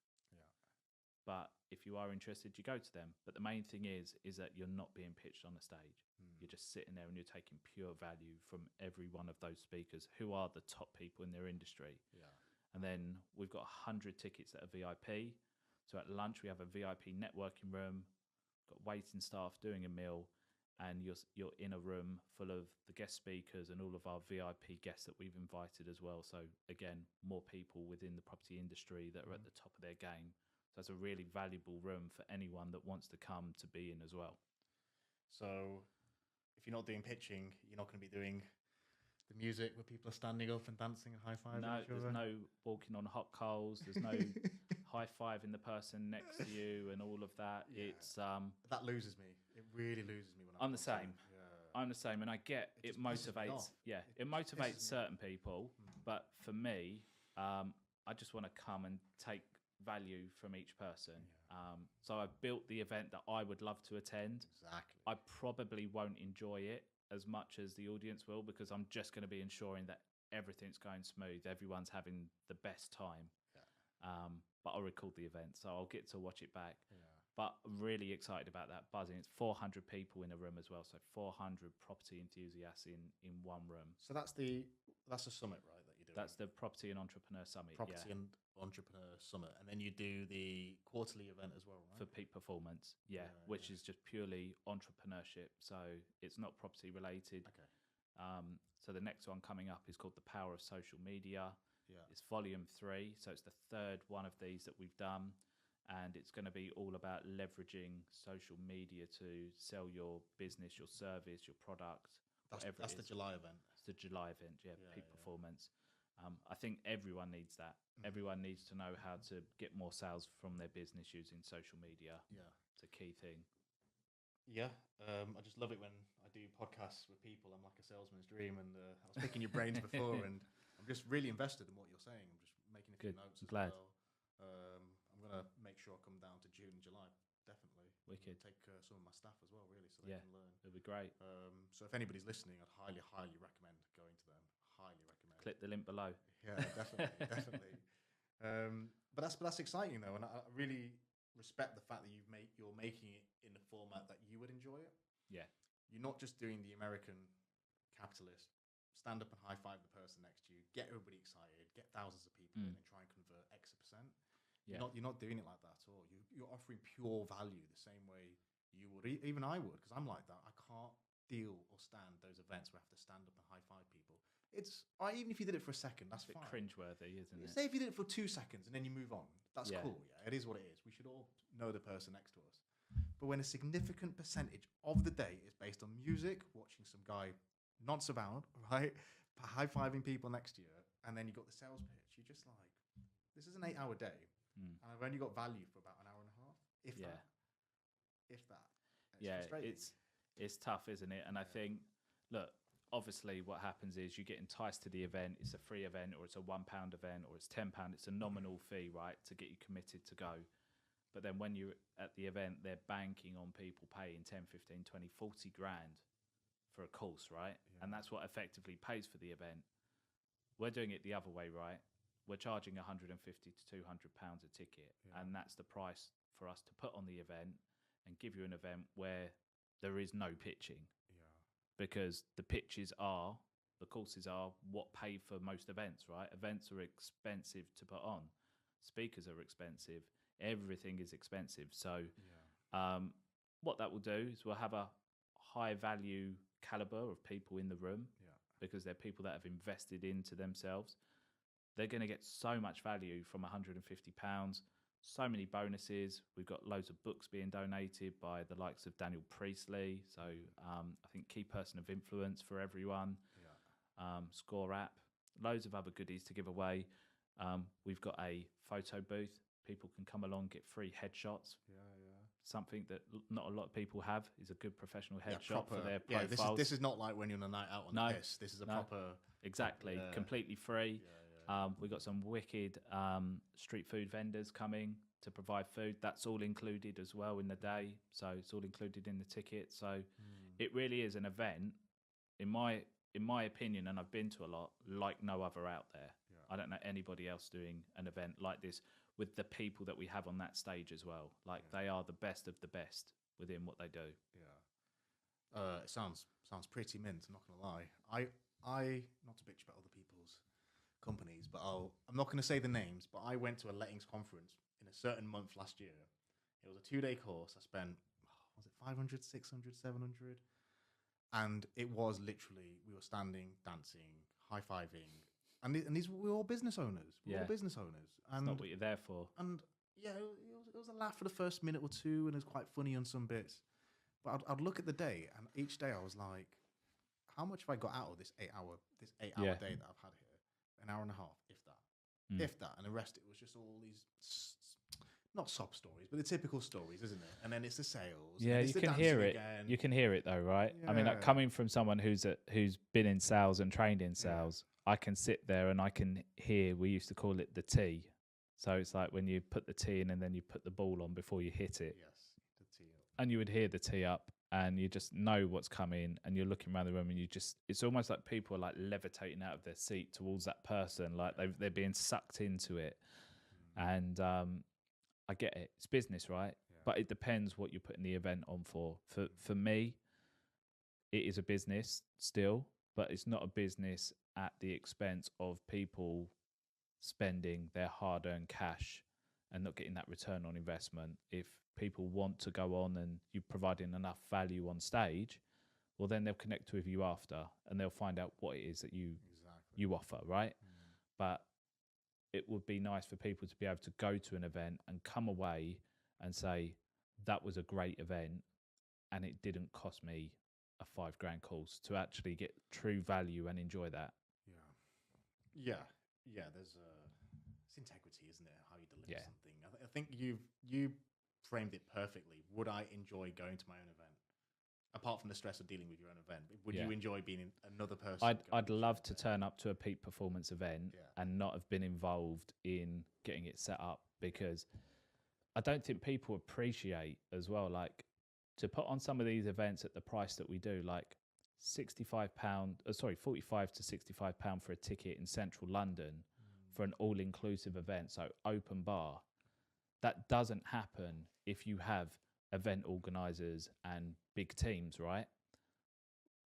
Speaker 2: But if you are interested, you go to them. But the main thing is that you're not being pitched on a stage. You're just sitting there and you're taking pure value from every one of those speakers who are the top people in their industry. And then we've got 100 tickets that are VIP. So at lunch, we have a VIP networking room, got waiting staff doing a meal, and you're in a room full of the guest speakers and all of our VIP guests that we've invited as well. So again, more people within the property industry that are at the top of their game. So it's a really valuable room for anyone that wants to come to be in as well.
Speaker 1: So if you're not doing pitching, you're not going to be doing the music where people are standing up and dancing and high-fiving each other?
Speaker 2: There's no walking on hot coals. There's no high-fiving the person next to you and all of that. It's
Speaker 1: that loses me. It really loses me when
Speaker 2: I'm the same. I'm the same, and I get it motivates. It motivates certain people, but for me, I just want to come and take value from each person. So I built the event that I would love to attend.
Speaker 1: Exactly.
Speaker 2: I probably won't enjoy it as much as the audience will, because I'm just going to be ensuring that everything's going smooth, everyone's having the best time. But I'll record the event, so I'll get to watch it back. But I'm really excited about that, buzzing. It's 400 people in a room as well, so 400 property enthusiasts in one room.
Speaker 1: So that's a summit, right, that you're doing?
Speaker 2: That's the Property and Entrepreneur Summit.
Speaker 1: Property and Entrepreneur Summit. And then you do the quarterly event as well, right?
Speaker 2: For peak performance, which is just purely entrepreneurship. So it's not property related.
Speaker 1: Okay.
Speaker 2: So the next one coming up is called The Power of Social Media. It's volume 3. So it's the third one of these that we've done. And it's going to be all about leveraging social media to sell your business, your service, your product.
Speaker 1: That's the July event.
Speaker 2: It's the July event, peak performance. I think everyone needs that. Everyone needs to know how to get more sales from their business using social media. It's a key thing.
Speaker 1: I just love it when I do podcasts with people. I'm like a salesman's dream, and I was picking your brains before, and I'm just really invested in what you're saying. I'm just making a few notes as
Speaker 2: Glad.
Speaker 1: well. I'm going to make sure I come down to June and July, definitely.
Speaker 2: Wicked.
Speaker 1: Take some of my staff as well, really, so they can learn.
Speaker 2: It'll be great.
Speaker 1: So if anybody's listening, I'd highly, highly recommend going to them. Highly recommend.
Speaker 2: Click the link below.
Speaker 1: Yeah, definitely, definitely. But that's exciting though, and I really respect the fact that you're making it in the format that you would enjoy it. You're not just doing the American capitalist stand up and high five the person next to you, get everybody excited, get thousands of people in, and try and convert X percent. You're not doing it like that at all. You're offering pure value the same way you would, even I would, because I'm like that. I can't deal or stand those events where I have to stand up and high five people. Even if you did it for a second, that's
Speaker 2: a bit
Speaker 1: fine.
Speaker 2: Cringeworthy, isn't it?
Speaker 1: Say if you did it for 2 seconds and then you move on, that's cool. Yeah, it is what it is. We should all know the person next to us. But when a significant percentage of the day is based on music, watching some guy nonce about, right, high fiving people next to you, and then you got the sales pitch, you're just like, this is an 8-hour day. And I've only got value for about an hour and a half, if that.
Speaker 2: It's tough, isn't it? And I think, look, obviously what happens is you get enticed to the event. It's a free event, or it's a £1 event, or it's £10. It's a nominal fee, right, to get you committed to go. But then when you're at the event, they're banking on people paying 10, 15, 20, 40 grand for a course, right? And that's what effectively pays for the event. We're doing it the other way, right? We're charging £150 to £200 a ticket, and that's the price for us to put on the event and give you an event where there is no pitching, because the courses are what pay for most events, right? Events are expensive to put on, speakers are expensive, everything is expensive. So what that will do is we'll have a high value caliber of people in the room, because they're people that have invested into themselves. They're going to get so much value from £150. So many bonuses. We've got loads of books being donated by the likes of Daniel Priestley. So I think Key Person of Influence for everyone. Score app. Loads of other goodies to give away. We've got a photo booth. People can come along, get free headshots. Something that not a lot of people have is a good professional headshot for their profiles.
Speaker 1: This is not like when you're on a night out on the piss. This is a proper...
Speaker 2: Exactly, completely free. We've got some wicked street food vendors coming to provide food. That's all included as well in the day. So it's all included in the ticket. So it really is an event, in my opinion, and I've been to a lot, like no other out there. I don't know anybody else doing an event like this with the people that we have on that stage as well. Like they are the best of the best within what they do.
Speaker 1: It sounds pretty mint, I'm not going to lie. I not to bitch about other people's companies, but I'm not going to say the names, but I went to a lettings conference in a certain month last year. It was a 2-day course. I spent, was it 500, 600, 700? And it was literally, we were standing, dancing, high-fiving. And these we were all business owners. We were all business owners. And
Speaker 2: it's not what you're there for.
Speaker 1: And it was a laugh for the first minute or two, and it was quite funny on some bits. But I'd look at the day, and each day I was like, how much have I got out of this 8-hour day that I've had here? An hour and a half, if that. And the rest, it was just all these, not sob stories, but the typical stories, isn't it? And then it's the sales.
Speaker 2: Yeah, you can hear it. Again. You can hear it though, right? Yeah. I mean, like, coming from someone who's been in sales and trained in sales, I can sit there and I can hear, we used to call it the tee. So it's like when you put the tee in and then you put the ball on before you hit it.
Speaker 1: Yes, the tee up.
Speaker 2: And you would hear the tee up and you just know what's coming and you're looking around the room and it's almost like people are like levitating out of their seat towards that person. Like they're being sucked into it. And I get it. It's business, right? Yeah. But it depends what you're putting the event on for. For me, it is a business still, but it's not a business at the expense of people spending their hard-earned cash and not getting that return on investment. If people want to go on and you're providing enough value on stage, well, then they'll connect with you after and they'll find out what it is that you offer, right? But it would be nice for people to be able to go to an event and come away and say, that was a great event and it didn't cost me a $5,000 course, to actually get true value and enjoy that.
Speaker 1: Yeah. There's it's integrity, isn't it? How you deliver something. I think you framed it perfectly. Would I enjoy going to my own event? Apart from the stress of dealing with your own event, would you enjoy being another person?
Speaker 2: I'd love to turn up to a peak performance event and not have been involved in getting it set up, because I don't think people appreciate as well, like, to put on some of these events at the price that we do, like £45 to £65 for a ticket in central London for an all-inclusive event, so open bar. That doesn't happen if you have event organisers and big teams, right?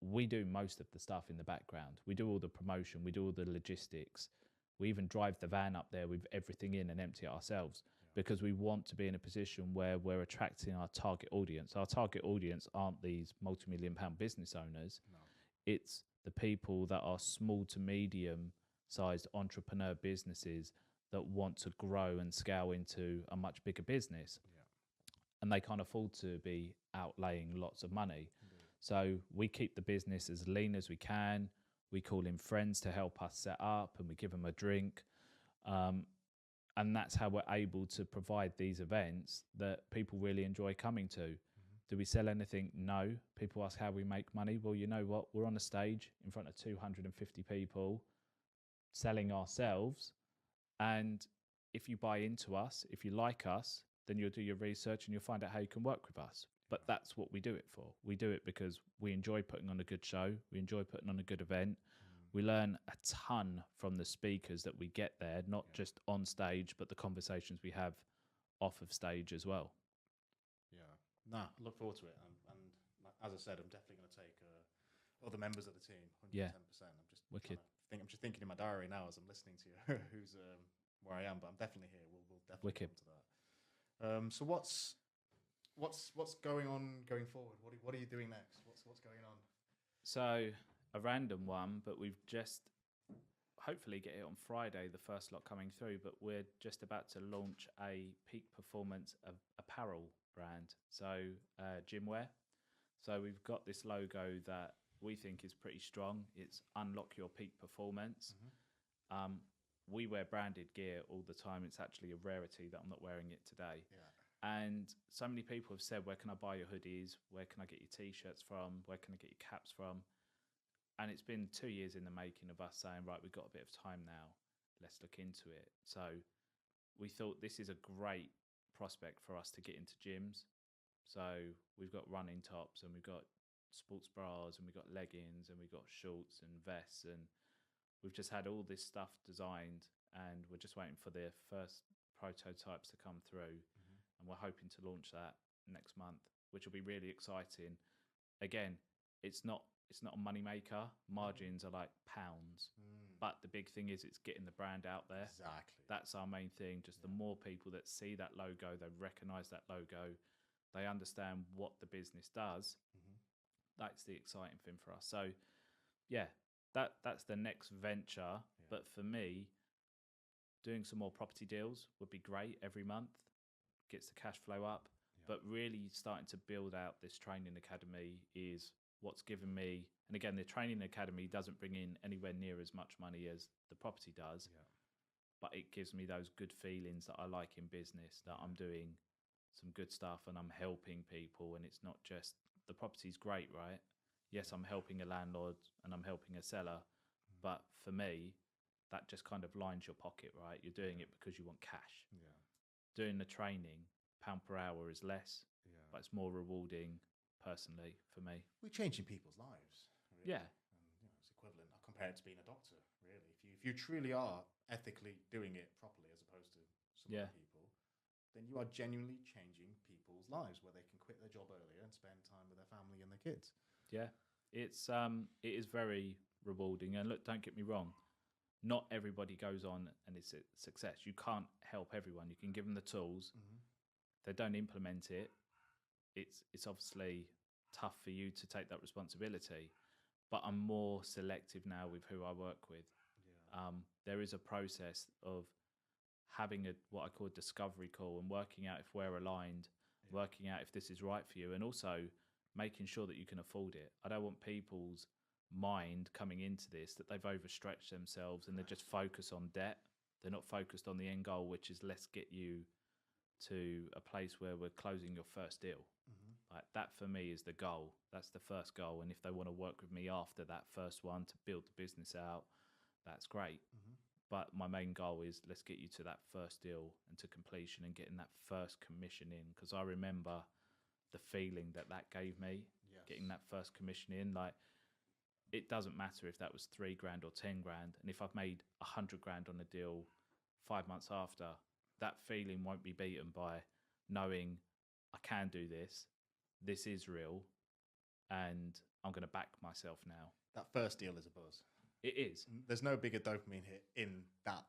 Speaker 2: We do most of the stuff in the background. We do all the promotion, we do all the logistics. We even drive the van up there with everything in and empty it ourselves, because we want to be in a position where we're attracting our target audience. Our target audience aren't these multi-million-pound business owners. No. It's the people that are small to medium-sized entrepreneur businesses that want to grow and scale into a much bigger business. And they can't afford to be outlaying lots of money. So we keep the business as lean as we can. We call in friends to help us set up, and we give them a drink. And that's how we're able to provide these events that people really enjoy coming to. Do we sell anything? No. People ask how we make money. Well, you know what? We're on a stage in front of 250 people selling ourselves. And if you buy into us, if you like us, then you'll do your research and you'll find out how you can work with us. But that's what we do it for. We do it because we enjoy putting on a good show. We enjoy putting on a good event. We learn a ton from the speakers that we get there, not just on stage, but the conversations we have off of stage as well.
Speaker 1: I look forward to it. And as I said, I'm definitely going to take other members of the team, 110%. I'm just
Speaker 2: wicked.
Speaker 1: I'm just thinking in my diary now as I'm listening to you, who's where I am, but I'm definitely here. We'll definitely come to that. So what's going on going forward? What are you doing next? What's going on?
Speaker 2: So a random one, but we've just hopefully get it on Friday, the first lot coming through, but we're just about to launch a peak performance of apparel brand. So gym wear. So we've got this logo that we think is pretty strong. It's unlock your peak performance. We wear branded gear all the time. It's actually a rarity that I'm not wearing it today.
Speaker 1: Yeah.
Speaker 2: And so many people have said, where can I buy your hoodies? Where can I get your T-shirts from? Where can I get your caps from? And it's been 2 years in the making of us saying, right, we've got a bit of time now. Let's look into it. So we thought this is a great prospect for us to get into gyms. So we've got running tops and we've got sports bras and we've got leggings and we've got shorts and vests, and we've just had all this stuff designed, and we're just waiting for the first prototypes to come through. And we're hoping to launch that next month, which will be really exciting. Again, it's not a money maker. Margins are like pounds, but the big thing is it's getting the brand out there.
Speaker 1: Exactly.
Speaker 2: That's our main thing. Just the more people that see that logo, they recognize that logo, they understand what the business does. That's the exciting thing for us. So yeah, that's the next venture. But for me, doing some more property deals would be great every month. Gets the cash flow up. But really starting to build out this training academy is what's given me. And again, the training academy doesn't bring in anywhere near as much money as the property does. But it gives me those good feelings that I like in business, that I'm doing some good stuff and I'm helping people. And it's not just the property's great, right? Yes, I'm helping a landlord and I'm helping a seller. But for me, that just kind of lines your pocket, right? You're doing it because you want cash. Doing the training, pound per hour is less, but it's more rewarding personally for me.
Speaker 1: We're changing people's lives. Really.
Speaker 2: Yeah.
Speaker 1: And it's equivalent. I compare it to being a doctor, really. If you truly are ethically doing it properly, as opposed to some other people, then you are genuinely changing people's lives, where they can quit their job earlier and spend time with their family and their kids.
Speaker 2: Yeah, it is very rewarding. And look, don't get me wrong, not everybody goes on and it's a success. You can't help everyone. You can give them the tools. They don't implement it. It's obviously tough for you to take that responsibility. But I'm more selective now with who I work with. There is a process of having what I call a discovery call and working out if we're aligned, working out if this is right for you, and also making sure that you can afford it. I don't want people's mind coming into this that they've overstretched themselves and they're just focused on debt. They're not focused on the end goal, which is let's get you to a place where we're closing your first deal. Like that for me is the goal. That's the first goal. And if they want to work with me after that first one to build the business out, that's great. But my main goal is let's get you to that first deal and to completion and getting that first commission in. Because I remember the feeling that gave me, getting that first commission in. Like, it doesn't matter if that was $3 grand or 10 grand. And if I've made 100 grand on a deal 5 months after, that feeling won't be beaten by knowing I can do this. This is real. And I'm going to back myself now.
Speaker 1: That first deal is a buzz.
Speaker 2: It is.
Speaker 1: There's no bigger dopamine hit in that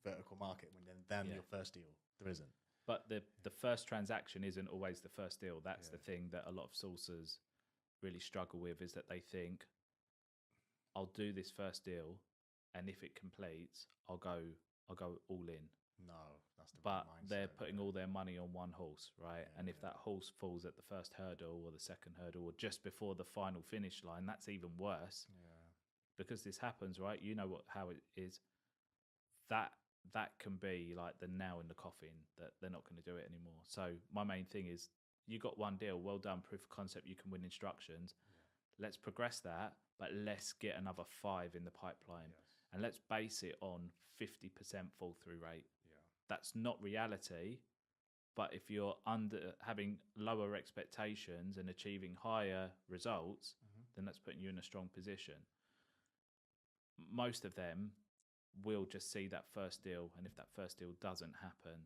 Speaker 1: vertical market than your first deal. There isn't.
Speaker 2: But the first transaction isn't always the first deal. That's the thing that a lot of sourcers really struggle with, is that they think, I'll do this first deal, and if it completes, I'll go all in.
Speaker 1: No, that's the
Speaker 2: but
Speaker 1: mindset.
Speaker 2: They're putting all their money on one horse, right? And if that horse falls at the first hurdle or the second hurdle or just before the final finish line, that's even worse. Because this happens, right? You know how it is. That can be like the nail in the coffin that they're not going to do it anymore. So my main thing is, you got one deal, well done, proof of concept, you can win instructions. Let's progress that, but let's get another 5 in the pipeline. And let's base it on 50% fall through rate. That's not reality, but if you're having lower expectations and achieving higher results, then that's putting you in a strong position. Most of them will just see that first deal, and if that first deal doesn't happen,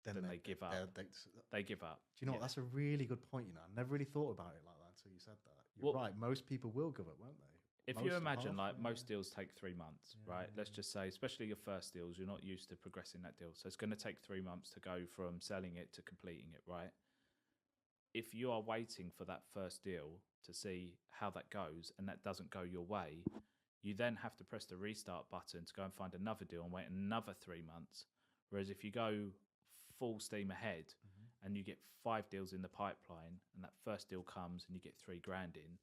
Speaker 2: then they give up. They give up.
Speaker 1: Do you know what? That's a really good point. I never really thought about it like that until you said that. You're right. Most people will give up, won't they?
Speaker 2: If you imagine, like, most deals take 3 months, right? Let's just say, especially your first deals, you're not used to progressing that deal. So it's going to take 3 months to go from selling it to completing it, right? if you are waiting for that first deal to see how that goes and that doesn't go your way, you then have to press the restart button to go and find another deal and wait another 3 months. Whereas if you go full steam ahead and you get 5 deals in the pipeline and that first deal comes and you get $3,000 in,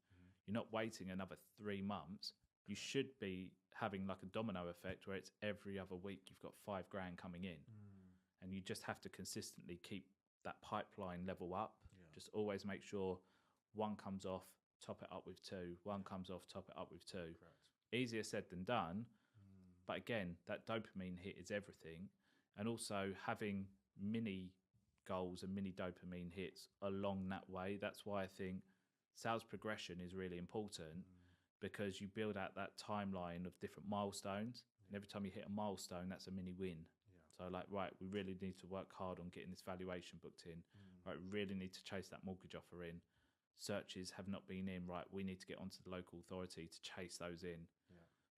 Speaker 2: you're not waiting another 3 months. You should be having like a domino effect where it's every other week you've got $5,000 coming in. And you just have to consistently keep that pipeline level up. Just always make sure one comes off, top it up with two. One comes off, top it up with two.
Speaker 1: Correct.
Speaker 2: Easier said than done. But again, that dopamine hit is everything. And also having mini goals and mini dopamine hits along that way. That's why I think sales progression is really important, because you build out that timeline of different milestones. And every time you hit a milestone, that's a mini win. So like, right, we really need to work hard on getting this valuation booked in. Right, we really need to chase that mortgage offer in. Searches have not been in. Right, we need to get onto the local authority to chase those in.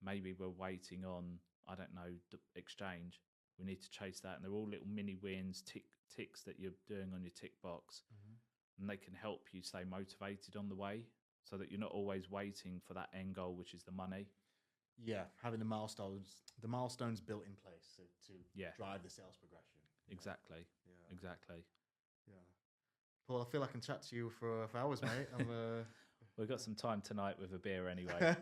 Speaker 2: Maybe we're waiting on, I don't know, the exchange. We need to chase that. And they're all little mini wins, ticks that you're doing on your tick box. And they can help you stay motivated on the way so that you're not always waiting for that end goal, which is the money.
Speaker 1: Yeah, having the milestones built in place to drive the sales progression.
Speaker 2: Exactly.
Speaker 1: Yeah.
Speaker 2: Exactly.
Speaker 1: Yeah. Paul, I feel I can chat to you for hours, mate.
Speaker 2: We've got some time tonight with a beer anyway.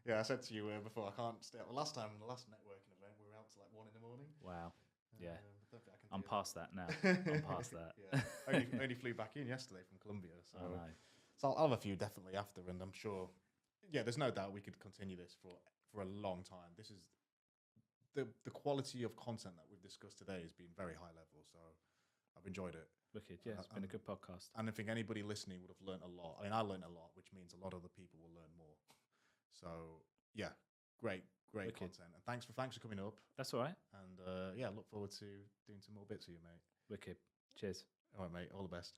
Speaker 1: Yeah, I said to you before, I can't stay up. The last networking event, we were out till like 1 a.m.
Speaker 2: Wow. Yeah.
Speaker 1: I don't think I can
Speaker 2: I'm
Speaker 1: do
Speaker 2: past that now. I'm past that.
Speaker 1: Yeah. Only flew back in yesterday from Colombia. So,
Speaker 2: I know.
Speaker 1: so I'll have a few definitely after, and I'm sure, there's no doubt we could continue this for a long time. This is the quality of content that we've discussed today has been very high level. So I've enjoyed it.
Speaker 2: Wicked. Yeah, it's been a good podcast.
Speaker 1: And I think anybody listening would have learned a lot. I mean, I learned a lot, which means a lot of other people will learn more. So yeah, great
Speaker 2: Wicked.
Speaker 1: content. And thanks for coming up.
Speaker 2: That's all right.
Speaker 1: And look forward to doing some more bits with you, mate.
Speaker 2: Wicked. Cheers.
Speaker 1: All right, mate. All the best.